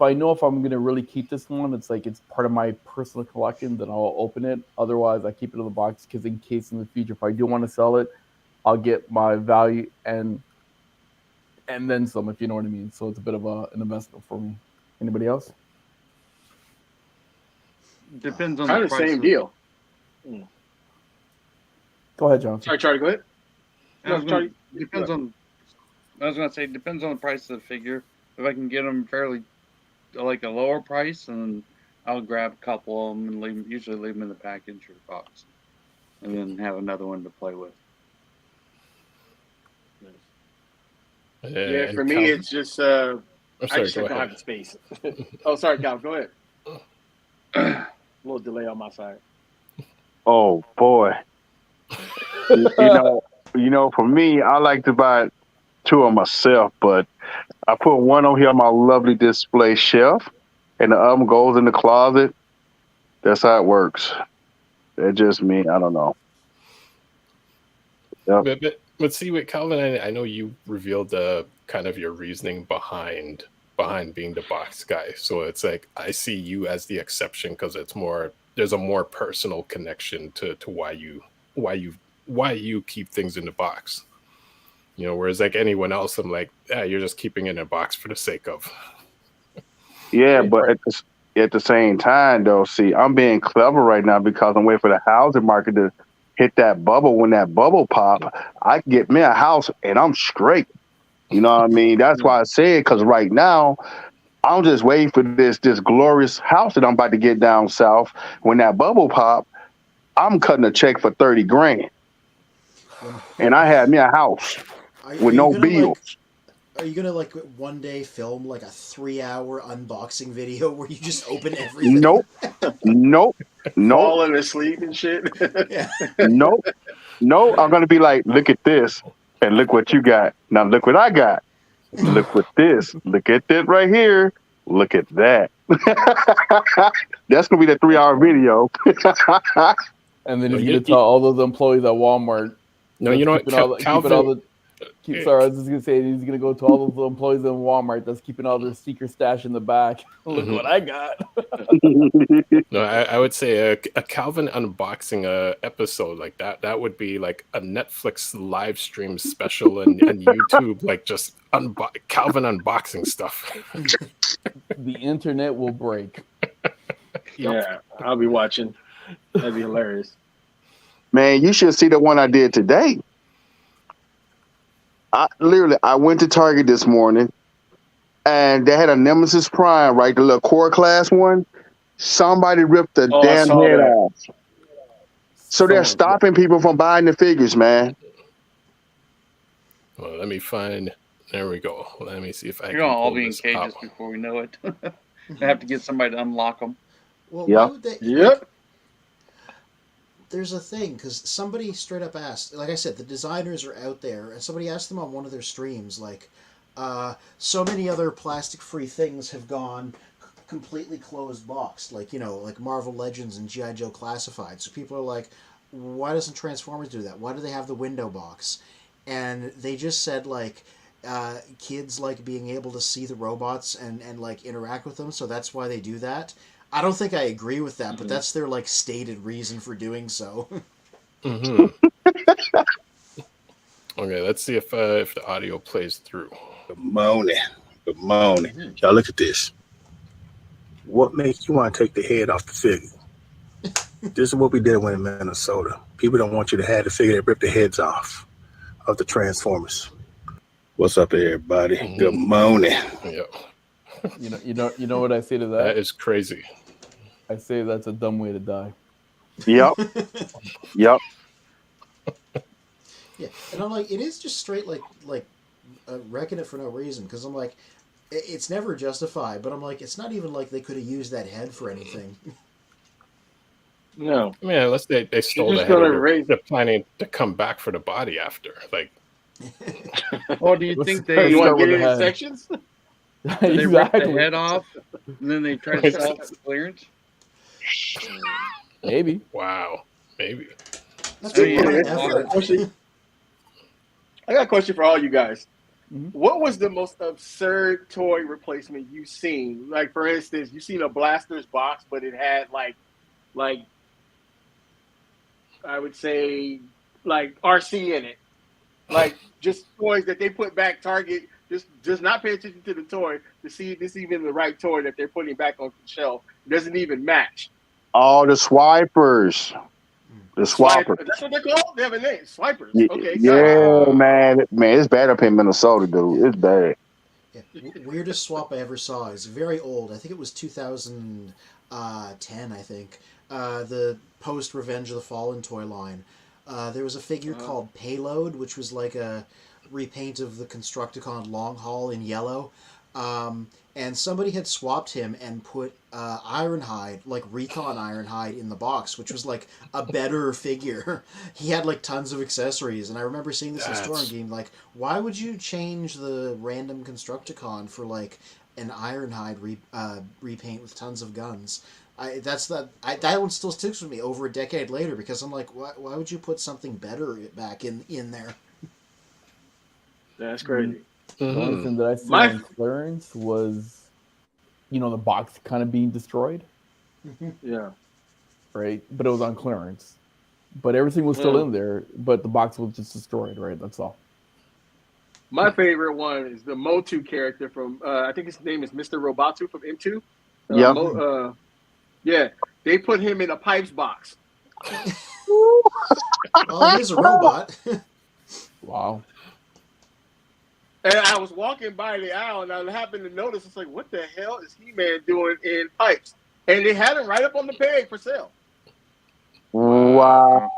Speaker 9: I know if I'm gonna really keep this one, it's part of my personal collection, then I'll open it. Otherwise, I keep it in the box because in case in the future, if I do want to sell it, I'll get my value and then some, if you know what I mean. So it's a bit of an investment for me. Anybody else?
Speaker 6: Depends on
Speaker 8: kind
Speaker 6: the
Speaker 8: of the
Speaker 6: price.
Speaker 8: same deal.
Speaker 9: Go ahead, John.
Speaker 8: Sorry, Charlie. Go ahead. Charlie.
Speaker 6: Depends on. I was gonna say depends on the price of the figure. If I can get them fairly, like a lower price, and I'll grab a couple of them and usually leave them in the package or box, and then have another one to play with.
Speaker 8: Yeah, for me, it's just I just don't have the space. Oh, sorry, Cal. Go ahead. A little delay on my side.
Speaker 4: Oh boy. you know, for me, I like to buy two of myself, but I put one on here on my lovely display shelf, and the other one goes in the closet. That's how it works. That's just me. I don't know. Yep.
Speaker 2: But see, with Calvin, I know you revealed the kind of your reasoning behind being the box guy. So it's like I see you as the exception because there's a more personal connection to why you keep things in the box. Whereas like anyone else, I'm like, you're just keeping it in a box for the sake of.
Speaker 4: Yeah, but at the same time, though, see, I'm being clever right now because I'm waiting for the housing market to hit that bubble. When that bubble pop, I can get me a house and I'm straight. You know what I mean? That's why I said, because right now, I'm just waiting for this glorious house that I'm about to get down south. When that bubble pop, I'm cutting a check for $30,000. And I had me a house with no bills.
Speaker 1: Are you gonna like one day film like a 3-hour unboxing video where you just open everything?
Speaker 4: Nope. Nope. Nope.
Speaker 8: Falling asleep and shit.
Speaker 1: Yeah.
Speaker 4: Nope. No, I'm gonna be like, look at this, and look what you got. Now look what I got. Look what this. Look at this right here. Look at that. That's gonna be the 3-hour video.
Speaker 9: And then
Speaker 2: No,
Speaker 9: he's
Speaker 2: you-
Speaker 9: gonna tell all those employees at Walmart.
Speaker 2: No, you know what, Calvin?
Speaker 9: Sorry, I was just gonna say he's gonna go to all those employees in Walmart that's keeping all their secret stash in the back. Look
Speaker 2: Mhm.
Speaker 9: what I got.
Speaker 2: No, I would say a Calvin unboxing episode like that. That would be like a Netflix live stream special and YouTube, like just Calvin unboxing stuff.
Speaker 9: The internet will break.
Speaker 8: Yeah, I'll be watching. That'd be hilarious.
Speaker 4: Man, you should see the one I did today. I went to Target this morning, and they had a Nemesis Prime, right? The little core class one. Somebody ripped the
Speaker 8: I
Speaker 4: damn
Speaker 8: saw
Speaker 4: head
Speaker 8: that.
Speaker 4: off. So they're stopping people from buying the figures, man.
Speaker 2: Well, let me find. There we go. Let me see if I
Speaker 6: You're
Speaker 2: can
Speaker 6: gonna all
Speaker 2: pull
Speaker 6: be in
Speaker 2: this
Speaker 6: cages
Speaker 2: up.
Speaker 6: before we know it. I have to get somebody to unlock them.
Speaker 1: Well,
Speaker 4: Yeah.
Speaker 1: why would they?
Speaker 8: Yep.
Speaker 1: There's a thing, because somebody straight up asked, like I said, the designers are out there, and somebody asked them on one of their streams, like, so many other plastic-free things have gone completely closed box, like, you know, like Marvel Legends and G.I. Joe Classified. So people are like, why doesn't Transformers do that? Why do they have the window box? And they just said, like, kids like being able to see the robots and like interact with them, so that's why they do that. I don't think I agree with that, but that's their like stated reason for doing so.
Speaker 2: Mm-hmm. Okay, let's see if the audio plays through.
Speaker 10: Good morning. Good morning. Y'all look at this. What makes you want to take the head off the figure? This is what we did when in Minnesota. People don't want you to have the figure that rip the heads off of the Transformers. What's up, everybody?
Speaker 2: Mhm.
Speaker 10: Good morning.
Speaker 2: Yeah,
Speaker 9: You know what I say to
Speaker 2: that
Speaker 9: that?
Speaker 2: is crazy.
Speaker 9: I say that's a dumb way to die.
Speaker 4: Yep. Yep.
Speaker 1: Yeah, and I'm like, it is just straight like wrecking it for no reason, because I'm like, it's never justified, but I'm like, it's not even like they could have used that head for anything.
Speaker 8: No.
Speaker 2: I mean, unless they stole the
Speaker 8: just
Speaker 2: head,
Speaker 8: gonna
Speaker 2: or
Speaker 8: raise-
Speaker 2: they're planning to come back for the body after. Like,
Speaker 6: Or do you
Speaker 9: Let's
Speaker 6: think
Speaker 9: start
Speaker 6: they
Speaker 8: You want to
Speaker 9: with
Speaker 8: get
Speaker 9: the
Speaker 8: it in
Speaker 9: head.
Speaker 8: sections?
Speaker 6: they rip the
Speaker 9: Exactly.
Speaker 6: head off and then they try to sell it for clearance?
Speaker 9: Maybe.
Speaker 2: wow, maybe.
Speaker 1: That's
Speaker 6: Oh,
Speaker 1: a
Speaker 6: yeah,
Speaker 1: lot of
Speaker 6: that's
Speaker 1: effort.
Speaker 8: I got a question for all you guys.
Speaker 9: Mhm.
Speaker 8: What was the most absurd toy replacement you've seen? Like, for instance, you seen a Blasters box, but it had like I would say like RC in it, like just toys that they put back. Target just does not pay attention to the toy to see if this even the right toy that they're putting back on the shelf. It doesn't even match.
Speaker 4: Oh, the swipers. The swipers.
Speaker 8: That's what they're called. They have a name. Swipers. Okay.
Speaker 4: Yeah,
Speaker 8: gotcha.
Speaker 4: man. Man, it's bad up in Minnesota, dude. It's bad.
Speaker 1: Yeah. Weirdest swap I ever saw is very old. I think it was 2010, I think. The post Revenge of the Fallen toy line. There was a figure called Payload, which was like a repaint of the Constructicon Long Haul in yellow. And somebody had swapped him and put Ironhide, like Recon Ironhide, in the box, which was like a better figure. He had like tons of accessories, and I remember seeing this in store and being like, why would you change the random Constructicon for like an Ironhide repaint with tons of guns? That one still sticks with me over a decade later, because I'm like, why would you put something better back in there?
Speaker 8: That's crazy.
Speaker 9: The only thing that I saw on clearance was, the box kind of being destroyed,
Speaker 8: Yeah.
Speaker 9: right? But it was on clearance. But everything was still in there, but the box was just destroyed, right? That's all.
Speaker 8: My favorite one is the Motu character from, I think his name is Mr. Robatu from M2.
Speaker 4: Yep.
Speaker 8: Yeah, they put him in a pipes box.
Speaker 1: Well, he is a robot.
Speaker 9: Wow.
Speaker 8: And I was walking by the aisle, and I happened to notice, it's like, what the hell is He-Man doing in pipes? And they had him right up on the peg for sale.
Speaker 4: Wow.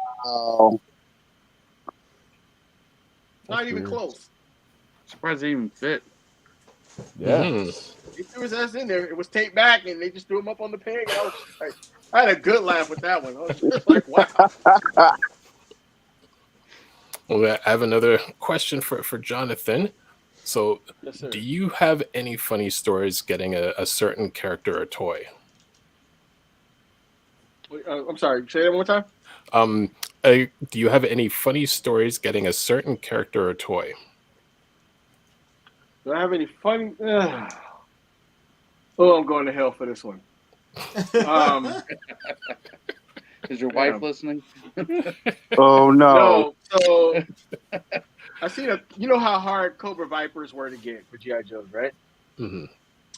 Speaker 8: Not even close.
Speaker 6: Surprised they even fit.
Speaker 9: Yeah.
Speaker 8: He threw his ass in there. It was taped back, and they just threw him up on the peg. And I was like, I had a good laugh with that one. I was just like, wow.
Speaker 2: Well, I have another question for Jonathan. So,
Speaker 8: Yes, sir.
Speaker 2: do you have any funny stories getting a certain character or toy?
Speaker 8: I'm sorry. Say that one more time.
Speaker 2: Do you have any funny stories getting a certain character or toy?
Speaker 8: Do I have any funny? Oh, I'm going to hell for this one.
Speaker 6: Is your wife listening?
Speaker 4: Oh no.
Speaker 8: No. So I seen you know how hard Cobra Vipers were to get for G.I. Joes, right?
Speaker 2: Mm-hmm.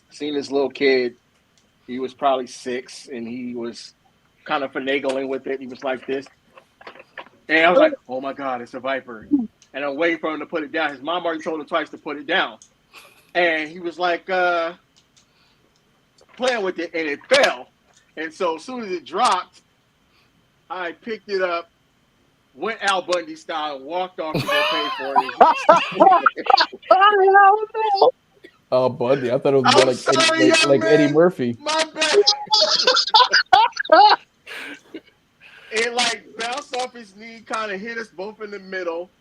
Speaker 8: Seen this little kid. He was probably 6, and he was kind of finagling with it. He was like this. And I was like, oh my God, it's a Viper. And I'm waiting for him to put it down. His mom already told him twice to put it down. And he was like, playing with it, and it fell. And so as soon as it dropped, I picked it up, went Al Bundy style, and walked off to go pay for it.
Speaker 9: Oh, Bundy. I thought it was more like Eddie Murphy.
Speaker 8: My bad. It like bounced off his knee, kind of hit us both in the middle.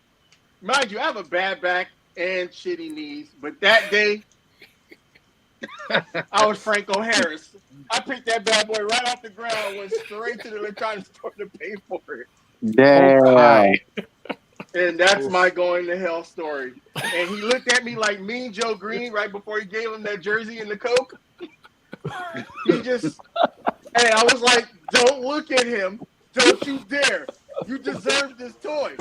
Speaker 8: Mind you, I have a bad back and shitty knees, but that day I was Franco Harris. I picked that bad boy right off the ground, went straight to the electronics store to pay for it.
Speaker 4: Damn.
Speaker 8: And that's my going to hell story. And he looked at me like Mean Joe Green right before he gave him that jersey and the Coke. He just, hey, I was like, don't look at him. Don't you dare. You deserve this toy.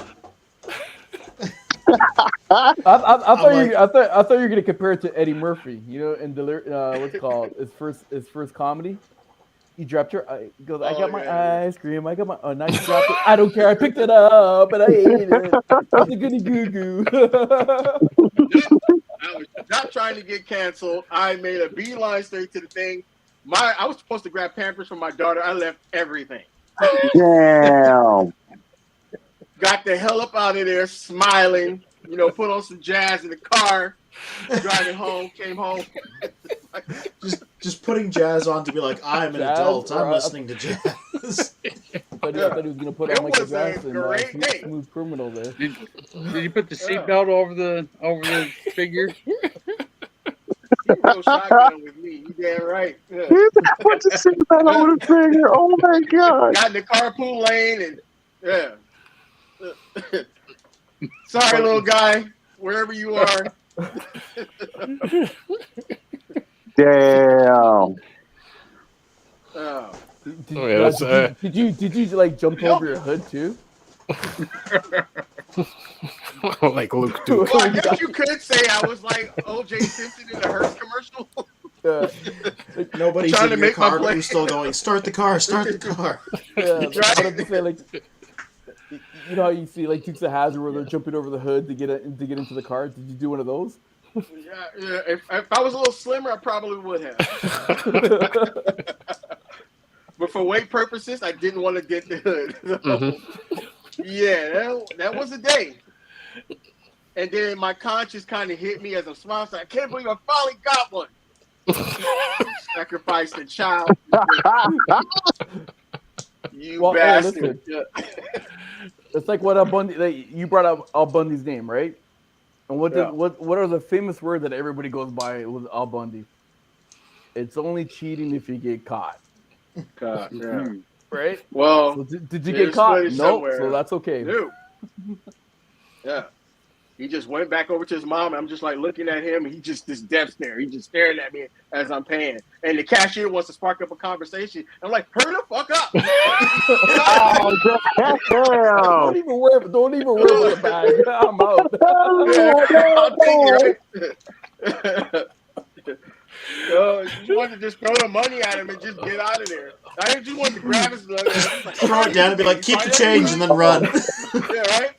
Speaker 9: I thought you were gonna compare it to Eddie Murphy. You know, in what's it called his first comedy. He dropped your. He goes, I got my ice cream. I got my. Oh, now you dropped it. I don't care. I picked it up and I ate it. It's a goody goo goo.
Speaker 8: I was not trying to get canceled. I made a beeline straight to the thing. I was supposed to grab Pampers for my daughter. I left everything.
Speaker 4: Damn.
Speaker 8: Got the hell up out of there, smiling. You know, put on some jazz in the car, driving home. Came home.
Speaker 1: Just putting jazz on to be like, I'm an adult. I'm listening to jazz.
Speaker 9: I thought he was gonna put on Michael Jackson,
Speaker 8: great day.
Speaker 9: Smooth Criminal there.
Speaker 6: Did you put the seatbelt over the figure?
Speaker 8: You go shotgun with me. You damn right. Yeah.
Speaker 4: Put the seatbelt over the finger. Oh my God.
Speaker 8: Got in the carpool lane and yeah. Sorry, little guy, wherever you are.
Speaker 4: Damn.
Speaker 8: Oh.
Speaker 9: Did you like jump over your hood too?
Speaker 2: Like Luke Duke.
Speaker 8: Well, I guess you could say I was like O.J. Simpson in the Hearst commercial.
Speaker 1: Nobody's in your car, but you're still going, start the car, start the car.
Speaker 9: Yeah, like, you know how you see like Dukes of Hazzard where they're jumping over the hood to get into the car? Did you do one of those?
Speaker 8: Yeah. If I was a little slimmer, I probably would have. But for weight purposes, I didn't want to get the hood. So, yeah, that was a day. And then my conscience kind of hit me as a smile. So I can't believe I finally got one. Sacrificed a child. You bastard.
Speaker 9: It's like what Al Bundy. Like, you brought up Al Bundy's name, right? And what are the famous words that everybody goes by with Al Bundy? It's only cheating if you get caught.
Speaker 8: Yeah.
Speaker 9: Right?
Speaker 8: Well,
Speaker 9: so did you get caught? No, so that's okay.
Speaker 8: No. Yeah. He just went back over to his mom, and I'm just like looking at him, and he just this death stare. He just staring at me as I'm paying. And the cashier wants to spark up a conversation. I'm like, hurry the fuck up.
Speaker 9: Don't even worry with the bag. I'm out.
Speaker 8: I'll take it, right? You wanted to just throw the money at him and just get out of there. I just wanted to grab his blood. Like,
Speaker 1: throw it down and be like, keep the change and then run.
Speaker 8: Yeah, right?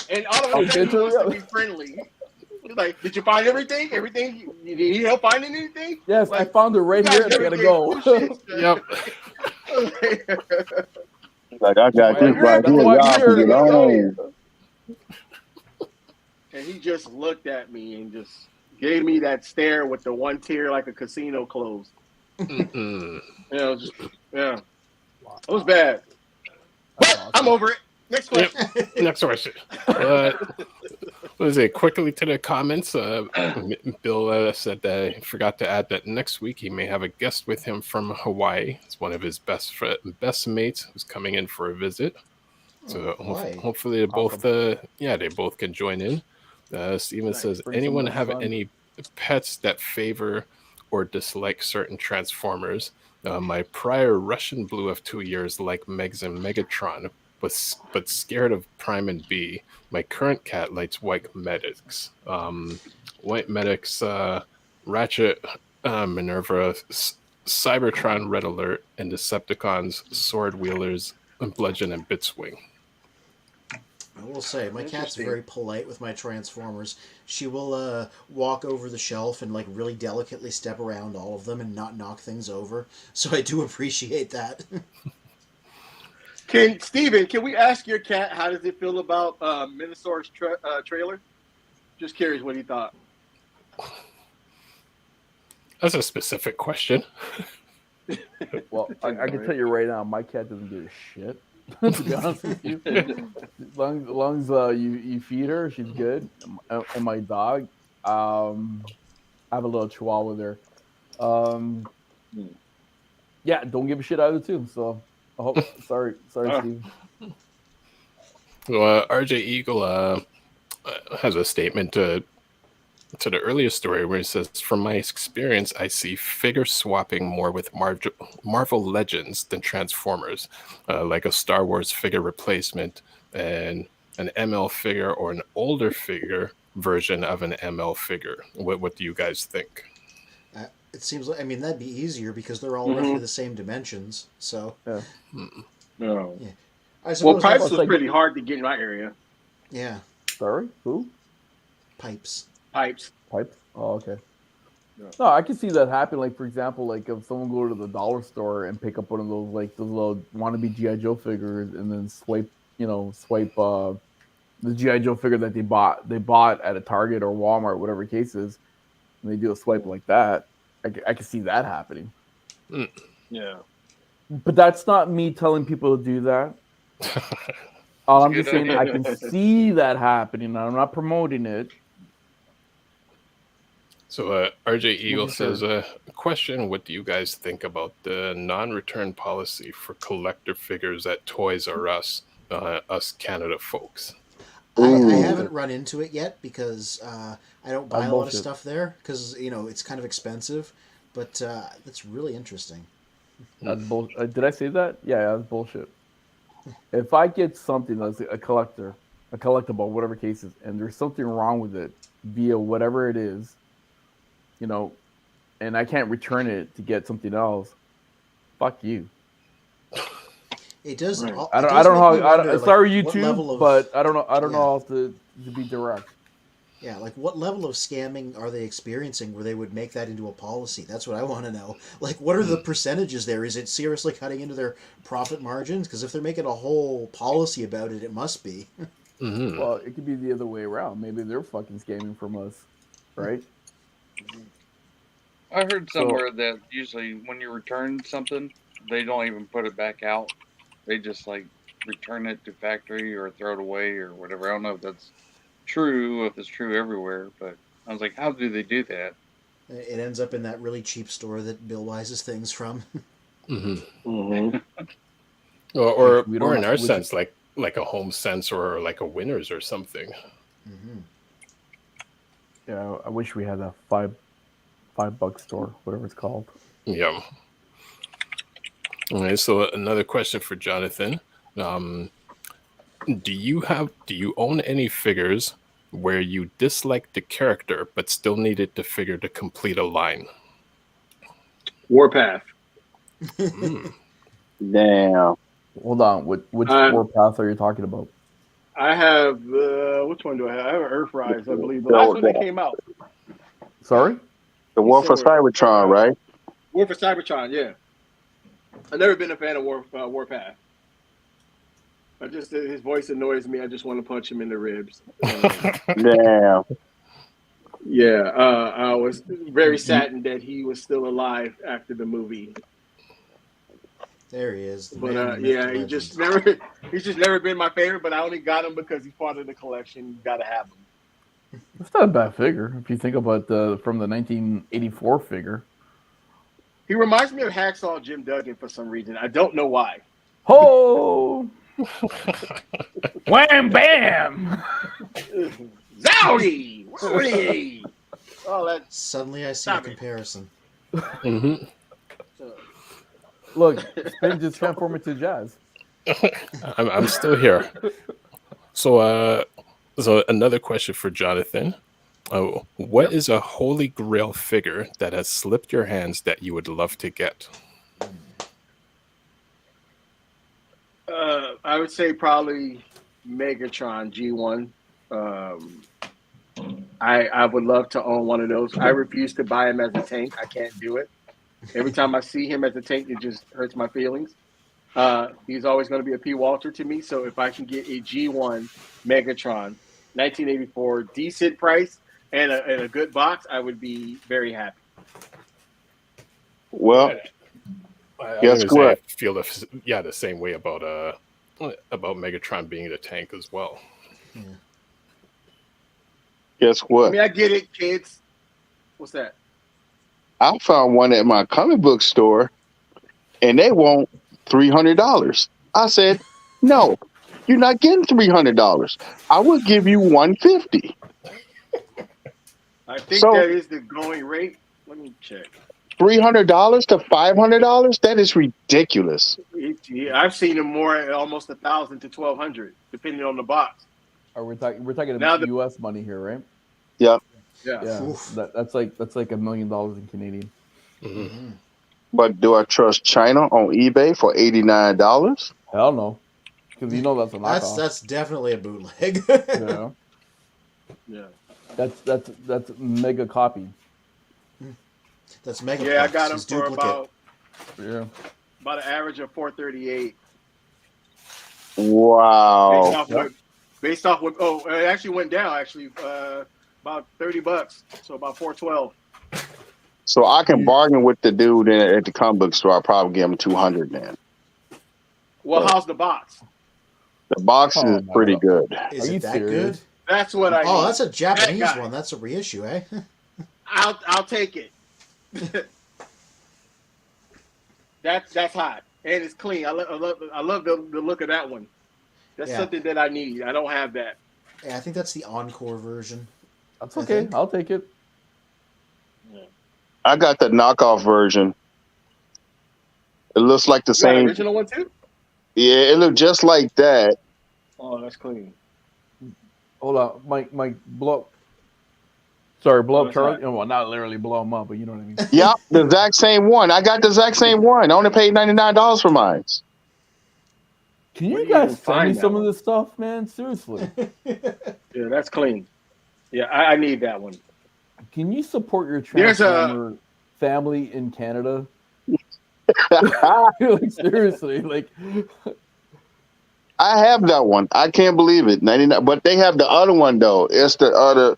Speaker 8: And all of a sudden, he wants to be friendly. He's like, did you find everything? Everything? You need help finding anything?
Speaker 9: Yes, like, I found it right here. I gotta go.
Speaker 2: Yep.
Speaker 4: Like, I got this right here. Y'all can get on.
Speaker 8: And he just looked at me and just gave me that stare with the one tear like a casino closed.
Speaker 2: Mm-mm.
Speaker 8: You know, just yeah, it was bad. But I'm over it. Next
Speaker 2: Yep.
Speaker 8: question.
Speaker 2: Next question. What is it? Quickly to the comments. Bill said that he forgot to add that next week he may have a guest with him from Hawaii. It's one of his best mates who's coming in for a visit. So hopefully they both, they both can join in. Steven says,
Speaker 9: Bring some
Speaker 2: anyone
Speaker 9: more
Speaker 2: have
Speaker 9: sun.
Speaker 2: any pets that favor or dislike certain Transformers? My prior Russian blue of 2 years liked Megs and Megatron, but scared of Prime and B. My current cat likes White Medics. White Medics, Ratchet, Minerva, Cybertron, Red Alert, and Decepticons, Sword Wheelers, and Bludgeon and Bitswing.
Speaker 1: I will say, my cat's very polite with my Transformers. She will walk over the shelf and like really delicately step around all of them and not knock things over. So I do appreciate that.
Speaker 8: Steven, can we ask your cat how does it feel about Minnesota's trailer? Just curious what he thought.
Speaker 9: That's a specific question. Well, I can tell you right now, my cat doesn't give a shit. To be honest with you, as long as you feed her, she's good. And my dog, I have a little Chihuahua there. Yeah, don't give a shit either too. So, I hope. Sorry, Steve.
Speaker 2: Well, RJ Eagle has a statement to the earlier story where he says, from my experience, I see figure swapping more with Marvel Legends than Transformers, like a Star Wars figure replacement and an ML figure or an older figure version of an ML figure. What do you guys think?
Speaker 1: It seems like, I mean, that'd be easier because they're all roughly the same dimensions. So,
Speaker 8: No.
Speaker 1: Yeah. I suppose
Speaker 8: Pipes was pretty hard to get in my area.
Speaker 1: Yeah.
Speaker 9: Sorry, who?
Speaker 1: Pipes.
Speaker 9: Oh, okay. Yeah. No, I can see that happen. Like, for example, like if someone go to the dollar store and pick up one of those like those little wannabe GI Joe figures, and then swipe the GI Joe figure that they bought at a Target or Walmart, whatever the case is, and they do a swipe like that. I can see that happening.
Speaker 8: Yeah.
Speaker 9: But that's not me telling people to do that. I'm just saying I can see that happening. I'm not promoting it.
Speaker 2: So RJ Eagle says, question, what do you guys think about the non-return policy for collector figures at Toys R Us, us Canada folks?
Speaker 1: I haven't run into it yet because I don't buy a lot of stuff there because, it's kind of expensive, but that's really interesting.
Speaker 9: That's bullshit. Did I say that? Yeah, that's bullshit. If I get something that's a collectible, whatever case is, and there's something wrong with it via whatever it is, and I can't return it to get something else, fuck you.
Speaker 1: It does.
Speaker 9: Right. I don't know how. Sorry, YouTube, but I don't know. I don't know how to be direct.
Speaker 1: Yeah, like what level of scamming are they experiencing where they would make that into a policy? That's what I want to know. Like, what are the percentages there? Is it seriously cutting into their profit margins? Because if they're making a whole policy about it, it must be.
Speaker 9: Well, it could be the other way around. Maybe they're fucking scamming from us, right?
Speaker 6: I heard somewhere that usually when you return something, they don't even put it back out. They just return it to factory or throw it away or whatever. I don't know if that's true, if it's true everywhere, but I was like, how do they do that?
Speaker 1: It ends up in that really cheap store that Bill buys things from.
Speaker 2: Or in our sense, like a Home Sense or like a Winners or something.
Speaker 9: Yeah, I wish we had a $5 store, whatever it's called.
Speaker 2: Yeah. All right, so another question for Jonathan. Do you own any figures where you dislike the character but still needed the figure to complete a line?
Speaker 8: Warpath.
Speaker 4: Damn.
Speaker 9: Hold on. Which Warpath are you talking about?
Speaker 8: I have which one do I have? I have an Earthrise, I believe. The last one that came out.
Speaker 9: Sorry?
Speaker 4: The War for Cybertron, right?
Speaker 8: War for Cybertron, yeah. I've never been a fan of Warpath. His voice annoys me. I just want to punch him in the ribs.
Speaker 4: Damn.
Speaker 8: Yeah, I was very saddened that he was still alive after the movie.
Speaker 1: There he is. The
Speaker 8: But
Speaker 1: man, the myth,
Speaker 8: yeah,
Speaker 1: the
Speaker 8: he
Speaker 1: legend.
Speaker 8: just never he's just never been my favorite. But I only got him because he's part of the collection. You got to have him.
Speaker 9: That's not a bad figure if you think about from the 1984 figure.
Speaker 8: He reminds me of Hacksaw Jim Duggan for some reason. I don't know why.
Speaker 9: Ho! Wham bam!
Speaker 8: Zowie! Wowie! Oh, that
Speaker 1: Suddenly I see a
Speaker 8: Stop it.
Speaker 1: comparison.
Speaker 2: Mm-hmm.
Speaker 9: Look, Spin just transformed into Jazz.
Speaker 2: I'm still here. So another question for Jonathan. What is a holy grail figure that has slipped your hands that you would love to get?
Speaker 8: I would say probably Megatron G1. I would love to own one of those. I refuse to buy him as a tank. I can't do it. Every time I see him as a tank, it just hurts my feelings. He's always going to be a P. Walter to me. So if I can get a G1 Megatron, 1984, decent price and a good box, I would be very happy.
Speaker 4: Well, guess
Speaker 2: I'm gonna say
Speaker 4: what?
Speaker 2: I feel the same way about Megatron being the tank as well.
Speaker 4: Guess
Speaker 8: I
Speaker 4: what?
Speaker 8: mean, I get it, kids. What's that?
Speaker 4: I found one at my comic book store, and they want $300. I said, no, you're not getting $300. I will give you $150.
Speaker 8: I think
Speaker 4: So-
Speaker 8: that is the going rate. Let me check.
Speaker 4: $300 to $500? That is ridiculous.
Speaker 8: I've seen them more at almost 1,000 to 1,200, depending on the box.
Speaker 9: Are we talking? We're talking
Speaker 8: Now
Speaker 9: about
Speaker 8: the-
Speaker 9: U.S. money here, right?
Speaker 4: Yep.
Speaker 8: Yeah.
Speaker 9: Yeah,
Speaker 1: Oof.
Speaker 9: that's like $1 million in Canadian.
Speaker 2: Mm-hmm.
Speaker 4: But do I trust China on eBay for $89?
Speaker 9: Hell no, because you know that's a knockoff.
Speaker 1: That's definitely a bootleg.
Speaker 9: Yeah,
Speaker 8: Yeah.
Speaker 9: that's mega copy.
Speaker 1: That's mega.
Speaker 8: Yeah, I got them
Speaker 1: His
Speaker 8: for
Speaker 1: duplicate.
Speaker 8: about an average of $438.
Speaker 4: Wow.
Speaker 8: Based off what? Oh, it actually went down. About $30, so about $412.
Speaker 4: So I can bargain with the dude at the comic book store. I'll probably give him $200 then.
Speaker 8: Well, how's the box?
Speaker 4: The box
Speaker 9: Oh,
Speaker 4: is
Speaker 9: my
Speaker 4: pretty
Speaker 9: God.
Speaker 4: good.
Speaker 1: Is
Speaker 9: Are you
Speaker 1: it that
Speaker 9: serious?
Speaker 1: good?
Speaker 8: That's what I.
Speaker 1: Oh,
Speaker 8: need.
Speaker 1: that's a Japanese
Speaker 8: That guy.
Speaker 1: one. That's a reissue, eh?
Speaker 8: I'll take it. That's hot and it's clean. I love the look of that one. That's
Speaker 1: Yeah.
Speaker 8: something that I need. I don't have that.
Speaker 1: Yeah, I think that's the encore version.
Speaker 9: That's
Speaker 1: I
Speaker 9: okay.
Speaker 1: think.
Speaker 9: I'll take it.
Speaker 4: I got the knockoff version. It looks like the
Speaker 8: You got an
Speaker 4: same.
Speaker 8: original one too?
Speaker 4: Yeah, it looked just like that.
Speaker 8: Oh, that's clean.
Speaker 9: Hold on, Mike, blow. Sorry, blow up
Speaker 8: that's
Speaker 9: Charlie.
Speaker 8: right.
Speaker 9: Oh, well, not literally blow him up, but you know what I mean.
Speaker 4: Yep, the exact same one. I got the exact same one. I only paid $99 for mine.
Speaker 9: Can
Speaker 8: Where
Speaker 9: you
Speaker 8: do you even
Speaker 9: guys send me
Speaker 8: find that
Speaker 9: some
Speaker 8: one?
Speaker 9: of this stuff, man? Seriously.
Speaker 8: Yeah, that's clean. Yeah, I need that one.
Speaker 9: Can you support your
Speaker 8: There's a-
Speaker 9: Transformer family in Canada? Like, seriously, like
Speaker 4: I have that one. I can't believe it. 99, but they have the other one though. It's the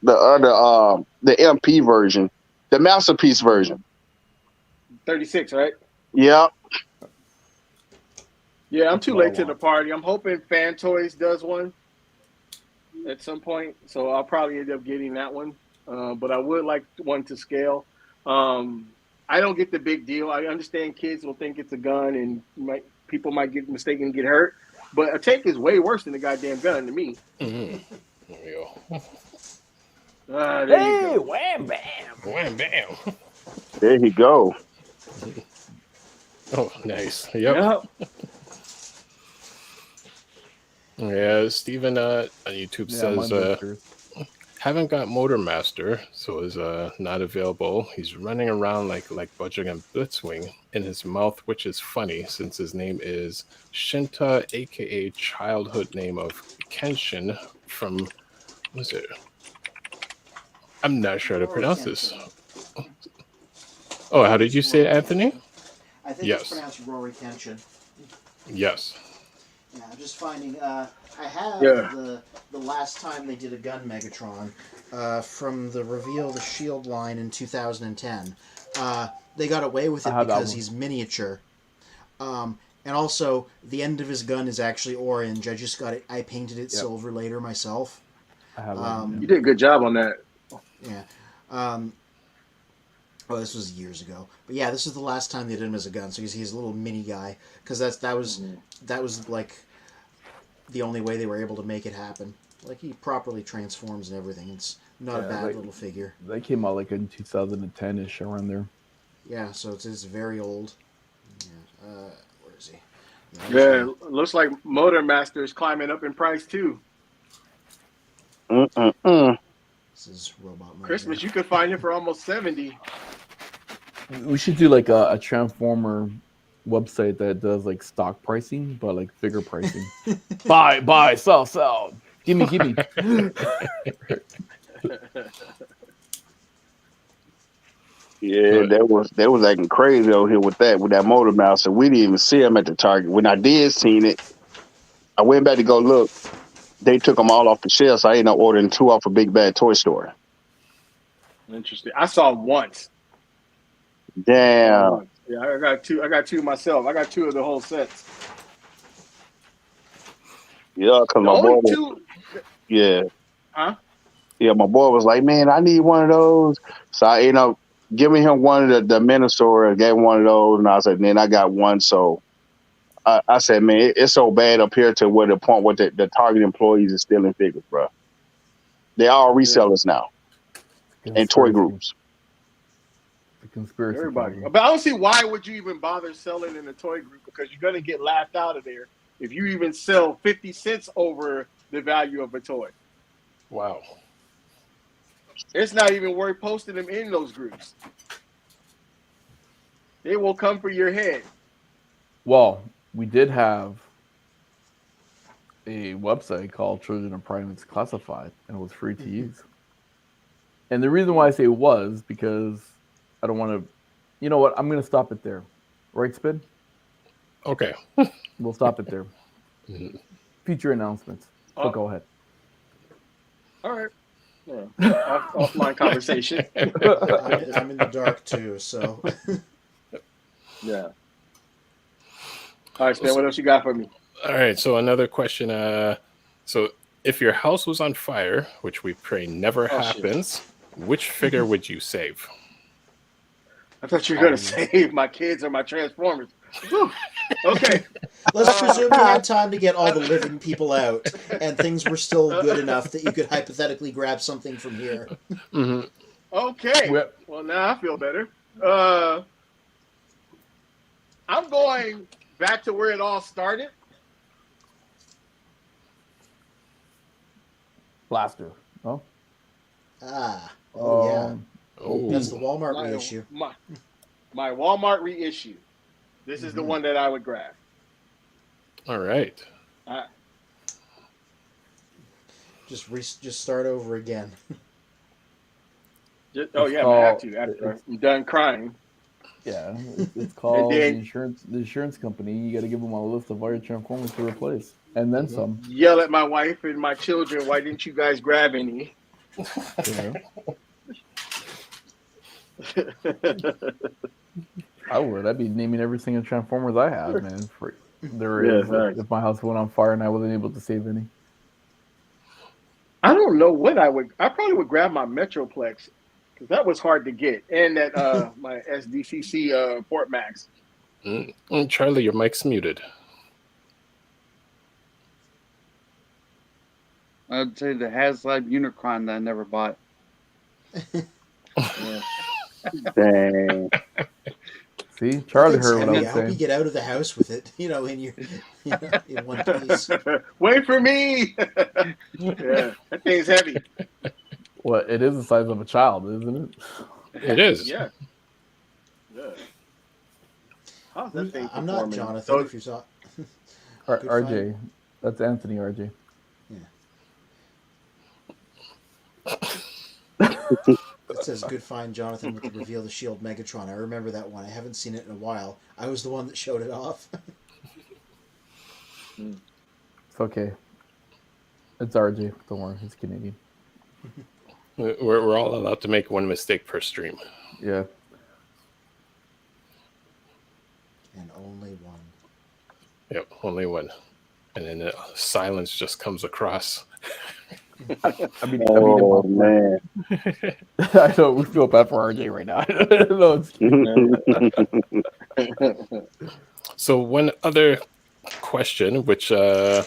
Speaker 4: MP version, the masterpiece version.
Speaker 8: 36, right?
Speaker 4: Yep.
Speaker 8: Yeah, I'm too
Speaker 9: what I
Speaker 8: late to the
Speaker 9: want.
Speaker 8: party. I'm hoping Fan Toys does one at some point, so I'll probably end up getting that one. But I would like one to scale. I don't get the big deal. I understand kids will think it's a gun and people might get mistaken and get hurt. But a tank is way worse than a goddamn gun to me.
Speaker 2: Mm-hmm. There we go.
Speaker 8: There you
Speaker 9: hey,
Speaker 8: go.
Speaker 9: wham bam.
Speaker 2: Wham bam.
Speaker 4: There you go.
Speaker 2: Oh, nice. Yep. Yeah, Steven on YouTube
Speaker 9: Yeah,
Speaker 2: says
Speaker 9: mine works.
Speaker 2: haven't got Motormaster, so is not available. He's running around like Budging and Blitzwing in his mouth, which is funny since his name is Shinta, aka childhood name of Kenshin from what's it? I'm not sure how to pronounce this. Oh, how did you say it, Anthony?
Speaker 1: I think
Speaker 2: Yes.
Speaker 1: it's pronounced Rory Kenshin.
Speaker 2: Yes.
Speaker 1: Yeah, I'm just finding. I have
Speaker 8: Yeah.
Speaker 1: the last time they did a gun Megatron from the reveal of the Shield line in 2010. They got away with
Speaker 9: I
Speaker 1: it
Speaker 9: have that
Speaker 1: because
Speaker 9: one.
Speaker 1: he's miniature. And also, the end of his gun is actually orange. I just got it. I painted it silver later myself.
Speaker 9: I have that one.
Speaker 8: You did a good job on that.
Speaker 1: Yeah. Oh, this was years ago. But yeah, this is the last time they did him as a gun. So he's a little mini guy because that was like the only way they were able to make it happen. Like he properly transforms and everything. It's not a bad little figure.
Speaker 9: That came out like in 2010-ish, around there.
Speaker 1: Yeah, so it's very old. Yeah. Where is he?
Speaker 8: Yeah, looks like Motor Master is climbing up in price too.
Speaker 1: This is Robot Mode.
Speaker 8: Christmas, you could find it for almost 70.
Speaker 9: We should do like a Transformer website that does like stock pricing, but like figure pricing. buy, sell. Gimme.
Speaker 4: Yeah, that was acting crazy over here with that Motor Mouse. So we didn't even see him at the Target. When I did seen it, I went back to go look. They took them all off the shelf, so I ended up ordering 2 off a Big Bad Toy Store.
Speaker 8: Interesting. I saw him once.
Speaker 4: Damn.
Speaker 8: Yeah, I got two myself. I got 2 of the whole sets.
Speaker 4: Yeah, because my boy. Yeah.
Speaker 8: Huh?
Speaker 4: Yeah, my boy was like, man, I need one of those. So I ended up giving him one of the Minosaur, gave him one of those, and I said, then I got one. So I said, man, it's so bad up here to where the point where the Target employees are stealing figures, bro. They're all resellers now and toy groups.
Speaker 9: The conspiracy.
Speaker 8: Everybody. But I don't see why would you even bother selling in a toy group, because you're going to get laughed out of there if you even sell 50 cents over the value of a toy.
Speaker 2: Wow.
Speaker 8: It's not even worth posting them in those groups. They will come for your head.
Speaker 9: Well, we did have a website called Children of Primates Classified, and it was free to use. And the reason why I say was because I don't want to. You know what? I'm going to stop it there. Right, Spin?
Speaker 2: Okay.
Speaker 9: We'll stop it there. Future announcements. But go ahead.
Speaker 8: All right. Yeah. Offline conversation.
Speaker 1: I'm in the dark too, so.
Speaker 8: Yeah. All right, Stan, what else you got for me?
Speaker 2: All right, so another question. So if your house was on fire, which we pray never happens, which figure would you save?
Speaker 8: I thought you were going to save my kids or my Transformers. Whew. Okay.
Speaker 1: Let's presume you had time to get all the living people out, and things were still good enough that you could hypothetically grab something from here.
Speaker 2: Mm-hmm.
Speaker 8: Okay. Well, now I feel better. I'm going back to where it all started.
Speaker 9: Blaster. Oh.
Speaker 1: Ah. Oh, yeah.
Speaker 2: Oh.
Speaker 1: That's the Walmart reissue.
Speaker 8: My Walmart reissue. This is the one that I would grab.
Speaker 2: All right.
Speaker 1: Just start over again.
Speaker 8: I have to. After I'm done crying.
Speaker 9: Yeah, it's called the insurance company. You got to give them a list of all your Transformers to replace, and then some.
Speaker 8: Yell at my wife and my children. Why didn't you guys grab any?
Speaker 9: I would. I'd be naming every single Transformers I have, man. If my house went on fire and I wasn't able to save any.
Speaker 8: I don't know what I would. I probably would grab my Metroplex, because that was hard to get, and that my SDCC Port Max.
Speaker 2: Charlie, your mic's muted.
Speaker 6: I'd say the HasLab Unicron that I never bought.
Speaker 4: Dang.
Speaker 9: See, Charlie heard what I was
Speaker 1: I hope you
Speaker 9: saying.
Speaker 1: get out of the house with it, in in one piece.
Speaker 8: Wait for me. Yeah, that thing's heavy.
Speaker 9: Well, it is the size of a child, isn't it?
Speaker 2: It is.
Speaker 8: Yeah. How's that thing
Speaker 1: I'm not
Speaker 8: performing?
Speaker 1: Jonathan, if you saw.
Speaker 9: RJ. That's Anthony RJ.
Speaker 1: It says, good find, Jonathan, with the reveal of the Shield Megatron. I remember that one. I haven't seen it in a while. I was the one that showed it off.
Speaker 9: It's okay. It's RJ. Don't worry, he's Canadian.
Speaker 2: We're all allowed to make one mistake per stream.
Speaker 9: Yeah.
Speaker 1: And only one.
Speaker 2: Yep, only one. And then silence just comes across.
Speaker 9: I mean,
Speaker 4: Oh man.
Speaker 9: I know we feel bad for RJ right now. No,
Speaker 2: So one other question, which I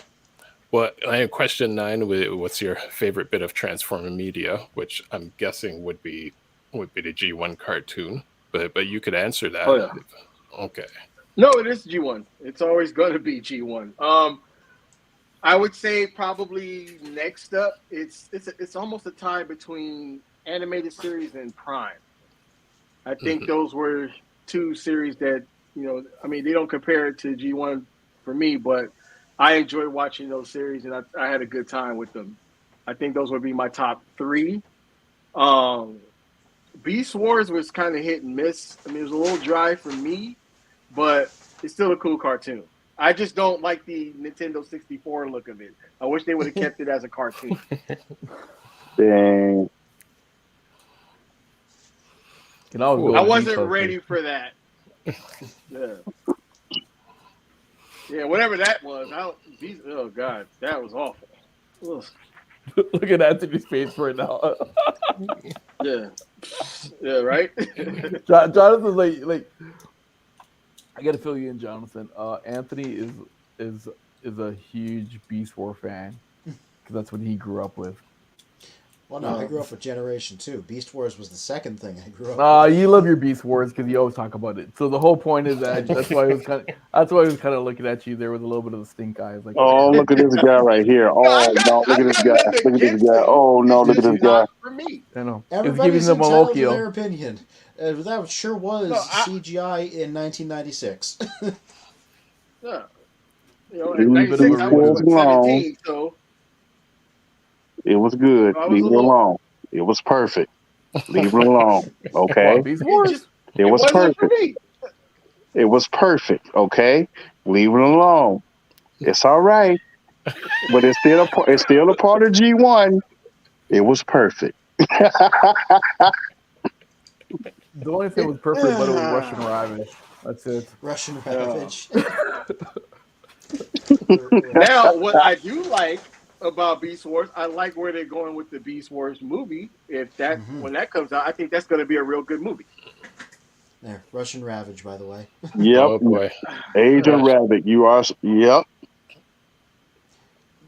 Speaker 2: have question 9. What's your favorite bit of Transformer media? Which I'm guessing would be the G1 cartoon, but you could answer that.
Speaker 8: Oh, yeah.
Speaker 2: Okay.
Speaker 8: No, it is G1. It's always going to be G1. I would say probably next up, it's almost a tie between animated series and Prime. I think those were two series that, I mean, they don't compare it to G1 for me, but I enjoy watching those series, and I had a good time with them. I think those would be my top 3. Beast Wars was kind of hit and miss. I mean, it was a little dry for me, but it's still a cool cartoon. I just don't like the Nintendo 64 look of it. I wish they would have kept it as a cartoon.
Speaker 4: Dang.
Speaker 8: I wasn't ready for that. Yeah, whatever that was. Oh God, that was awful. Ugh.
Speaker 9: Look at Anthony's face right now.
Speaker 8: Yeah, right.
Speaker 9: Jonathan's like. I gotta fill you in, Jonathan. Anthony is a huge Beast War fan because that's what he grew up with.
Speaker 1: Well, no, I grew up with Generation 2. Beast Wars was the second thing I grew up with.
Speaker 9: You love your Beast Wars because you always talk about it. So the whole point is that that's why he was kind of looking at you there with a little bit of the stink eyes. Like,
Speaker 4: oh, look at this guy right here. Oh no, look at this guy. Look at this guy. Oh no, look at this guy.
Speaker 8: For me,
Speaker 9: I know.
Speaker 1: Everybody's entitled to their opinion. That sure was CGI in 1996.
Speaker 8: Yeah. In 96, I was 17, so.
Speaker 4: It was good. Leave it alone. It was perfect. Leave it alone. Okay. It was perfect. It was perfect. Okay. Leave it alone. It's all right. But it's still a part of G1. It was perfect.
Speaker 9: The only thing that was perfect about it was Russian Ravage. That's it.
Speaker 1: Russian Ravage.
Speaker 8: Now, what I do like about Beast Wars, I like where they're going with the Beast Wars movie. If that when that comes out, I think that's going to be a real good movie.
Speaker 1: There, Russian Ravage, by the way.
Speaker 4: Yep.
Speaker 2: Oh boy.
Speaker 4: Agent Rabbit, you are. Yep.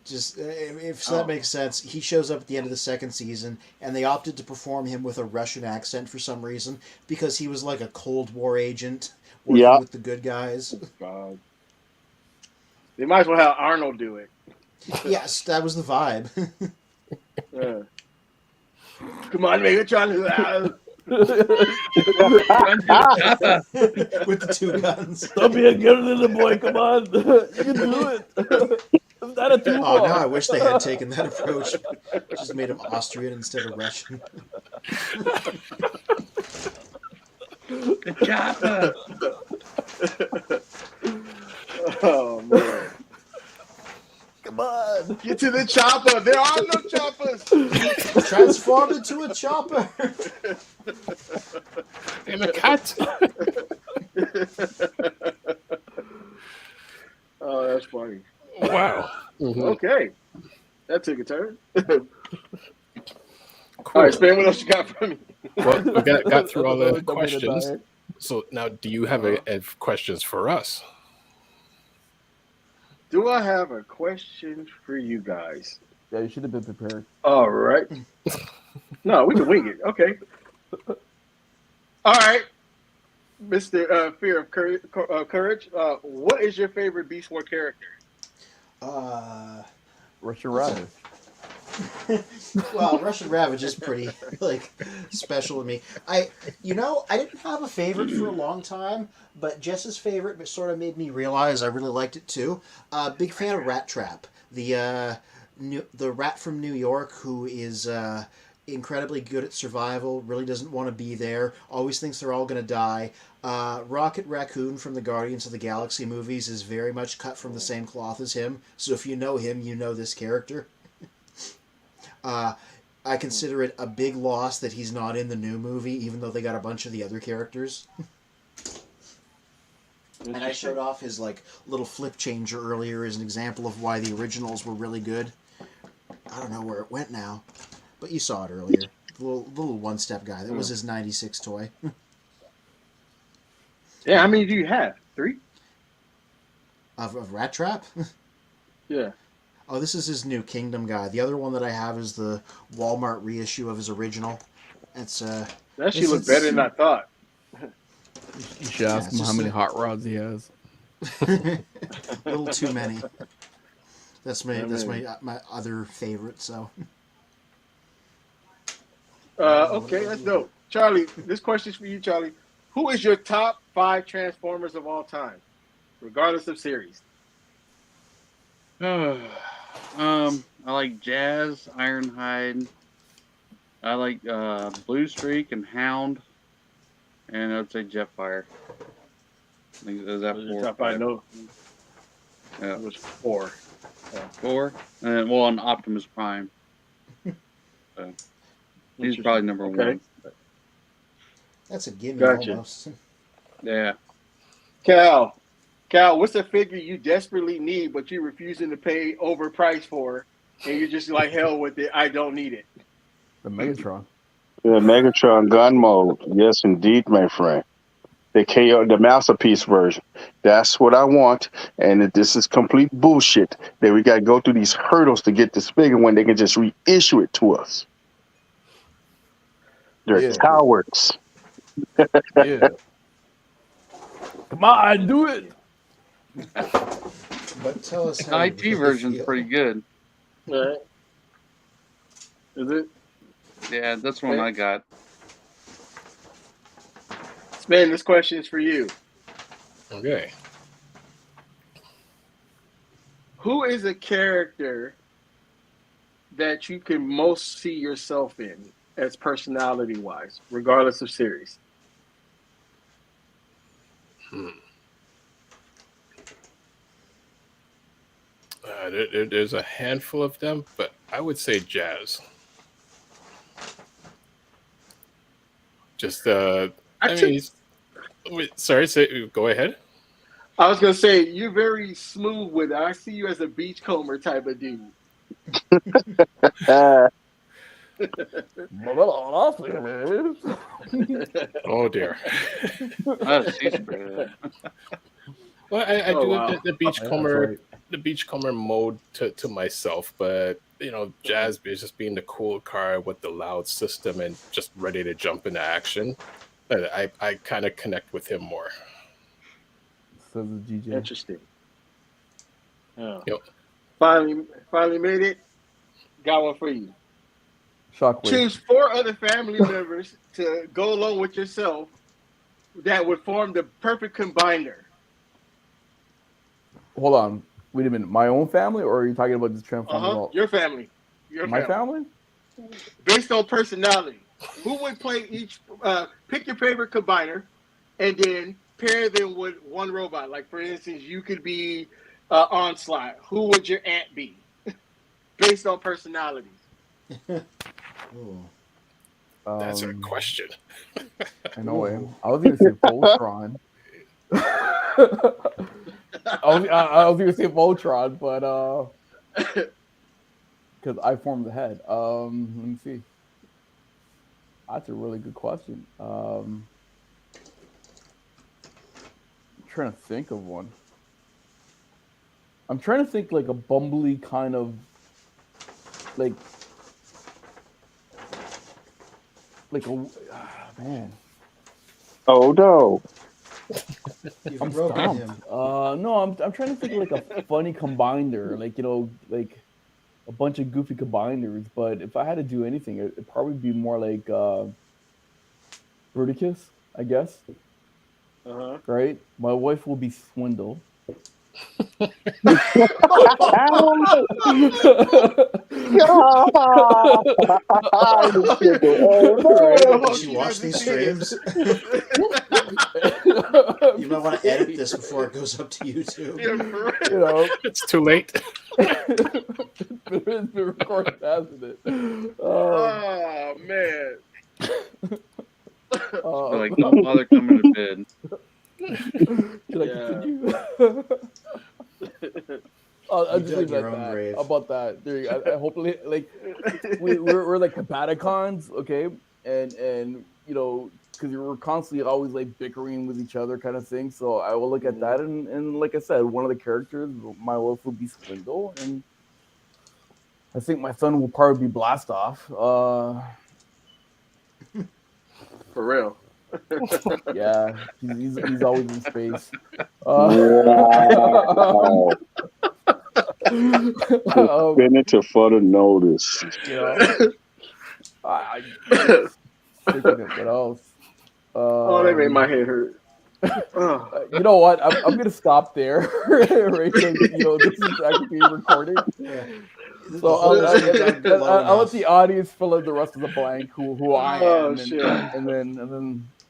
Speaker 1: Just if that makes sense, he shows up at the end of the second season, and they opted to perform him with a Russian accent for some reason because he was like a Cold War agent working with the good guys.
Speaker 8: God. They might as well have Arnold do it.
Speaker 1: Yes, that was the vibe.
Speaker 8: Come on, Megatron.
Speaker 1: With the 2 guns.
Speaker 9: Don't be a good little boy. Come on. You can do it. Is that a 2
Speaker 1: Oh, now I wish they had taken that approach. Just made him Austrian instead of Russian.
Speaker 6: The chopper.
Speaker 8: Oh, man.
Speaker 9: Come on.
Speaker 8: Get to the chopper. There are no choppers.
Speaker 1: Transform into a chopper.
Speaker 2: And a cat.
Speaker 8: Oh, that's funny.
Speaker 2: Wow.
Speaker 8: Okay. That took a turn. Cool. All right, Span, what else you got for me?
Speaker 2: Well, we got through all the questions. So now, do you have questions for us?
Speaker 8: Do I have a question for you guys?
Speaker 9: Yeah, you should have been prepared.
Speaker 8: All right. No, we can wing it. Okay. All right. Mr. Fear of Courage, what is your favorite Beast War character?
Speaker 9: Russian Ravage.
Speaker 1: Well, Russian Ravage is pretty special to me. I didn't have a favorite for a long time, but Jess's favorite sort of made me realize I really liked it too. Big fan of Rat Trap, the rat from New York who is incredibly good at survival, really doesn't want to be there, always thinks they're all going to die. Rocket Raccoon from the Guardians of the Galaxy movies is very much cut from the same cloth as him, so if you know him, you know this character. I consider it a big loss that he's not in the new movie, even though they got a bunch of the other characters. And I showed off his little flip changer earlier as an example of why the originals were really good. I don't know where it went now, but you saw it earlier. The little one-step guy. That was his 96 toy.
Speaker 8: Yeah, how many do you have? 3?
Speaker 1: Of Rat Trap?
Speaker 8: Yeah.
Speaker 1: Oh, this is his new Kingdom guy. The other one that I have is the Walmart reissue of his original. It's
Speaker 8: That actually looked better than I thought.
Speaker 9: You should ask him how many hot rods he has.
Speaker 1: A little too many. That's my other favorite. So.
Speaker 8: Okay, that's dope. Charlie, this question's for you, Charlie. Who is your top 5 Transformers of all time, regardless of series?
Speaker 6: I like Jazz, Ironhide. I like Blue Streak and Hound, and I'd say Jetfire. I think is that 4?
Speaker 8: Top 5? No.
Speaker 6: Yeah,
Speaker 8: it was 4.
Speaker 6: 4, and then on Optimus Prime. So he's probably number 1.
Speaker 1: That's a gimme almost.
Speaker 6: Yeah.
Speaker 8: Cal, what's the figure you desperately need but you're refusing to pay overpriced for, and you're just like, hell with it, I don't need it?
Speaker 9: The Megatron.
Speaker 4: Yeah, Megatron gun mode. Yes, indeed, my friend. The KO, the masterpiece version. That's what I want, and this is complete bullshit that we got to go through these hurdles to get this figure when they can just reissue it to us. They're cowards.
Speaker 9: Yeah. Come on, do it.
Speaker 1: But tell us how
Speaker 6: the IT
Speaker 1: really
Speaker 6: version's
Speaker 1: feel.
Speaker 6: pretty good.
Speaker 8: Right. Is it?
Speaker 6: Yeah, that's one I got.
Speaker 8: Sven, this question is for you.
Speaker 2: Okay.
Speaker 8: Who is a character that you can most see yourself in as personality-wise, regardless of series?
Speaker 2: There's a handful of them, but I would say Jazz. Just sorry, go ahead.
Speaker 8: I was gonna say you're very smooth with it. I see you as a beachcomber type of dude.
Speaker 2: Oh dear. Well, I do have the beachcomber, the beachcomber mode to myself, but Jazz is just being the cool car with the loud system and just ready to jump into action. I kind of connect with him more.
Speaker 9: Says the GJ.
Speaker 8: Interesting. Oh.
Speaker 2: Yep.
Speaker 8: Finally made it. Got one for you.
Speaker 9: Shockwave.
Speaker 8: Choose 4 other family members to go along with yourself that would form the perfect combiner.
Speaker 9: Hold on. Wait a minute. My own family, or are you talking about this Transformers?
Speaker 8: Your family.
Speaker 9: My family?
Speaker 8: Based on personality. Who would play each? Pick your favorite combiner, and then pair them with one robot. Like, for instance, you could be Onslaught. Who would your aunt be? Based on personalities.
Speaker 2: That's a question.
Speaker 9: I know. I was going to say Voltron. I was going to say Voltron, but because I formed the head. Let me see. That's a really good question. I'm trying to think of one. I'm trying to think like a bumbly kind of like a man.
Speaker 4: Oh no.
Speaker 1: I'm stumped.
Speaker 9: No, I'm trying to think of like a funny combiner, like like a bunch of goofy combiners. But if I had to do anything, it'd probably be more like Bruticus, I guess.
Speaker 8: Uh-huh.
Speaker 9: Right? My wife will be Swindle.
Speaker 1: Did you watch these streams? You might want to edit this before it goes up to YouTube.
Speaker 9: You know,
Speaker 2: It's too late.
Speaker 9: it's been recorded, hasn't it?
Speaker 8: Oh man.
Speaker 6: Like, no bother coming to bed.
Speaker 9: Should I continue? I'll just leave it
Speaker 1: your
Speaker 9: at
Speaker 1: own
Speaker 9: that.
Speaker 1: grave.
Speaker 9: How about that? There you go. I hopefully, like, we're like combaticons, okay? And you know, because we're constantly always like bickering with each other, kind of thing. So I will look at that, and like I said, one of the characters, my wife will be Swindle, and I think my son will probably be Blast Off.
Speaker 8: For real.
Speaker 9: Yeah, he's always in space.
Speaker 4: Wow. Been into further notice.
Speaker 9: You know, I thinking of what else.
Speaker 8: Oh, that made my head hurt. Oh.
Speaker 9: You know what? I'm gonna stop there. Right? 'Cause, you know, this is actually being recorded.
Speaker 1: Yeah.
Speaker 9: So I'll let the audience fill in the rest of the blank who I am,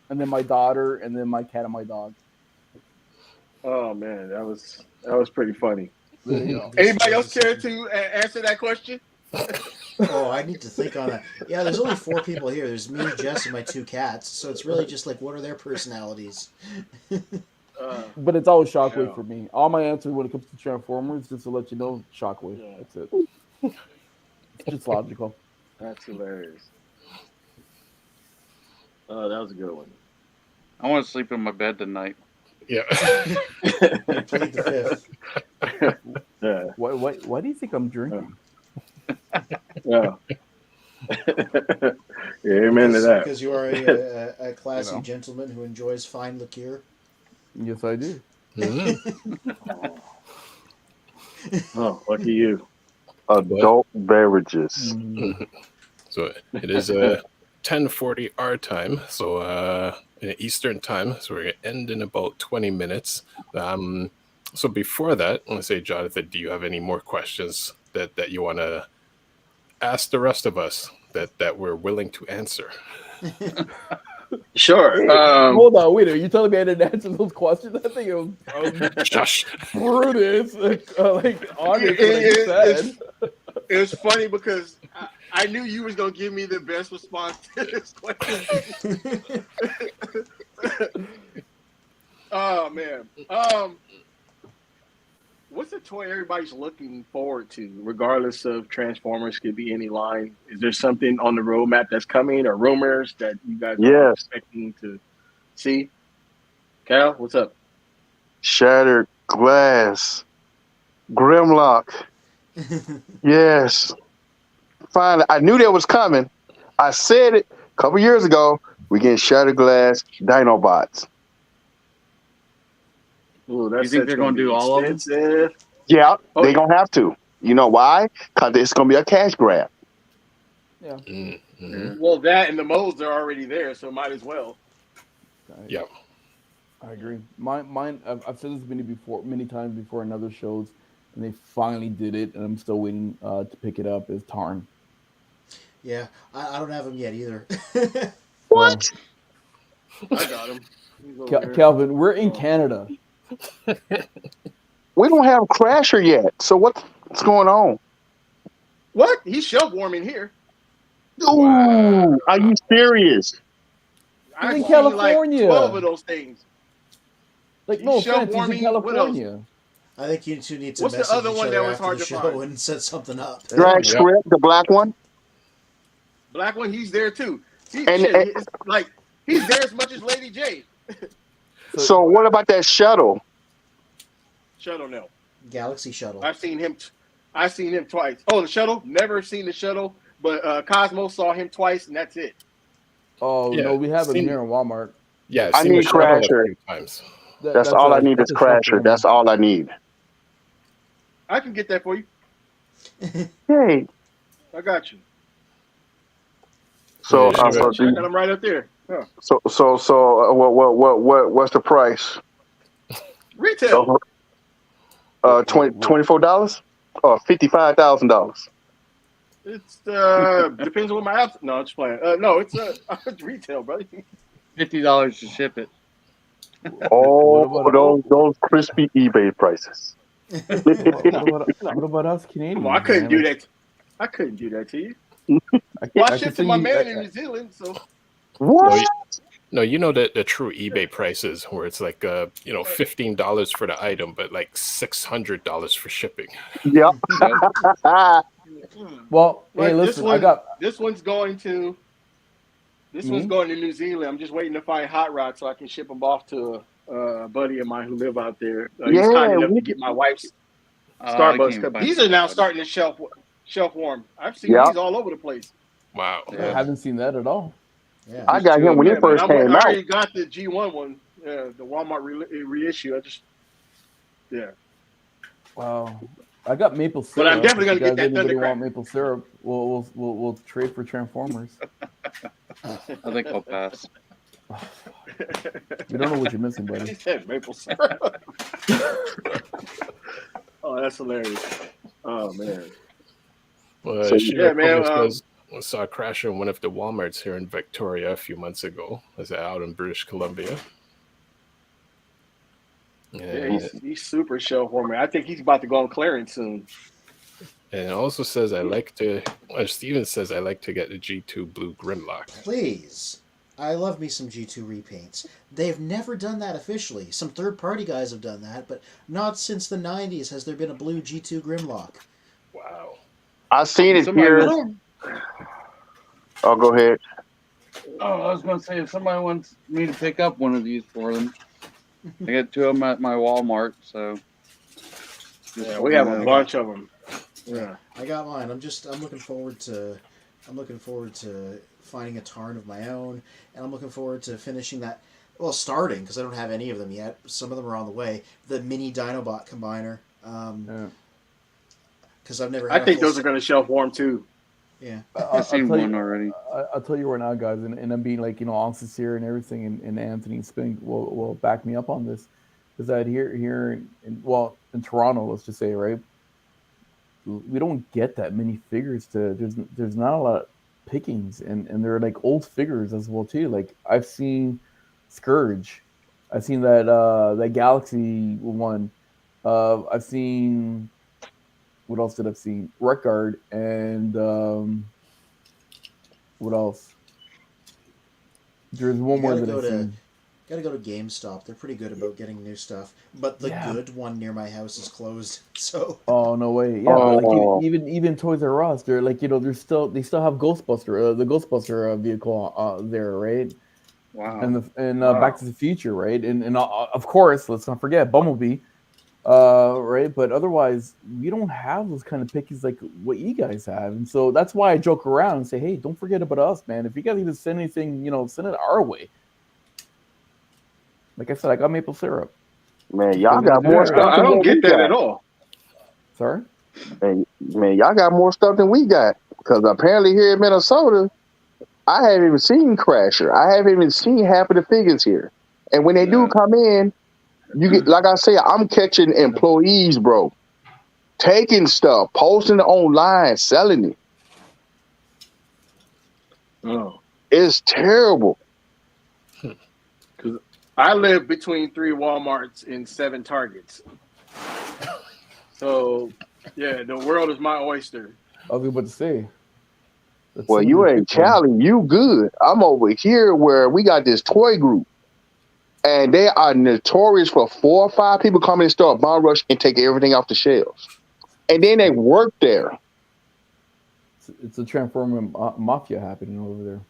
Speaker 9: and then my daughter, and then my cat and my dog.
Speaker 8: Oh man, that was pretty funny.
Speaker 9: There you go.
Speaker 8: Anybody else care to answer that question?
Speaker 1: Oh, I need to think on that. Yeah, there's only 4 people here. There's me, Jess, and my 2 cats. So it's really just like, what are their personalities?
Speaker 9: But it's always Shockwave for me. All my answers when it comes to Transformers, just to let you know, Shockwave.
Speaker 8: Yeah.
Speaker 9: That's it. It's just logical.
Speaker 8: That's hilarious. Oh, that was a good one.
Speaker 6: I want to sleep in my bed tonight.
Speaker 2: Yeah.
Speaker 1: Plead the 5th.
Speaker 8: Yeah.
Speaker 9: Why do you think I'm drinking?
Speaker 8: Yeah. Yeah, amen to that.
Speaker 1: Because you are a classy gentleman who enjoys fine liqueur.
Speaker 9: Yes, I do.
Speaker 8: Oh, lucky you.
Speaker 4: Adult beverages.
Speaker 2: So it is 10:40 our time, so in Eastern time. So we're gonna end in about 20 minutes. So before that, I want to say, Jonathan, do you have any more questions that you want to ask the rest of us that we're willing to answer?
Speaker 8: Sure.
Speaker 9: Hold on, wait. Are you telling me I didn't answer those questions? I think it was
Speaker 2: Shush.
Speaker 9: Brutus, like honest. It
Speaker 8: was funny because I knew you was gonna give me the best response to this question. Oh man. What's a toy everybody's looking forward to, regardless of Transformers? Could be any line. Is there something on the roadmap that's coming, or rumors that you guys are expecting to see? Cal, what's up?
Speaker 4: Shattered glass. Grimlock. Yes. Finally, I knew that was coming. I said it a couple years ago. We getting Shattered glass Dinobots.
Speaker 8: Ooh,
Speaker 6: You think they're going to do all of them?
Speaker 4: Yeah, they're going to have to. You know why? Because it's going to be a cash grab.
Speaker 9: Yeah.
Speaker 2: Mm-hmm.
Speaker 8: Well, that and the molds are already there, so might as well.
Speaker 2: Yeah.
Speaker 9: I agree. Mine. I've said this many times before in other shows, and they finally did it, and I'm still waiting to pick it up. Is Tarn.
Speaker 1: Yeah, I don't have him yet either.
Speaker 4: What?
Speaker 8: I got him.
Speaker 9: Calvin, we're in Canada.
Speaker 4: We don't have Crasher yet. So what's going on?
Speaker 8: What? He's shelf warming here.
Speaker 4: Ooh, are you serious?
Speaker 8: I've
Speaker 9: in
Speaker 8: seen
Speaker 9: California.
Speaker 8: Like 12 of those things.
Speaker 9: Like, no
Speaker 8: Shelf
Speaker 9: offense, he's in
Speaker 8: warming,
Speaker 9: California.
Speaker 1: I think you two need to
Speaker 8: What's the
Speaker 1: message
Speaker 8: other
Speaker 1: each
Speaker 8: one
Speaker 1: other
Speaker 8: that was
Speaker 1: after
Speaker 8: hard
Speaker 1: the
Speaker 8: to
Speaker 1: show
Speaker 8: find?
Speaker 1: and set something up.
Speaker 4: Drag Script, the black one.
Speaker 8: Black one, he's there too. He's there as much as Lady J.
Speaker 4: So what about that shuttle?
Speaker 8: Shuttle, no.
Speaker 1: Galaxy Shuttle.
Speaker 8: I've seen him twice. Oh, the shuttle? Never seen the shuttle, but Cosmo saw him twice, and that's it.
Speaker 9: Oh
Speaker 2: Yeah,
Speaker 9: no, we have him
Speaker 2: seen-
Speaker 9: here in Walmart.
Speaker 2: Yeah,
Speaker 4: I
Speaker 2: I've seen
Speaker 4: need
Speaker 2: the shuttle a
Speaker 4: Crasher.
Speaker 2: few times.
Speaker 4: That's all I need is Crasher. That's all I need.
Speaker 8: I can get that for you.
Speaker 4: Hey.
Speaker 8: I got you.
Speaker 4: So,
Speaker 2: Yeah,
Speaker 8: I got him right up there. Huh.
Speaker 4: what's the price?
Speaker 8: Retail.
Speaker 4: $24 or $55,000.
Speaker 8: It's depends on what my app. No, I'm just playing. No, it's it's retail, brother.
Speaker 6: $50 to ship it.
Speaker 4: Oh,
Speaker 9: What
Speaker 4: those crispy eBay prices.
Speaker 9: What about us Canadians?
Speaker 8: Come on, I couldn't
Speaker 9: man?
Speaker 8: do
Speaker 9: Like,
Speaker 8: that. I couldn't do that to you.
Speaker 9: I
Speaker 8: Well, I
Speaker 9: can
Speaker 8: shipped to
Speaker 9: send
Speaker 8: my
Speaker 9: you-
Speaker 8: man in New Zealand, so
Speaker 4: What?
Speaker 2: No, you know that the true eBay prices where it's like $15 for the item, but like $600 for shipping.
Speaker 4: Yep.
Speaker 9: Well,
Speaker 8: like
Speaker 9: hey, listen, I got
Speaker 8: this one's going to
Speaker 9: Me?
Speaker 8: New Zealand. I'm just waiting to find hot rods so I can ship them off to a buddy of mine who live out there. He's
Speaker 4: Yeah,
Speaker 8: kind enough to get my wife's
Speaker 6: I
Speaker 8: Starbucks
Speaker 6: can't
Speaker 8: cup.
Speaker 6: find
Speaker 8: These are now
Speaker 6: somebody.
Speaker 8: starting to shelf warm. I've seen
Speaker 4: Yep.
Speaker 8: these all over the place.
Speaker 2: Wow.
Speaker 9: I
Speaker 6: Yeah.
Speaker 9: haven't seen that at all.
Speaker 1: Yeah.
Speaker 4: I got him when it first
Speaker 8: I
Speaker 4: came out.
Speaker 8: already got the G1 one, the Walmart reissue.
Speaker 9: Wow. I got maple syrup.
Speaker 8: But I'm definitely
Speaker 9: If
Speaker 8: gonna
Speaker 9: you
Speaker 8: get
Speaker 9: guys
Speaker 8: that
Speaker 9: anybody
Speaker 8: Thundercracker.
Speaker 9: want maple syrup? We'll trade for Transformers.
Speaker 6: I think I'll pass.
Speaker 9: You don't know what you're missing, buddy.
Speaker 8: He said maple syrup. Oh, that's hilarious. Oh man.
Speaker 2: Well,
Speaker 4: So,
Speaker 2: Sheila
Speaker 8: man,
Speaker 2: says, I saw a crash in one of the Walmarts here in Victoria a few months ago. Was out in British Columbia?
Speaker 8: Yeah, he's super shelf warming. I think he's about to go on clearance soon.
Speaker 2: And it also says Steven says I like to get the G2 Blue Grimlock.
Speaker 1: Please. I love me some G2 repaints. They've never done that officially. Some third-party guys have done that, but not since the 90s has there been a blue G2 Grimlock.
Speaker 2: Wow.
Speaker 4: I seen it
Speaker 6: Somebody
Speaker 4: here.
Speaker 6: wants-
Speaker 4: Oh, go ahead.
Speaker 6: Oh, I was going to say, if somebody wants me to pick up one of these for them, I got two of them at my Walmart, so.
Speaker 8: Yeah, we have a bunch of them. Yeah.
Speaker 1: I got mine. I'm looking forward to finding a Tarn of my own, and I'm looking forward to finishing that. Well, starting because I don't have any of them yet. Some of them are on the way. The mini Dinobot combiner. Because I've never. Had
Speaker 8: I think those are going to shelf warm too.
Speaker 1: Yeah.
Speaker 6: I've seen one already.
Speaker 9: I'll tell you right now, guys, and I'm being like, all sincere and everything, and Anthony Spink will back me up on this, is that here in Toronto, let's just say, right, we don't get that many figures there's not a lot of pickings, and they're like old figures as well too. Like I've seen Scourge, I've seen that Galaxy one, I've seen. What else did I see? Record and what else? There's one more that I've seen.
Speaker 1: Gotta go to GameStop. They're pretty good about getting new stuff, but the
Speaker 9: Yeah.
Speaker 1: good one near my house is closed. So.
Speaker 9: Oh no way! Yeah, but like even Toys R Us, they're like they still have Ghostbuster, the Ghostbuster vehicle there, right?
Speaker 6: Wow.
Speaker 9: And Back to the Future, right? And of course, let's not forget Bumblebee. Right, but otherwise we don't have those kind of pickies like what you guys have, and so that's why I joke around and say, hey, don't forget about us, man. If you guys need to send anything, send it our way. Like I said, I got maple syrup.
Speaker 4: Man, y'all got more stuff.
Speaker 8: I don't get that at all.
Speaker 9: Sorry,
Speaker 4: Man, y'all got more stuff than we got, because apparently here in Minnesota, I haven't even seen Crasher. I haven't even seen half of the figures here, and when they do come in. You get, like I say, I'm catching employees, bro, taking stuff, posting it online, selling it.
Speaker 8: Oh,
Speaker 4: it's terrible.
Speaker 8: Because I live between 3 Walmarts and 7 Targets, so yeah, the world is my oyster.
Speaker 9: I was about to say.
Speaker 4: Well, you ain't challenging. You good. I'm over here where we got this toy group. And they are notorious for 4 or 5 people coming and start bomb rush and take everything off the shelves. And then they work there.
Speaker 9: It's a Transformer mafia happening over there.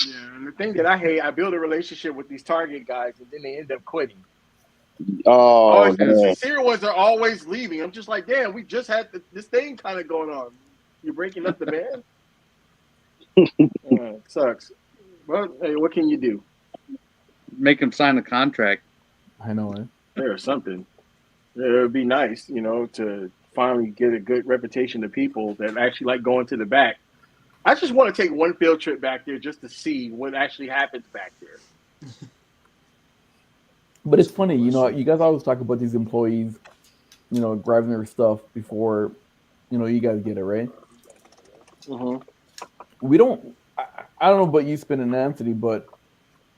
Speaker 8: Yeah, and the thing that I hate, I build a relationship with these Target guys, and then they end up quitting.
Speaker 4: Man.
Speaker 8: Sincere ones are always leaving. I'm just like, damn, we just had this thing kind of going on. You're breaking up the band? It sucks. Well, hey, what can you do?
Speaker 6: Make them sign a contract.
Speaker 9: I know it.
Speaker 8: Or something. It would be nice, to finally get a good reputation to people that actually like going to the back. I just want to take one field trip back there just to see what actually happens back there.
Speaker 9: But it's funny, you guys always talk about these employees grabbing their stuff before, you guys get it, right?
Speaker 8: Mm-hmm.
Speaker 9: We don't. I don't know about you, Spin and Anthony, but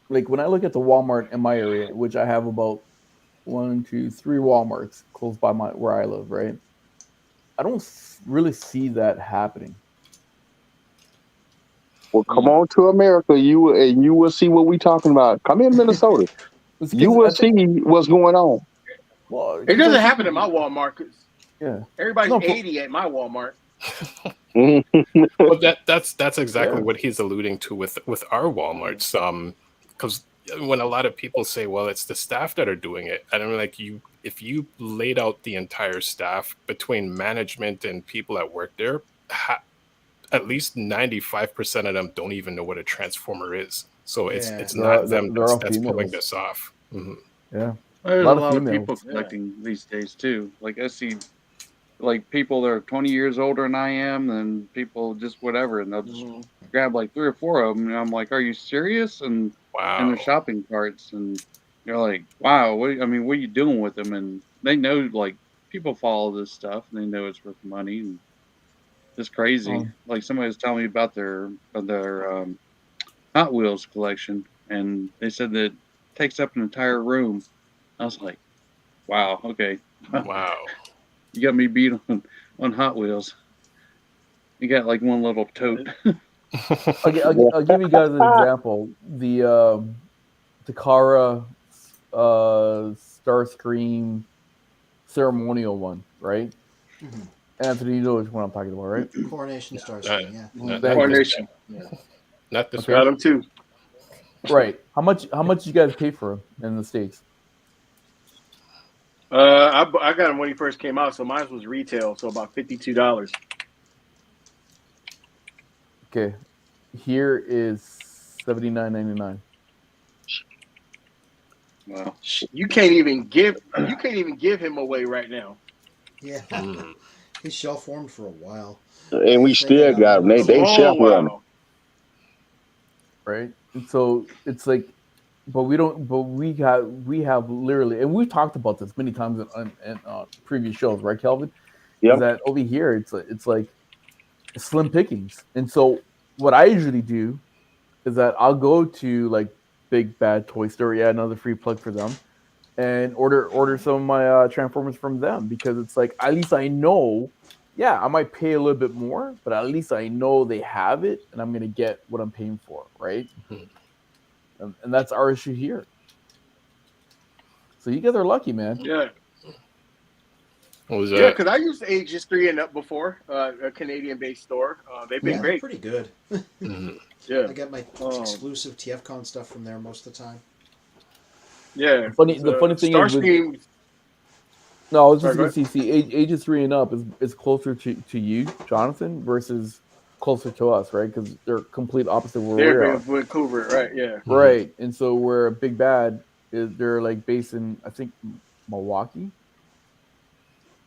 Speaker 9: like when I look at the Walmart in my area, which I have about 1, 2, 3 Walmarts close by where I live, right? I don't really see that happening.
Speaker 4: Well, come on to America, you will see what we talking about. Come in Minnesota,
Speaker 9: It's
Speaker 4: you
Speaker 9: 'cause
Speaker 4: will
Speaker 9: I
Speaker 4: see
Speaker 9: think,
Speaker 4: what's going on.
Speaker 9: well,
Speaker 8: It
Speaker 9: 'cause I
Speaker 8: doesn't
Speaker 9: think
Speaker 8: happen at my Walmart because
Speaker 9: yeah.
Speaker 8: everybody's
Speaker 9: No,
Speaker 8: 80 at my Walmart.
Speaker 2: Well, that's exactly
Speaker 9: Yeah.
Speaker 2: what he's alluding to with our Walmarts. Because when a lot of people say, "Well, it's the staff that are doing it," and I'm like, if you laid out the entire staff between management and people that work there, at least 95% of them don't even know what a transformer is. So it's
Speaker 1: Yeah.
Speaker 2: it's
Speaker 9: They're all,
Speaker 2: not
Speaker 9: they're,
Speaker 2: them
Speaker 9: they're all
Speaker 2: that's pulling
Speaker 9: females.
Speaker 2: this off. Mhm.
Speaker 9: Yeah.
Speaker 6: There's
Speaker 9: A
Speaker 6: a
Speaker 9: lot of
Speaker 6: lot of
Speaker 9: females.
Speaker 6: people collecting these days too. Like I see, like people that are 20 years older than I am, and people just whatever, and they'll just grab like 3 or 4 of them, and I'm like, "Are you serious?" And in
Speaker 2: Wow.
Speaker 6: their shopping carts, and they're like, "Wow, I mean, what are you doing with them?" And they know like people follow this stuff, and they know it's worth money, and it's crazy.
Speaker 9: Um,
Speaker 6: Like somebody was telling me about their Hot Wheels collection, and they said that it takes up an entire room. I was like, "Wow, okay."
Speaker 2: Wow.
Speaker 6: You got me beat on Hot Wheels. You got like one little tote.
Speaker 9: I'll give you guys an example. The Takara Starscream ceremonial one, right?
Speaker 1: Mhm.
Speaker 9: Anthony, you know which one I'm talking about, right?
Speaker 1: Coronation Starscream, yeah.
Speaker 2: Not
Speaker 9: Thank you.
Speaker 8: Coronation.
Speaker 2: Not this
Speaker 9: Okay.
Speaker 8: Got them too.
Speaker 9: Right. How much did you guys pay for him in the States?
Speaker 8: I got him when he first came out, so mine was retail, so about $52.
Speaker 9: Okay. Here is $79.99.
Speaker 6: Wow.
Speaker 8: You can't even give him away right now.
Speaker 1: Yeah.
Speaker 2: Mm.
Speaker 1: He's shelf formed for a while.
Speaker 4: And we
Speaker 1: Think I
Speaker 4: still got them.
Speaker 1: one or
Speaker 8: A
Speaker 4: They
Speaker 1: two.
Speaker 4: shelf
Speaker 8: long
Speaker 4: warm.
Speaker 8: while.
Speaker 9: Right? And so it's like, but we have literally, and we've talked about this many times in previous shows, right, Kelvin? Is
Speaker 4: Yep.
Speaker 9: that over here it's like slim pickings. And so what I usually do is that I'll go to like Big Bad Toy Store, yeah, another free plug for them, and order some of my Transformers from them because it's like at least I know, yeah, I might pay a little bit more, but at least I know they have it and I'm gonna get what I'm paying for, right?
Speaker 2: Mhm.
Speaker 9: And that's our issue here. So you guys are lucky, man.
Speaker 8: Yeah.
Speaker 2: What was
Speaker 8: Yeah,
Speaker 2: that?
Speaker 8: because I used Ages 3 and Up before, a Canadian-based store. They've been
Speaker 1: Yeah,
Speaker 8: great.
Speaker 1: pretty good.
Speaker 2: Mhm.
Speaker 8: Yeah.
Speaker 1: I get my exclusive TFCon stuff from there most of the time.
Speaker 8: Yeah.
Speaker 9: The funny thing is with
Speaker 8: Starscream.
Speaker 9: no, I was
Speaker 8: Sorry,
Speaker 9: just
Speaker 8: go
Speaker 9: gonna see ages 3 and up is closer to you, Jonathan, versus closer to us, right? Because they're complete opposite where we
Speaker 8: They're
Speaker 9: are.
Speaker 8: Vancouver, right? Yeah.
Speaker 9: Right. And so where Big Bad is, they're like based in, I think, Milwaukee.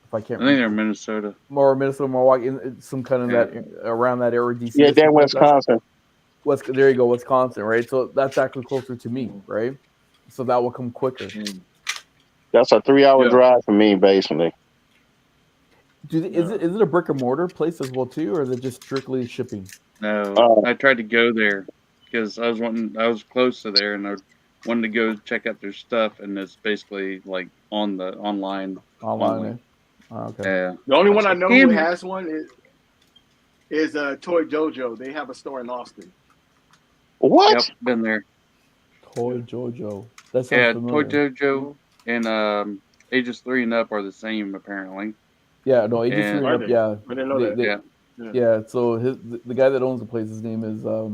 Speaker 9: If I
Speaker 6: I
Speaker 9: can't
Speaker 6: think they're
Speaker 9: remember,
Speaker 6: Minnesota.
Speaker 9: more Minnesota, Milwaukee, some kind of
Speaker 6: Yeah.
Speaker 9: that around that area, DC.
Speaker 4: Yeah,
Speaker 9: or
Speaker 4: that
Speaker 9: something like that.
Speaker 4: Wisconsin.
Speaker 9: There you go, Wisconsin, right? So that's actually closer to me, right? So that will come quicker.
Speaker 4: That's a 3-hour
Speaker 8: Yeah.
Speaker 4: drive for me, basically.
Speaker 9: Is it a brick and mortar place as well too, or is it just strictly shipping?
Speaker 6: No, I tried to go there because I was close to there, and I wanted to go check out their stuff, and it's basically like on the online
Speaker 9: Online,
Speaker 6: only.
Speaker 9: eh? Oh, okay.
Speaker 6: Yeah.
Speaker 8: The only one I
Speaker 6: like,
Speaker 8: know who
Speaker 6: damn it.
Speaker 8: has one is Toy Dojo. They have a store in Austin.
Speaker 4: What?
Speaker 6: Yep, been there.
Speaker 9: Toy Jojo. That sounds
Speaker 6: Yeah, Toy
Speaker 9: familiar.
Speaker 6: Dojo and Ages 3 and Up are the same apparently.
Speaker 9: Yeah, no, Ages 3 and
Speaker 8: Are
Speaker 9: up.
Speaker 8: they?
Speaker 9: Yeah,
Speaker 8: I didn't know that.
Speaker 6: Yeah.
Speaker 9: yeah. So the guy that owns the place, his name is I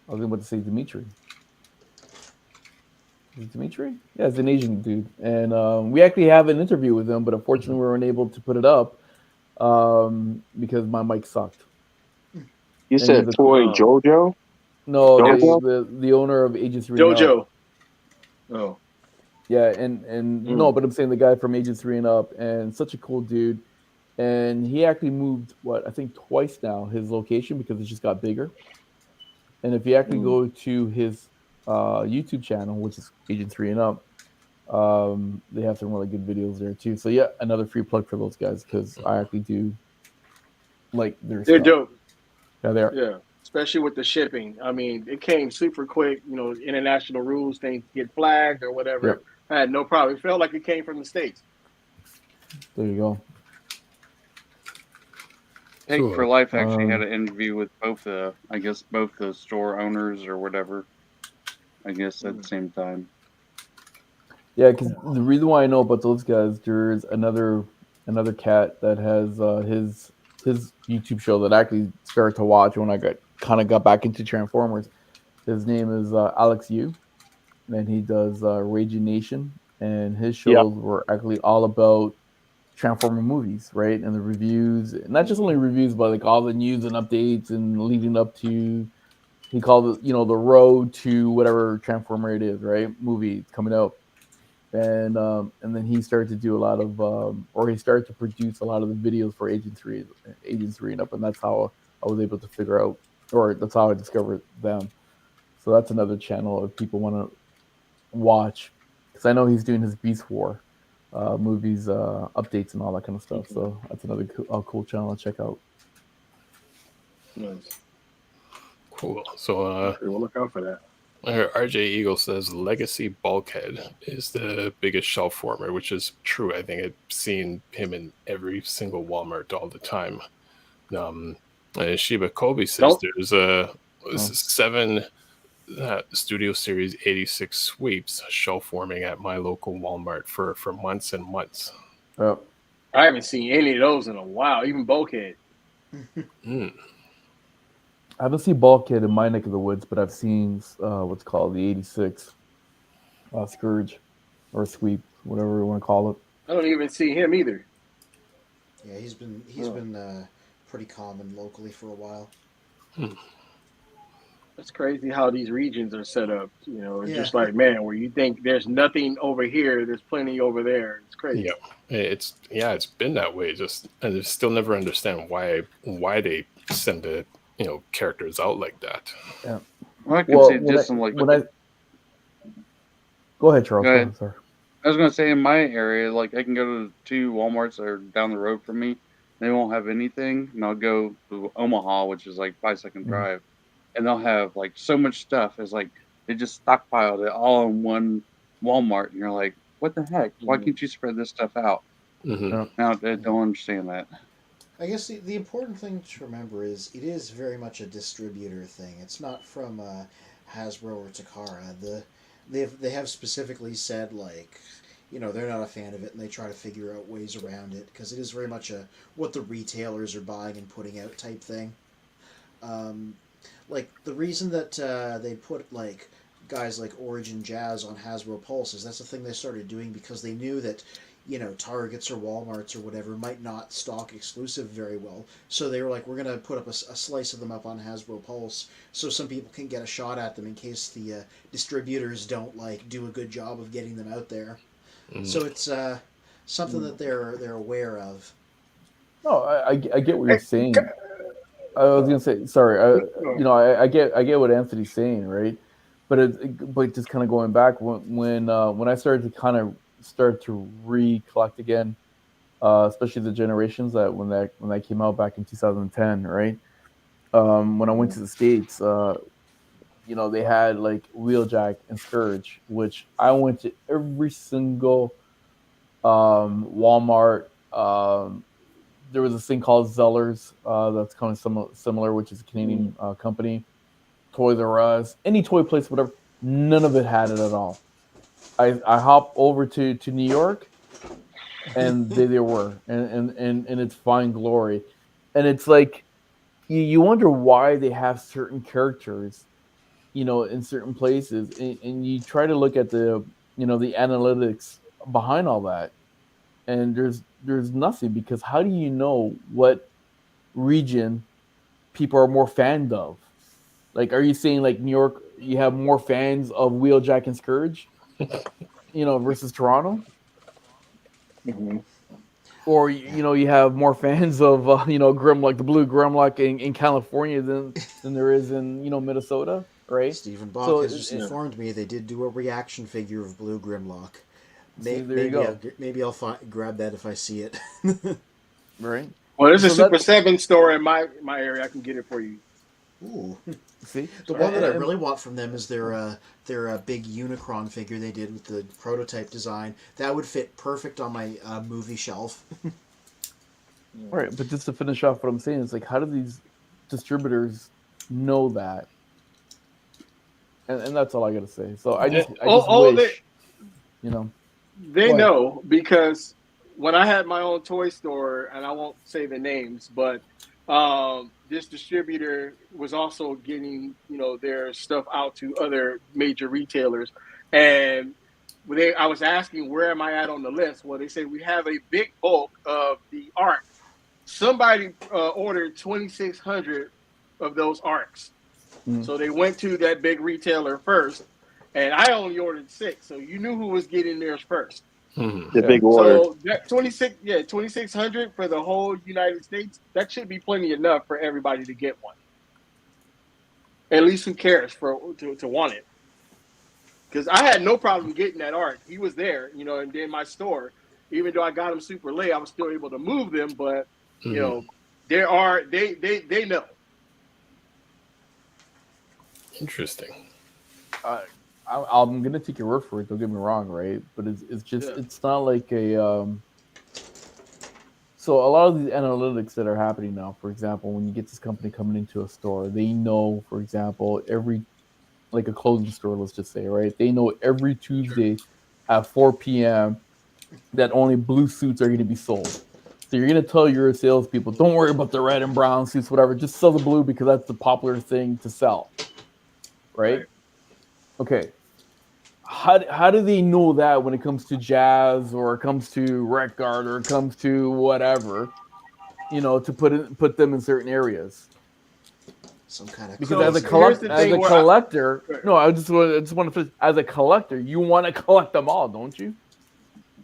Speaker 9: was about to say Dimitri. Is it Dimitri? Yeah, it's an Asian dude, and we actually have an interview with him, but unfortunately we weren't able to put it up because my mic sucked.
Speaker 4: You
Speaker 9: And
Speaker 4: said
Speaker 9: he's a,
Speaker 4: Toy Jojo?
Speaker 9: no,
Speaker 4: Dojo?
Speaker 9: the owner of Ages 3 and Up.
Speaker 8: Dojo. Oh.
Speaker 9: Yeah, and no, but I'm saying the guy from Ages 3 and Up, and such a cool dude. And he actually moved I think twice now his location because it just got bigger. And if you actually go to his YouTube channel, which is Agent 3 and Up, They have some really good videos there too. So yeah, another free plug for those guys because I actually do like their
Speaker 8: They're
Speaker 9: stuff.
Speaker 8: dope.
Speaker 9: Yeah, they are.
Speaker 8: Yeah, especially with the shipping. I mean, it came super quick. You know, international rules, things get flagged or whatever.
Speaker 9: Yep.
Speaker 8: I had no problem. It felt like it came from the States.
Speaker 9: There you go.
Speaker 6: Take
Speaker 2: Cool.
Speaker 6: for Life actually had an interview with both the, I guess, both the store owners or whatever. I guess at the same time.
Speaker 9: Yeah, because the reason why I know about those guys, there's another cat that has his YouTube show that I actually started to watch when I got back into Transformers. His name is Alex Yu, and he does Raging Nation, and his
Speaker 4: Yeah.
Speaker 9: shows were actually all about Transformer movies, right? And the reviews, not just only reviews, but like all the news and updates and leading up to he called it, the road to whatever Transformer it is, right? Movie coming out. And then he started to do a lot of or he started to produce a lot of the videos for Agent 3 and up, and that's how I was able to figure out, or that's how I discovered them. So that's another channel if people want to watch, because I know he's doing his Beast War movies, updates and all that kind of stuff. So that's another cool channel to check out.
Speaker 8: Nice.
Speaker 2: Cool. So
Speaker 8: We'll look out for that.
Speaker 2: RJ Eagle says Legacy Bulkhead is the biggest shelf former, which is true. I think I've seen him in every single Walmart all the time. Shiba Kobe says there's a 7 Studio Series 86 sweeps shelf forming at my local Walmart for months and months.
Speaker 9: Oh.
Speaker 8: I haven't seen any of those in a while, even Bulkhead.
Speaker 9: I haven't seen Bulkhead in my neck of the woods, but I've seen what's called the 86 Scourge or Sweep, whatever you want to call it.
Speaker 8: I don't even see him either.
Speaker 1: Yeah, he's been pretty common locally for a while.
Speaker 8: It's crazy how these regions are set up. You know, it's just like, man, where you think there's nothing over here, there's plenty over there. It's crazy.
Speaker 2: Yeah, it's been that way. I still never understand why they send the characters out like that.
Speaker 9: Yeah.
Speaker 6: Well, I could say just
Speaker 9: Go ahead, Charles.
Speaker 6: Go ahead.
Speaker 9: Sorry.
Speaker 6: I was gonna say in my area, like I can go to 2 WalMarts that are down the road from me. They won't have anything, and I'll go to Omaha, which is like 5-second drive, and they'll have like so much stuff. It's like they just stockpiled it all in one Walmart, and you're like, what the heck? Why can't you spread this stuff out? Now I don't understand that.
Speaker 1: I guess the important thing to remember is it is very much a distributor thing. It's not from Hasbro or Takara. They have specifically said, like, they're not a fan of it, and they try to figure out ways around it, because it is very much a what the retailers are buying and putting out type thing. Like, the reason that they put, like, guys like Origin Jazz on Hasbro Pulse is that's the thing they started doing because they knew that, Targets or Walmarts or whatever might not stock exclusive very well. So they were like, we're going to put up a slice of them up on Hasbro Pulse so some people can get a shot at them in case the distributors don't, like, do a good job of getting them out there. So it's something that they're aware of.
Speaker 9: No, I get what you're saying. I was gonna say, sorry. I get what Anthony's saying, right? But just kind of going back when I started to start to recollect again, especially the Generations when that came out back in 2010, right? When I went to the States, they had like Wheeljack and Scourge, which I went to every single Walmart. There was this thing called Zellers that's kind of similar, which is a Canadian company. Toys R Us, any toy place, whatever. None of it had it at all. I hopped over to New York, and they were, and it's Fine Glory, and it's like you wonder why they have certain characters, in certain places, and you try to look at the the analytics behind all that, and there's nothing, because how do you know what region people are more fans of? Like, are you saying like New York, you have more fans of Wheeljack and Scourge, versus Toronto? Or you have more fans of Grimlock, the blue Grimlock in California than there is in Minnesota, right?
Speaker 1: Stephen Bach has just informed me they did do a reaction figure of Blue Grimlock.
Speaker 9: See, there you
Speaker 1: maybe
Speaker 9: go.
Speaker 1: maybe I'll grab that if I see it.
Speaker 9: Right?
Speaker 3: Well, there's a
Speaker 9: So
Speaker 3: Super
Speaker 9: that-
Speaker 3: 7 store in my area. I can get it for you.
Speaker 1: Ooh.
Speaker 9: See,
Speaker 1: The one that I
Speaker 9: And-
Speaker 1: really want from them is their big Unicron figure they did with the prototype design. That would fit perfect on my movie shelf.
Speaker 9: right, but just to finish off what I'm saying is like, how do these distributors know that? And that's all I gotta say. So I just wish, you know.
Speaker 3: They
Speaker 9: Go ahead.
Speaker 3: know because when I had my own toy store, and I won't say the names, but this distributor was also getting their stuff out to other major retailers, and I was asking where am I at on the list. Well, they said we have a big bulk of the Ark. Somebody ordered 2,600 of those Arks, so they went to that big retailer first, and I only ordered 6, so you knew who was getting theirs first.
Speaker 4: The big order.
Speaker 3: So that 2,600 for the whole United States, that should be plenty enough for everybody to get one. At least who cares to want it? Because I had no problem getting that Ark. He was there, and in my store. Even though I got him super late, I was still able to move them. But they know.
Speaker 2: Interesting.
Speaker 9: I'm gonna take your word for it. Don't get me wrong, right? But it's just it's not like a. So a lot of these analytics that are happening now, for example, when you get this company coming into a store, they know, for example, like a clothing store, let's just say, right? They know every Tuesday at 4 p.m. that only blue suits are going to be sold. So you're going to tell your salespeople, don't worry about the red and brown suits, whatever. Just sell the blue because that's the popular thing to sell, right? Okay. How do they know that when it comes to jazz or it comes to rec guard or it comes to whatever, to put them in certain areas?
Speaker 1: Some kind of
Speaker 9: Because as a collector, I just want to as a collector, you want to collect them all, don't you?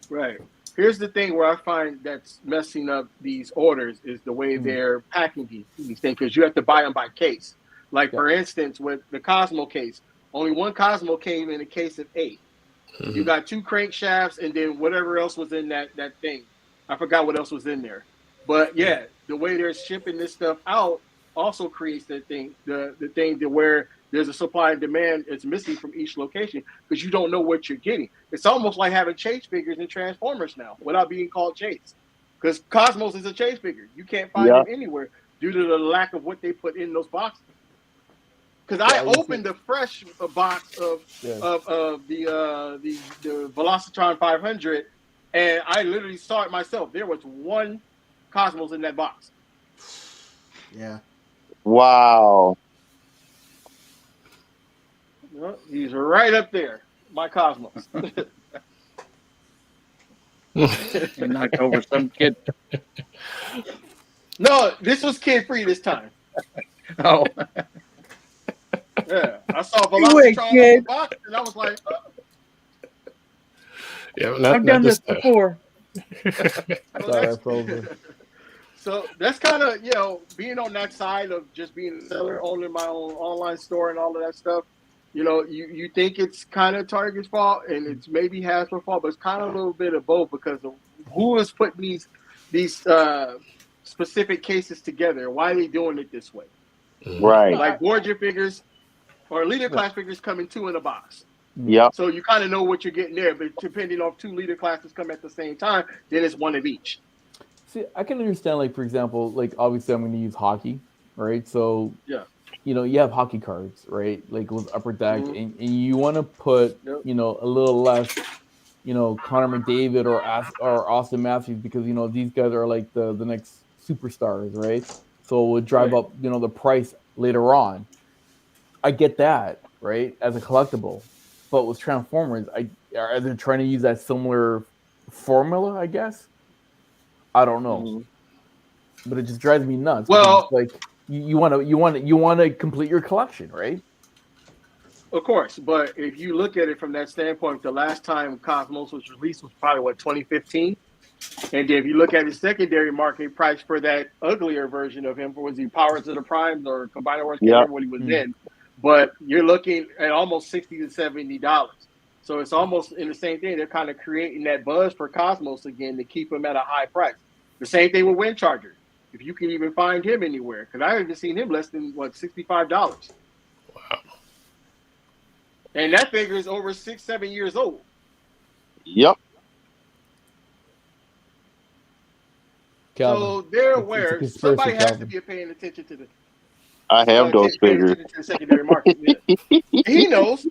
Speaker 3: Right. Here's the thing where I find that's messing up these orders is the way they're packaging these things, because you have to buy them by case. Like for instance, with the Cosmo case, only one Cosmo came in a case of 8. You got 2 crankshafts and then whatever else was in that thing. I forgot what else was in there. But yeah, the way they're shipping this stuff out also creates the thing to where there's a supply and demand it's missing from each location because you don't know what you're getting. It's almost like having chase figures in Transformers now without being called chase, because Cosmos is a chase figure. You can't find it anywhere due to the lack of what they put in those boxes. Because I opened the fresh box of the Velocitron 500, and I literally saw it myself. There was 1 Cosmos in that box.
Speaker 1: Yeah.
Speaker 4: Wow.
Speaker 3: Well, he's right up there, my Cosmos.
Speaker 6: And knocked over some kid.
Speaker 3: No, this was kid free this time.
Speaker 6: Oh.
Speaker 3: Yeah, I saw Velocitron in the box, and I was like,
Speaker 2: Yeah,
Speaker 6: I've done this before.
Speaker 3: So that's kind of, being on that side of just being a seller, owning my own online store and all of that stuff. You think it's kind of Target's fault and it's maybe Hasbro's fault, but it's kind of a little bit of both because of who is putting these specific cases together. Why are they doing it this way?
Speaker 4: Right.
Speaker 3: Like Borgia figures or leader class figures come in 2 in a box.
Speaker 4: Yep.
Speaker 3: So you kind of know what you're getting there, but depending on 2 leader classes come at the same time, then it's 1 of each.
Speaker 9: See, I can understand, like, for example, like, obviously I'm going to use hockey, right? So, you have hockey cards, right? Like with Upper Deck, and you want to put, a little less, Connor McDavid or Austin Matthews because, these guys are like the next superstars, right? So it would drive up, the price later on. I get that, right? As a collectible. But with Transformers, are they trying to use that similar formula, I guess? I don't know. But it just drives me nuts.
Speaker 3: Well,
Speaker 9: like you want to complete your collection, right?
Speaker 3: Of course, but if you look at it from that standpoint, the last time Cosmos was released was probably 2015, and if you look at his secondary market price for that uglier version of him, was he Powers of the Primes or Combiner Wars? Can't remember what he was in, but you're looking at almost $60 to $70.
Speaker 8: So it's almost in the same thing. They're kind of creating that buzz for Cosmos again to keep him at a high price. The same thing with Wind Charger. If you can even find him anywhere, because I haven't seen him less than $65.
Speaker 2: Wow.
Speaker 8: And that figure is over 6-7 years old.
Speaker 4: Yep.
Speaker 9: Calvin.
Speaker 8: So they're
Speaker 9: It's a
Speaker 8: aware.
Speaker 9: conspiracy,
Speaker 8: Somebody has
Speaker 9: Calvin.
Speaker 8: to be paying attention to the
Speaker 4: I have those
Speaker 8: paying
Speaker 4: figures.
Speaker 8: attention to the secondary market. Yeah. He knows.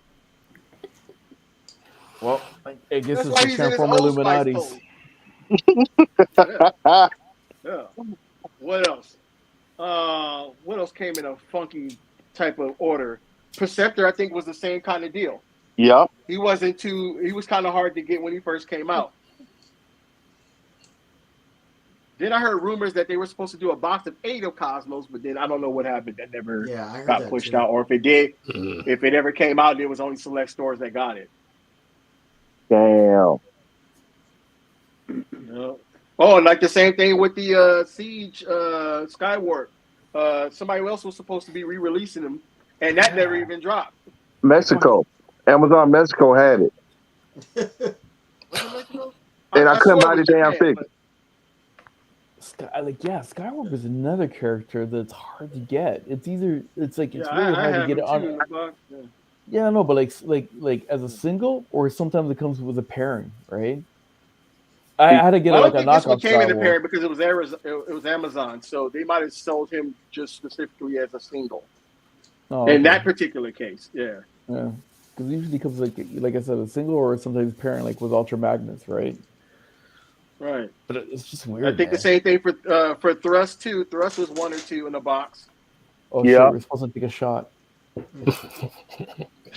Speaker 9: Well, I guess
Speaker 8: That's
Speaker 9: it's
Speaker 8: why
Speaker 9: the
Speaker 8: he's in his
Speaker 9: Transformer
Speaker 8: Old Spice
Speaker 9: Illuminatis.
Speaker 8: code. Yeah. What else? What else came in a funky type of order? Perceptor, I think, was the same kind of deal.
Speaker 4: Yep.
Speaker 8: He was kind of hard to get when he first came out. Then I heard rumors that they were supposed to do a box of 8 of Cosmos, but then I don't know what happened. That never
Speaker 1: I heard
Speaker 8: got
Speaker 1: that
Speaker 8: pushed
Speaker 1: too.
Speaker 8: out, or if it did,
Speaker 2: Mhm.
Speaker 8: if it ever came out, there was only select stores that got it.
Speaker 4: Damn.
Speaker 8: Oh, and like the same thing with the Siege Skyward. Somebody else was supposed to be re-releasing them, and that never even dropped.
Speaker 4: Mexico. Amazon Mexico had it.
Speaker 8: Was it Mexico?
Speaker 4: And I couldn't
Speaker 8: swear
Speaker 4: buy
Speaker 8: it
Speaker 4: the
Speaker 8: was
Speaker 4: damn
Speaker 8: Japan,
Speaker 4: figure.
Speaker 8: but-
Speaker 9: Skywarp is another character that's hard to get. It's really
Speaker 8: Yeah,
Speaker 9: hard to
Speaker 8: have
Speaker 9: get it
Speaker 8: them
Speaker 9: on.
Speaker 8: too in the box. Yeah.
Speaker 9: Yeah, no, but like as a single, or sometimes it comes with a pairing, right? I had to get
Speaker 8: I
Speaker 9: like
Speaker 8: don't
Speaker 9: a
Speaker 8: think this one
Speaker 9: knockoff
Speaker 8: came in a
Speaker 9: Skyward.
Speaker 8: pairing because it was Amazon, so they might have sold him just specifically as a single.
Speaker 9: Oh,
Speaker 8: In
Speaker 9: okay.
Speaker 8: that particular case, yeah.
Speaker 9: Yeah, because usually comes like I said, a single or sometimes pairing like with Ultra Magnus, right?
Speaker 8: Right.
Speaker 9: But it's just weird.
Speaker 8: I think the same thing for Thrust too. Thrust was 1 or 2 in the box.
Speaker 9: Oh
Speaker 4: Yeah.
Speaker 9: shit, we're supposed to take a shot.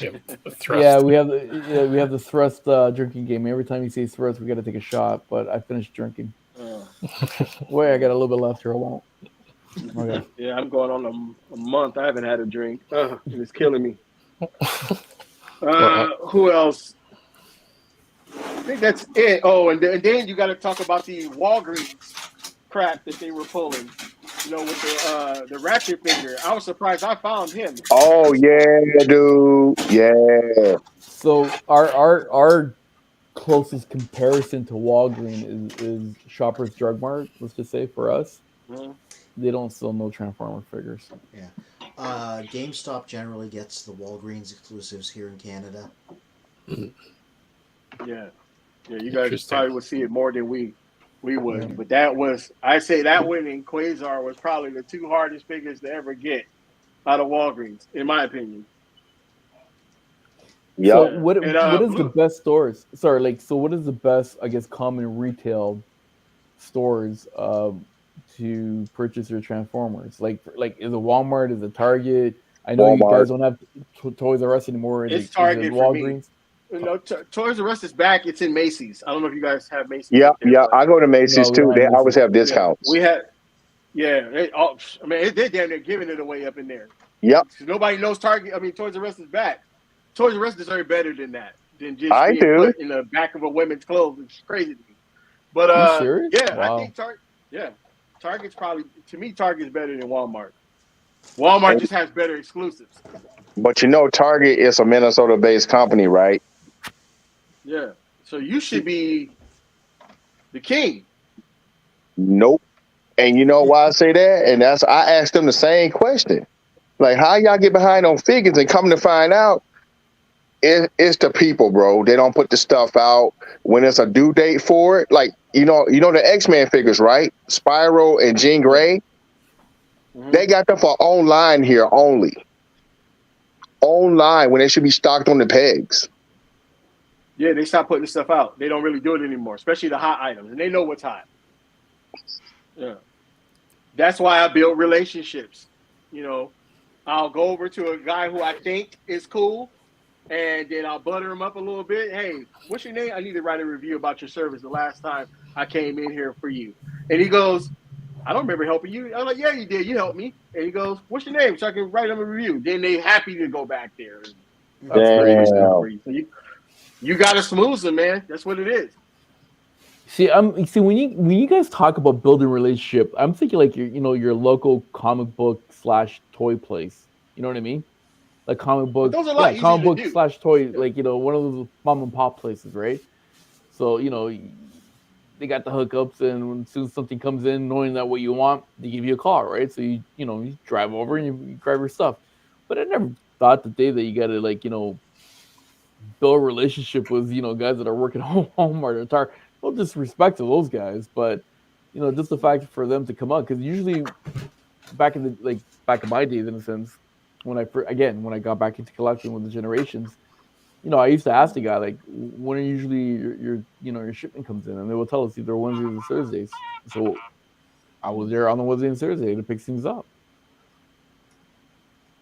Speaker 2: Yeah, the thrust.
Speaker 9: Yeah, we have the Thrust drinking game. Every time you say Thrust, we got to take a shot. But I finished drinking. Wait, I got a little bit left here. I won't. Okay.
Speaker 8: Yeah, I'm going on a month. I haven't had a drink. And it's killing me. Who else? I think that's it. Oh, and then you got to talk about the Walgreens crap that they were pulling. You know, with the Ratchet figure. I was surprised I found him.
Speaker 4: Oh yeah, dude. Yeah.
Speaker 9: So our closest comparison to Walgreens is Shoppers Drug Mart. Let's just say for us, they don't sell no Transformer figures.
Speaker 1: Yeah. GameStop generally gets the Walgreens exclusives here in Canada.
Speaker 8: Yeah, you guys probably would see it more than we would. But I say that one and Quasar was probably the 2 hardest figures to ever get out of Walgreens, in my opinion.
Speaker 4: Yeah.
Speaker 9: So what is the best stores? Sorry, so what is the best, I guess, common retail stores to purchase your Transformers? Like is it Walmart? Is it Target? I know
Speaker 4: Walmart.
Speaker 9: you guys don't have Toys R Us anymore.
Speaker 8: It's Target
Speaker 9: is it
Speaker 8: for me.
Speaker 9: Walgreens?
Speaker 8: No, Toys R Us is back. It's in Macy's. I don't know if you guys have Macy's.
Speaker 4: Yeah,
Speaker 8: there,
Speaker 4: yeah.
Speaker 8: but-
Speaker 4: I go to Macy's too. They always have discounts.
Speaker 8: We had, they're damn near giving it away up in there.
Speaker 4: Yep.
Speaker 8: Nobody knows Target. I mean, Toys R Us is back. Toys R Us deserve better than that. Than just
Speaker 4: I
Speaker 8: being
Speaker 4: do.
Speaker 8: put in the back of a women's clothes. It's crazy to me. But
Speaker 9: You serious?
Speaker 8: yeah,
Speaker 9: Wow.
Speaker 8: I think Target's probably, to me, Target's better than Walmart. Walmart just has better exclusives.
Speaker 4: But you know, Target is a Minnesota-based company, right?
Speaker 8: Yeah. So you should be the king.
Speaker 4: Nope. And you know why I say that? And I asked them the same question. Like, how y'all get behind on figures and come to find out it's the people, bro. They don't put the stuff out when there's a due date for it. Like, you know the X-Men figures, right? Spyro and Jean Grey.
Speaker 8: Mm-hmm.
Speaker 4: They got them for online here only. Online when they should be stocked on the pegs.
Speaker 8: Yeah, they stopped putting the stuff out. They don't really do it anymore, especially the hot items, and they know what's hot. Yeah, that's why I build relationships. You know, I'll go over to a guy who I think is cool, and then I'll butter him up a little bit. Hey, what's your name? I need to write a review about your service the last time I came in here for you. And he goes, I don't remember helping you. I'm like, yeah, you did. You helped me. And he goes, what's your name? So I can write him a review. Then they happy to go back there.
Speaker 4: Damn.
Speaker 8: So you got to smooth them, man. That's what it is.
Speaker 9: See, when you guys talk about building relationship, I'm thinking like your local comic book / toy place. You know what I mean? like comic
Speaker 8: But
Speaker 9: books,
Speaker 8: those are a lot
Speaker 9: yeah, comic
Speaker 8: easier to
Speaker 9: book
Speaker 8: do.
Speaker 9: slash toy, like one of those mom and pop places, right? So they got the hookups, and when soon as something comes in, knowing that what you want, they give you a call, right? So you drive over and you grab your stuff. But I never thought the day that you got to build a relationship with guys that are working at Walmart or Target. No disrespect to those guys, but just the fact for them to come out, because usually back in my days, in a sense, when I got back into collecting with the generations, I used to ask the guy like, when are usually your shipment comes in, and they will tell us either Wednesdays or Thursdays. So I was there on the Wednesday and Thursday to pick things up.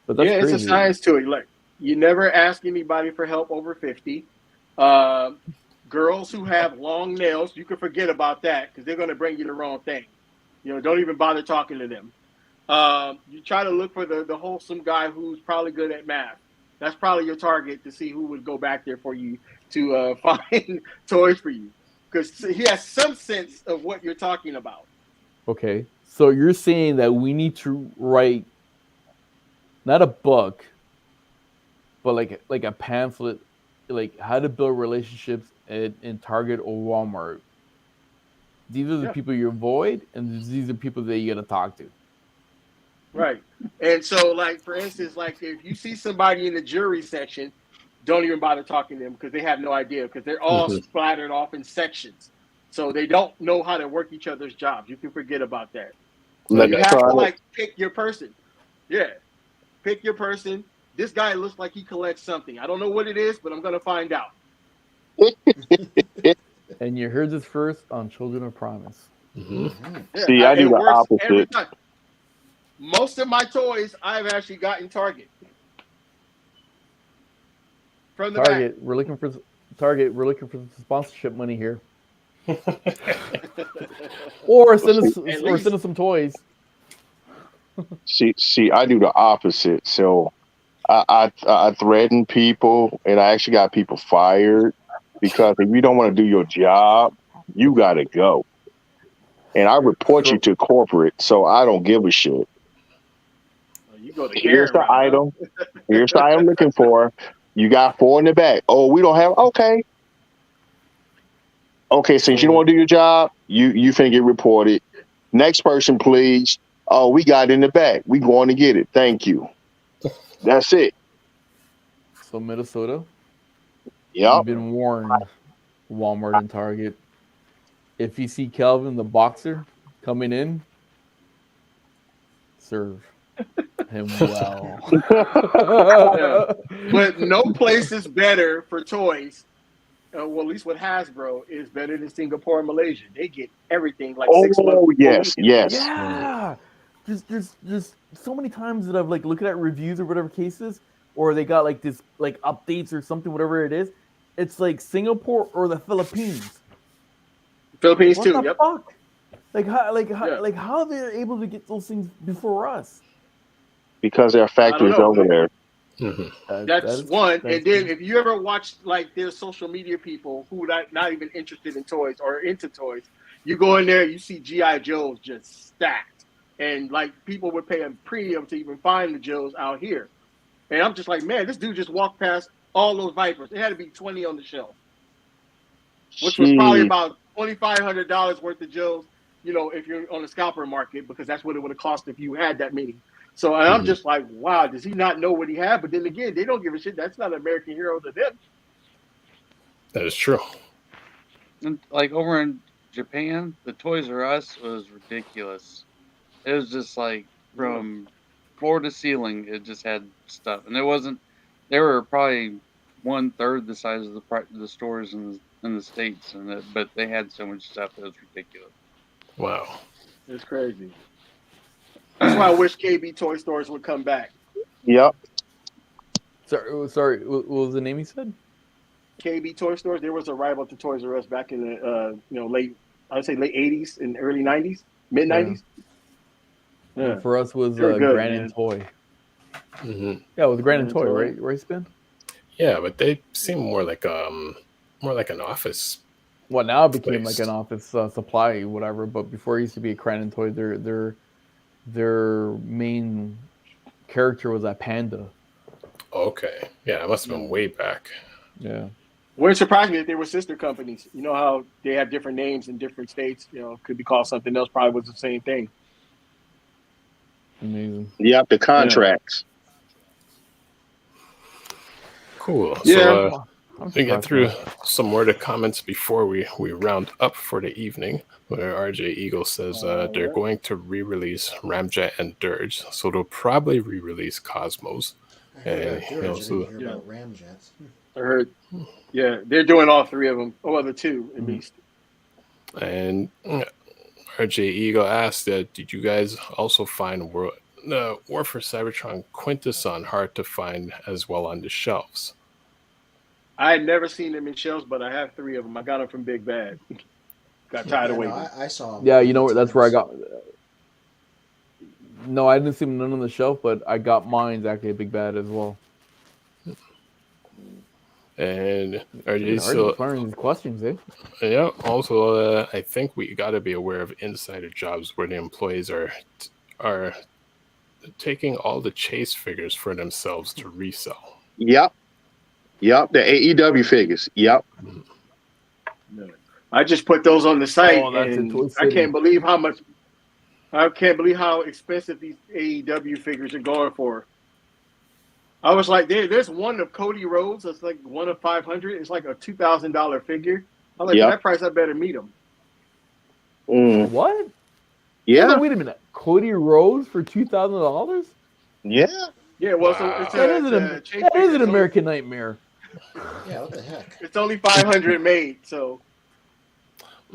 Speaker 9: But that's
Speaker 8: Yeah, it's a
Speaker 9: crazy.
Speaker 8: science to it. Like, you never ask anybody for help over 50. Girls who have long nails, you can forget about that because they're going to bring you the wrong thing. Don't even bother talking to them. You try to look for the wholesome guy who's probably good at math. That's probably your target to see who would go back there for you to find toys for you, because he has some sense of what you're talking about.
Speaker 9: Okay, so you're saying that we need to write not a book, but like a pamphlet, like how to build relationships in Target or Walmart. These are the people you avoid, and these are people that you got to talk to.
Speaker 8: Right. And so, like, for instance, like if you see somebody in the jewelry section, don't even bother talking to them because they have no idea, because they're all splattered off in sections. So they don't know how to work each other's jobs. You can forget about that. So you have to pick your person. Yeah. Pick your person. This guy looks like he collects something. I don't know what it is, but I'm going to find out.
Speaker 9: And you heard this first on Children of Promise.
Speaker 4: Yeah, see, I do the opposite.
Speaker 8: Every time. Most of my toys I've actually gotten Target. From the
Speaker 9: Target,
Speaker 8: back.
Speaker 9: we're looking for Target. We're looking for sponsorship money here. Or send us some toys.
Speaker 4: See, I do the opposite. So I threaten people, and I actually got people fired because if you don't want to do your job, you got to go. And I report you to corporate, so I don't give a shit.
Speaker 8: You go to
Speaker 4: Here's the item. Here's the item I'm looking for. You got 4 in the back. Oh, we don't have. Okay. Okay, since you don't want to do your job, you finna get reported. Next person, please. Oh, we got it in the back. We going to get it. Thank you. That's it.
Speaker 9: So Minnesota.
Speaker 4: Yep.
Speaker 9: You've been warned, Walmart and Target. If you see Calvin the boxer coming in, serve him well.
Speaker 8: But no place is better for toys. Well, at least with Hasbro is better than Singapore and Malaysia. They get everything like 6 months.
Speaker 4: Oh yes.
Speaker 9: Yeah. There's so many times that I've like looking at reviews or whatever cases, or they got like this like updates or something, whatever it is. It's like Singapore or the Philippines.
Speaker 8: Philippines
Speaker 9: what
Speaker 8: too.
Speaker 9: The
Speaker 8: yep.
Speaker 9: Fuck? How they're able to get those things before us?
Speaker 4: Because there are factories over there.
Speaker 8: That's one. And then if you ever watch like their social media people who are not even interested in toys or into toys, you go in there, you see G.I. Joes just stacked. And like people would pay a premium to even find the Joes out here. And I'm just like, man, this dude just walked past all those Vipers. It had to be 20 on the shelf, which was probably about $2,500 worth of Joes, if you're on the scalper market, because that's what it would have cost if you had that many. So I'm just like, wow, does he not know what he had? But then again, they don't give a shit. That's not an American hero to them.
Speaker 2: That is true.
Speaker 6: And like over in Japan, the Toys R Us was ridiculous. It was just like from floor to ceiling, it just had stuff, and they were probably 1/3 the size of the stores in the States, but they had so much stuff that was ridiculous.
Speaker 2: Wow,
Speaker 8: it's crazy. That's why I wish KB toy stores would come back.
Speaker 4: Yep.
Speaker 9: Sorry. What was the name he said?
Speaker 8: KB toy stores. There was a rival to Toys R Us back in the late 80s and early 90s, mid 90s.
Speaker 9: Yeah. For us was Grand and Toy. Yeah, it was Grand and Toy, right? Right, Spin?
Speaker 2: Yeah, but they seem more like an office.
Speaker 9: Well, now it became like an office supply, whatever. But before it used to be a Grand and Toy. Their main character was that panda.
Speaker 2: Okay. Yeah, it must have been way back.
Speaker 9: Yeah.
Speaker 8: Wouldn't surprise me if they were sister companies. You know how they have different names in different states. You know, could be called something else. Probably was the same thing.
Speaker 9: Amazing.
Speaker 4: Yep, the contracts.
Speaker 2: Cool.
Speaker 8: Yeah.
Speaker 2: So
Speaker 9: I'm
Speaker 2: we get
Speaker 9: surprised
Speaker 2: through
Speaker 9: by
Speaker 2: some more of the comments before we round up for the evening. Where RJ Eagle says they're going to re-release Ramjet and Dirge, so they'll probably re-release Cosmos.
Speaker 1: I heard
Speaker 2: And
Speaker 1: about
Speaker 2: he
Speaker 1: Dirge. I
Speaker 2: also,
Speaker 1: didn't hear about Ramjets.
Speaker 8: I heard. Yeah, they're doing all three of them. Oh, the two at least.
Speaker 2: and RJ Eagle asked that did you guys also find War for Cybertron Quintesson hard to find as well on the shelves?
Speaker 8: I had never seen them in shelves, but I have three of them. I got them from Big Bad. Got tired of
Speaker 1: Yeah, no,
Speaker 8: waiting.
Speaker 1: I saw him.
Speaker 9: Yeah, you know what? That's where I got. No, I didn't see none on the shelf, but I got mine actually at Big Bad as well.
Speaker 2: And are you
Speaker 9: Hard to
Speaker 2: still?
Speaker 9: find these questions, eh?
Speaker 2: Yeah. Also, I think we got to be aware of insider jobs where the employees are taking all the chase figures for themselves to resell.
Speaker 4: Yep. Yep. The AEW figures. Yep.
Speaker 8: I just put those on the site,
Speaker 9: Oh, that's in
Speaker 8: and
Speaker 9: Toy
Speaker 8: I
Speaker 9: City.
Speaker 8: can't believe how much. I can't believe how expensive these AEW figures are going for. I was like, there's one of Cody Rhodes. It's like one of 500. It's like a $2,000 figure. I'm like,
Speaker 4: Yep.
Speaker 8: for that price, I better meet him.
Speaker 4: Mm.
Speaker 9: What?
Speaker 4: Yeah.
Speaker 9: Wait a minute. Cody Rhodes for $2,000?
Speaker 4: Yeah.
Speaker 8: Yeah, well,
Speaker 2: Wow.
Speaker 8: so it's
Speaker 9: That is an American nightmare.
Speaker 1: Yeah, what the heck?
Speaker 8: It's only 500 made, so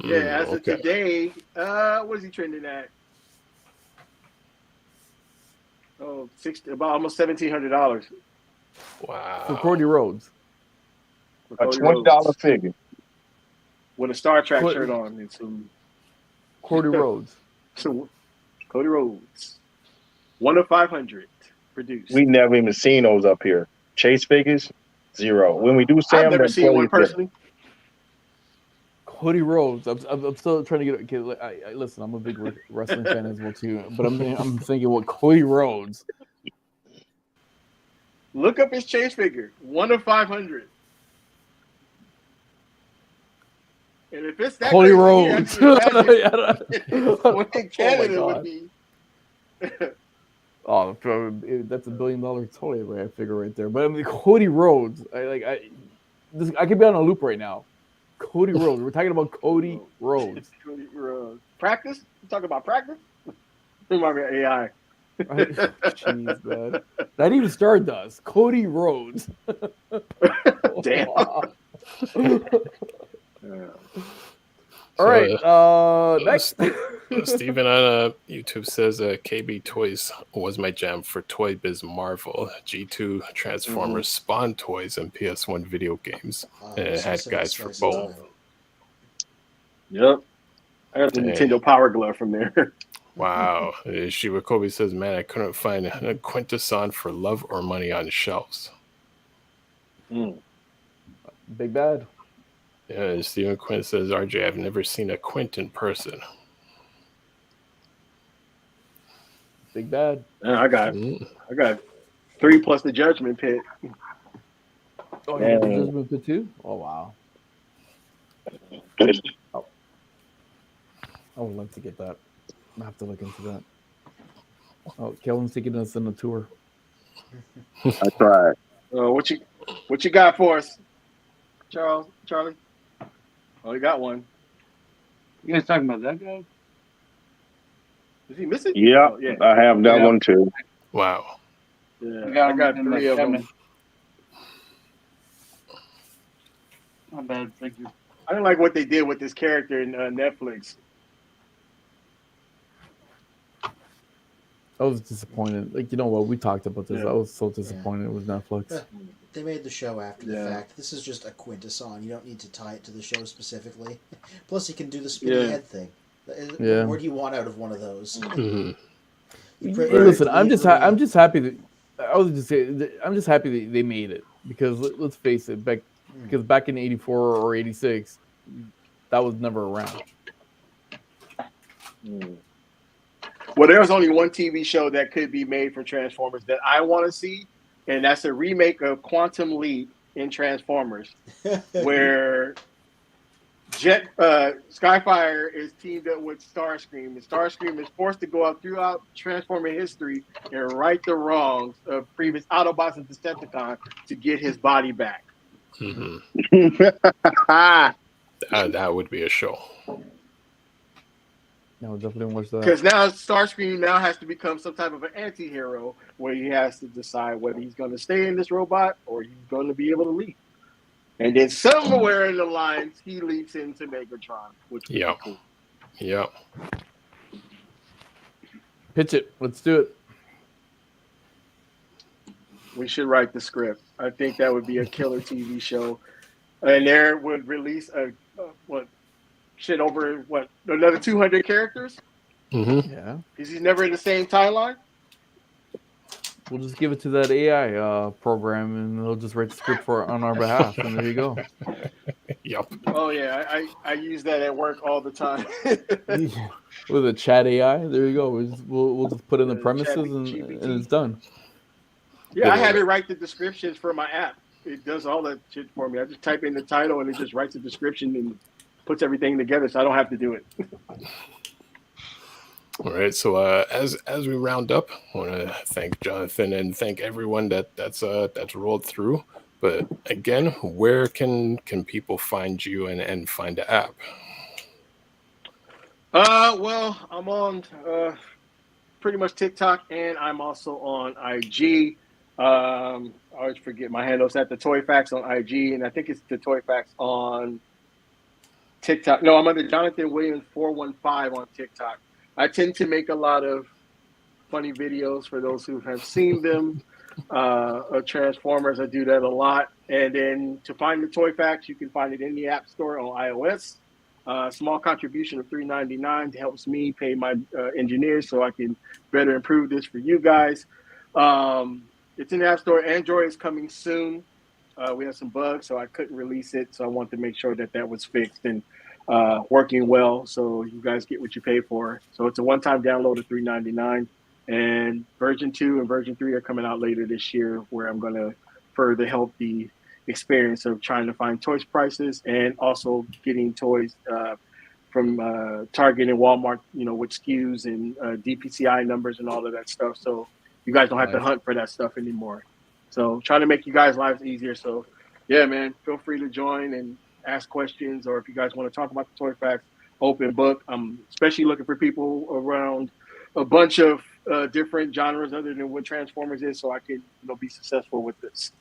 Speaker 8: yeah. As of
Speaker 2: okay.
Speaker 8: today, what is he trending at? Oh, about almost $1,700
Speaker 2: Wow.
Speaker 9: For Cody Rhodes.
Speaker 8: for
Speaker 4: A
Speaker 8: Cody
Speaker 4: $20
Speaker 8: Rhodes
Speaker 4: figure.
Speaker 8: with a Star Trek
Speaker 9: Cody-
Speaker 8: shirt on and some.
Speaker 9: Cody Rhodes.
Speaker 8: So Cody Rhodes, one of 500 produced.
Speaker 4: We never even seen those up here. Chase figures, 0. When we do see
Speaker 8: I've
Speaker 4: them,
Speaker 8: never
Speaker 4: the
Speaker 8: seen one
Speaker 4: employees
Speaker 8: personally.
Speaker 9: Cody Rhodes. I'm still trying to get. Okay, I listen. I'm a big wrestling fan as well too. But I'm thinking, what Cody Rhodes?
Speaker 8: Look up his chase figure, one of 500. And if it's that
Speaker 9: Cody
Speaker 8: crazy,
Speaker 9: Rhodes.
Speaker 8: I can imagine what in
Speaker 9: Oh
Speaker 8: Canada
Speaker 9: my
Speaker 8: would
Speaker 9: God.
Speaker 8: be.
Speaker 9: Oh, that's $1 billion toy right? I figure right there. But I mean, Cody Rhodes. I could be on a loop right now. Cody Rhodes. We're talking about Cody Rhodes.
Speaker 8: Cody Rhodes. Practice? You talking about practice? It might be AI.
Speaker 9: Jeez, man. Not even Stardust. Cody Rhodes.
Speaker 8: Damn.
Speaker 9: All right. Next.
Speaker 2: Steven on YouTube says KB Toys was my jam for Toy Biz Marvel, G2 Transformers Spawn toys, and PS1 video games. And it had guys for both.
Speaker 8: Yep. I got the Nintendo Power Glove from there.
Speaker 2: Wow. Shiva Kobe says, man, I couldn't find a Quintesson for Love or Money on shelves.
Speaker 9: Big Bad.
Speaker 2: Yeah, Stephen Quinn says, RJ, I've never seen a Quint in person.
Speaker 9: Big Bad.
Speaker 8: I got 3 plus the Judgment Pit.
Speaker 9: Oh, yeah, the Judgment Pit too? Oh, wow. Oh. I would love to get that. I have to look into that. Oh, Kelvin's taking us on a tour.
Speaker 4: I tried.
Speaker 8: What you got for us, Charlie? Oh, you got one.
Speaker 6: You guys talking about that guy?
Speaker 8: Did he miss it?
Speaker 4: Yeah,
Speaker 8: Oh, yeah.
Speaker 4: I have that one too.
Speaker 2: Wow.
Speaker 8: Yeah, I got 3 of them.
Speaker 6: Not bad figure.
Speaker 8: I didn't like what they did with this character in Netflix.
Speaker 9: I was disappointed. Like, you know what? We talked about this.
Speaker 8: Yeah.
Speaker 9: I was so disappointed with Netflix.
Speaker 1: They made the show after the fact. This is just a Quintesson. You don't need to tie it to the show specifically. Plus, you can do the spinny head thing.
Speaker 9: Yeah.
Speaker 1: What do you want out of one of those?
Speaker 9: Hey, listen, I'm just happy that I'm just happy that they made it because let's face it, back in '84 or '86, that was never around.
Speaker 8: Well, there's only one TV show that could be made for Transformers that I want to see, and that's a remake of Quantum Leap in Transformers, where Skyfire is teamed up with Starscream, and Starscream is forced to go out throughout Transformer history and right the wrongs of previous Autobots and Decepticons to get his body back.
Speaker 2: Mhm.
Speaker 4: Ah,
Speaker 2: That would be a show.
Speaker 9: No, definitely watch that.
Speaker 8: Because now Starscream now has to become some type of an anti-hero where he has to decide whether he's going to stay in this robot or he's going to be able to leave. And then somewhere in the lines, he leaps into Megatron, which would be cool.
Speaker 2: Yeah.
Speaker 9: Pitch it. Let's do it.
Speaker 8: We should write the script. I think that would be a killer TV show. And there would release another 200 characters?
Speaker 2: Mm-hmm.
Speaker 9: Yeah.
Speaker 8: Because he's never in the same timeline?
Speaker 9: We'll just give it to that AI program, and they'll just write the script on our behalf, and there you go.
Speaker 2: Yep.
Speaker 8: Oh, yeah. I use that at work all the time.
Speaker 9: With a chat AI, there you go. We'll just put in the premises, and it's done.
Speaker 8: Yeah, I have it write the descriptions for my app. It does all that shit for me. I just type in the title, and it just writes a description and puts everything together, so I don't have to do it.
Speaker 2: All right. So as we round up, I want to thank Jonathan and thank everyone that's rolled through. But again, where can people find you and find the app?
Speaker 8: Well, I'm on pretty much TikTok, and I'm also on IG. I always forget my handles at the Toy Facts on IG, and I think it's the Toy Facts on TikTok. No, I'm under Jonathan Williams 415 on TikTok. I tend to make a lot of funny videos for those who have seen them. Of Transformers, I do that a lot. And then to find the Toy Facts, you can find it in the App Store on iOS. Small contribution of $3.99 helps me pay my engineers so I can better improve this for you guys. It's in the App Store. Android is coming soon. We have some bugs, so I couldn't release it. So I wanted to make sure that was fixed and working well, so you guys get what you pay for. So it's a one-time download of $3.99. And version 2 and version 3 are coming out later this year, where I'm going to further help the experience of trying to find toys prices and also getting toys from Target and Walmart, with SKUs and DPCI numbers and all of that stuff. So you guys don't have to hunt for that stuff anymore. So trying to make you guys' lives easier. So yeah, man, feel free to join and ask questions, or if you guys want to talk about the Toy Facts, open book. I'm especially looking for people around a bunch of different genres other than what Transformers is, so I can be successful with this.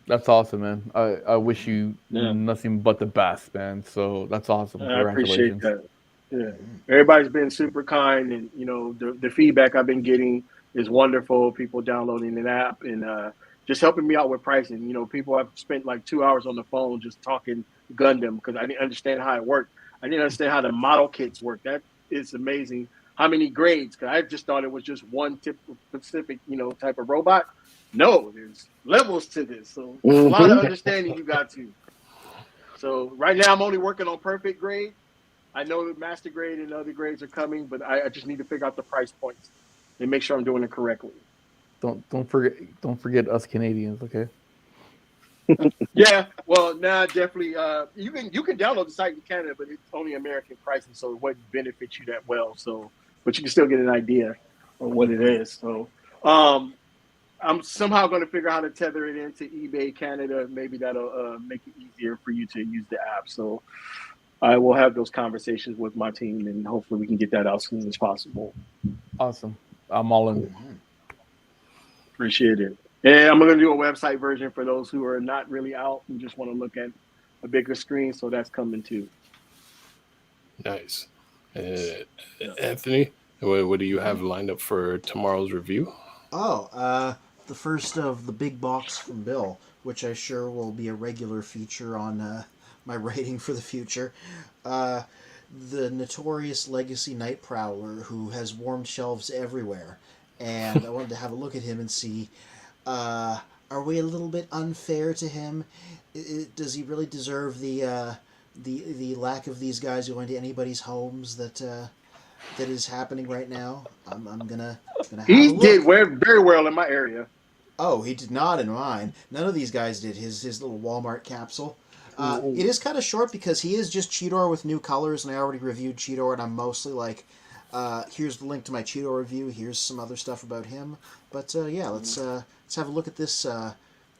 Speaker 9: That's awesome, man. I wish you nothing but the best, man. So that's awesome.
Speaker 8: I appreciate that. Yeah, everybody's been super kind, and the feedback I've been getting is wonderful. People downloading an app and just helping me out with pricing. People have spent like 2 hours on the phone just talking Gundam because I didn't understand how it worked. I didn't understand how the model kits work. That is amazing. How many grades? Because I just thought it was just one specific, type of robot. No, there's levels to this. So a lot of understanding you got to. So right now I'm only working on perfect grade. I know that master grade and other grades are coming, but I just need to figure out the price points and make sure I'm doing it correctly.
Speaker 9: Don't forget us Canadians, okay?
Speaker 8: Yeah, well, definitely. You can download the site in Canada, but it's only American pricing, so it wouldn't benefit you that well. So, but you can still get an idea of what it is. So, I'm somehow going to figure out how to tether it into eBay Canada. Maybe that'll make it easier for you to use the app. So, I will have those conversations with my team, and hopefully we can get that out as soon as possible.
Speaker 9: Awesome. I'm all in.
Speaker 8: Appreciate it. And I'm going to do a website version for those who are not really out and just want to look at a bigger screen. So that's coming too.
Speaker 2: Nice. Anthony, what do you have lined up for tomorrow's review?
Speaker 1: The first of the big box from Bill, which I sure will be a regular feature on my rating for the future. The notorious Legacy Night Prowler, who has warmed shelves everywhere. And I wanted to have a look at him and see, are we a little bit unfair to him? Does he really deserve the lack of these guys going to anybody's homes that is happening right now? I'm gonna.
Speaker 8: He did very well in my area.
Speaker 1: Oh, he did not in mine. None of these guys did his little Walmart capsule. It is kind of short because he is just Cheetor with new colors, and I already reviewed Cheetor, and I'm mostly like, here's the link to my Cheetor review. Here's some other stuff about him. But yeah, let's have a look at this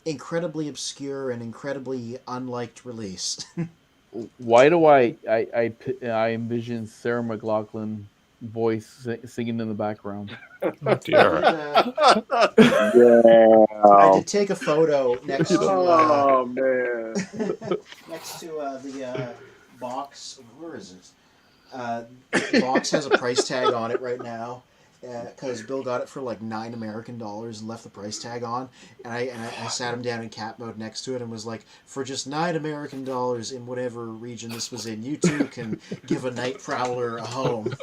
Speaker 1: incredibly obscure and incredibly unliked release.
Speaker 9: Why do I envision Sarah McLachlan voice singing in the background?
Speaker 2: Oh dear.
Speaker 1: I did take a photo next to
Speaker 8: Oh man.
Speaker 1: next to the box. Where is it? The box has a price tag on it right now because Bill got it for like $9 American and left the price tag on, and I sat him down in cat mode next to it and was like, for just $9 American in whatever region this was in, you too can give a night prowler a home.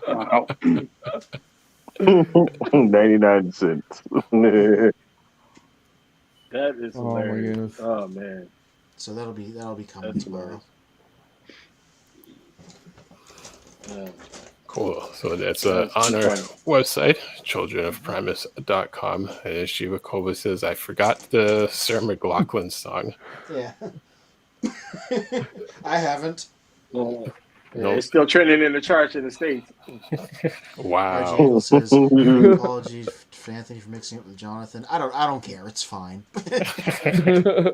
Speaker 6: Wow.
Speaker 4: 99 cents.
Speaker 8: That is
Speaker 9: Oh my
Speaker 8: hilarious.
Speaker 9: goodness.
Speaker 8: Oh man.
Speaker 1: So that'll be coming
Speaker 8: That's
Speaker 1: tomorrow.
Speaker 2: Cool. So that's on our website, childrenofprimus.com. And Shiva Kova says, I forgot the Sarah McLachlan song.
Speaker 1: Yeah. I haven't.
Speaker 8: Yeah,
Speaker 2: Nope.
Speaker 8: it's still trending in the charts in the States.
Speaker 2: Wow.
Speaker 1: RJ Eagle says, apologies for Anthony for mixing it with Jonathan. I don't care. It's fine.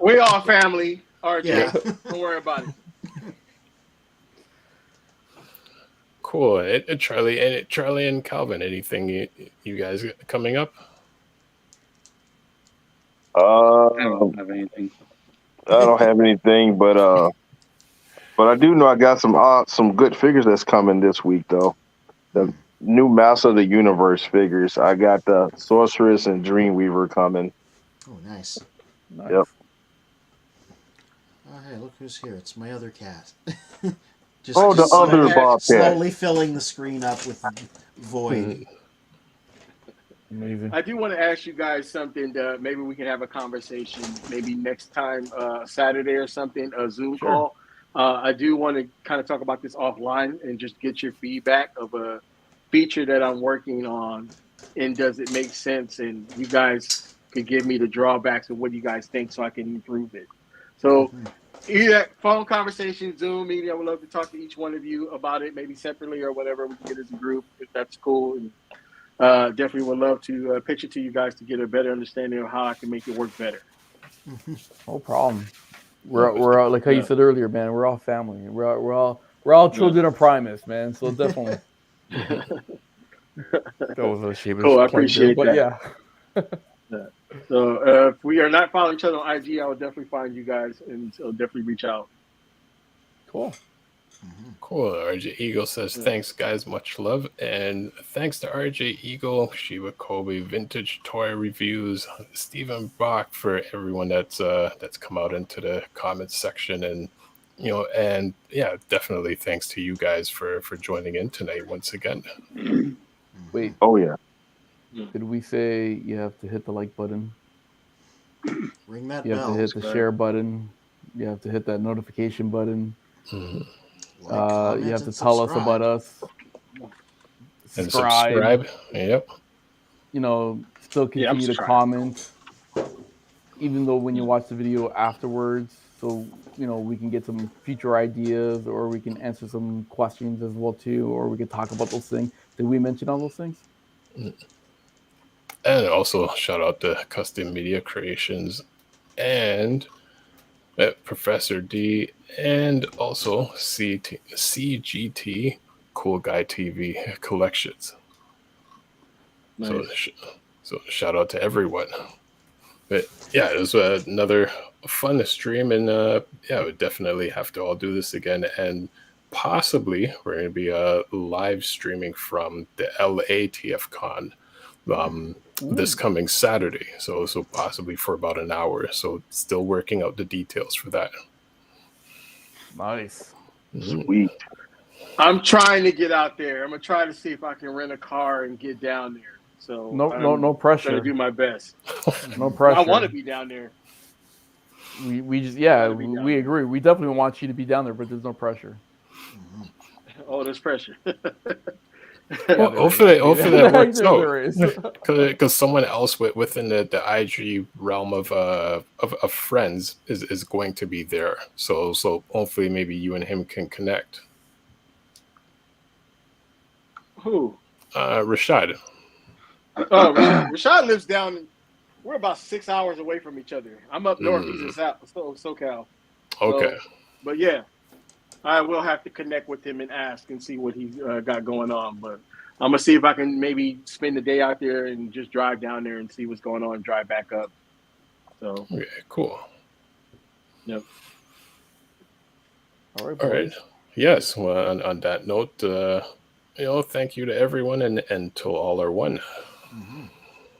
Speaker 8: We all family, RJ.
Speaker 1: Yeah.
Speaker 8: Don't worry about it.
Speaker 2: Cool. Charlie and Calvin, anything you guys got coming up?
Speaker 6: I don't have anything.
Speaker 4: I don't have anything, but I do know I got some good figures that's coming this week though. The new Master of the Universe figures. I got the Sorceress and Dreamweaver coming.
Speaker 1: Oh, nice.
Speaker 9: Nice.
Speaker 4: Yep.
Speaker 1: Oh, hey, look who's here. It's my other cat.
Speaker 4: The other bobcat.
Speaker 1: Slowly filling the screen up with void.
Speaker 9: Amazing.
Speaker 8: I do want to ask you guys something. Maybe we can have a conversation. Maybe next time, Saturday or something, a Zoom call. I do want to kind of talk about this offline and just get your feedback of a feature that I'm working on, and does it make sense? And you guys could give me the drawbacks of what you guys think, so I can improve it. So. Either phone conversation, Zoom meeting. I would love to talk to each one of you about it, maybe separately or whatever. We can get as a group if that's cool. And definitely would love to pitch it to you guys to get a better understanding of how I can make it work better.
Speaker 9: No problem. We're all, like how you said earlier, man. We're all family. We're all children of Primus, man. So definitely. That was a Shiva's
Speaker 8: Cool, I
Speaker 9: point there,
Speaker 8: appreciate
Speaker 9: but
Speaker 8: that.
Speaker 9: yeah.
Speaker 8: So if we are not following each other on IG, I will definitely find you guys, and so definitely reach out.
Speaker 9: Cool.
Speaker 2: Cool. RJ Eagle says, thanks, guys. Much love. And thanks to RJ Eagle, Shiva Kobe, Vintage Toy Reviews, Stephen Bach, for everyone that's come out into the comments section. And, and yeah, definitely thanks to you guys for joining in tonight once again.
Speaker 9: Wait.
Speaker 4: Oh yeah.
Speaker 9: Did we say you have to hit the like button?
Speaker 1: Ring that
Speaker 9: You
Speaker 1: bell.
Speaker 9: have to hit the share button. You have to hit that notification button.
Speaker 1: Like,
Speaker 9: You
Speaker 1: comment,
Speaker 9: have to
Speaker 1: and
Speaker 9: tell us
Speaker 1: subscribe.
Speaker 9: about us.
Speaker 2: And subscribe. Yep.
Speaker 9: Still continue to comment, even though when you watch the video afterwards, so we can get some future ideas, or we can answer some questions as well too, or we can talk about those things. Did we mention all those things?
Speaker 2: And also shout out to Custom Media Creations and Professor D, and also CGT Cool Guy TV Collections.
Speaker 8: Nice.
Speaker 2: So shout out to everyone. But yeah, it was another fun stream, and we definitely have to all do this again. And possibly we're going to be live streaming from the LA TFCon this coming Saturday. So possibly for about an hour. So still working out the details for that.
Speaker 9: Nice.
Speaker 4: Sweet.
Speaker 8: I'm trying to get out there. I'm gonna try to see if I can rent a car and get down there. So
Speaker 9: No
Speaker 8: I'm
Speaker 9: pressure.
Speaker 8: gonna do my best.
Speaker 9: No pressure.
Speaker 8: I want to be down there.
Speaker 9: We just
Speaker 8: be down
Speaker 9: we agree. We definitely want you to be down there, but there's no pressure.
Speaker 8: Oh, there's pressure.
Speaker 2: Well, hopefully that works
Speaker 9: There's a
Speaker 2: out.
Speaker 9: race.
Speaker 2: Because someone else within the IG realm of friends is going to be there. So hopefully maybe you and him can connect.
Speaker 8: Who?
Speaker 2: Rashad.
Speaker 8: Oh, Rashad lives down. We're about 6 hours away from each other. I'm up north. He's in SoCal.
Speaker 2: Okay.
Speaker 8: But yeah, I will have to connect with him and ask and see what he's got going on. But I'm gonna see if I can maybe spend the day out there and just drive down there and see what's going on and drive back up. So
Speaker 2: Okay, cool.
Speaker 8: Yep.
Speaker 9: All right.
Speaker 2: All right. Yes. Well, on that note, thank you to everyone and to all our one.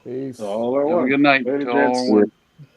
Speaker 9: Peace.
Speaker 8: All I
Speaker 6: Have a
Speaker 8: want.
Speaker 6: good night
Speaker 8: Later,
Speaker 6: to all
Speaker 8: gents.
Speaker 6: our one.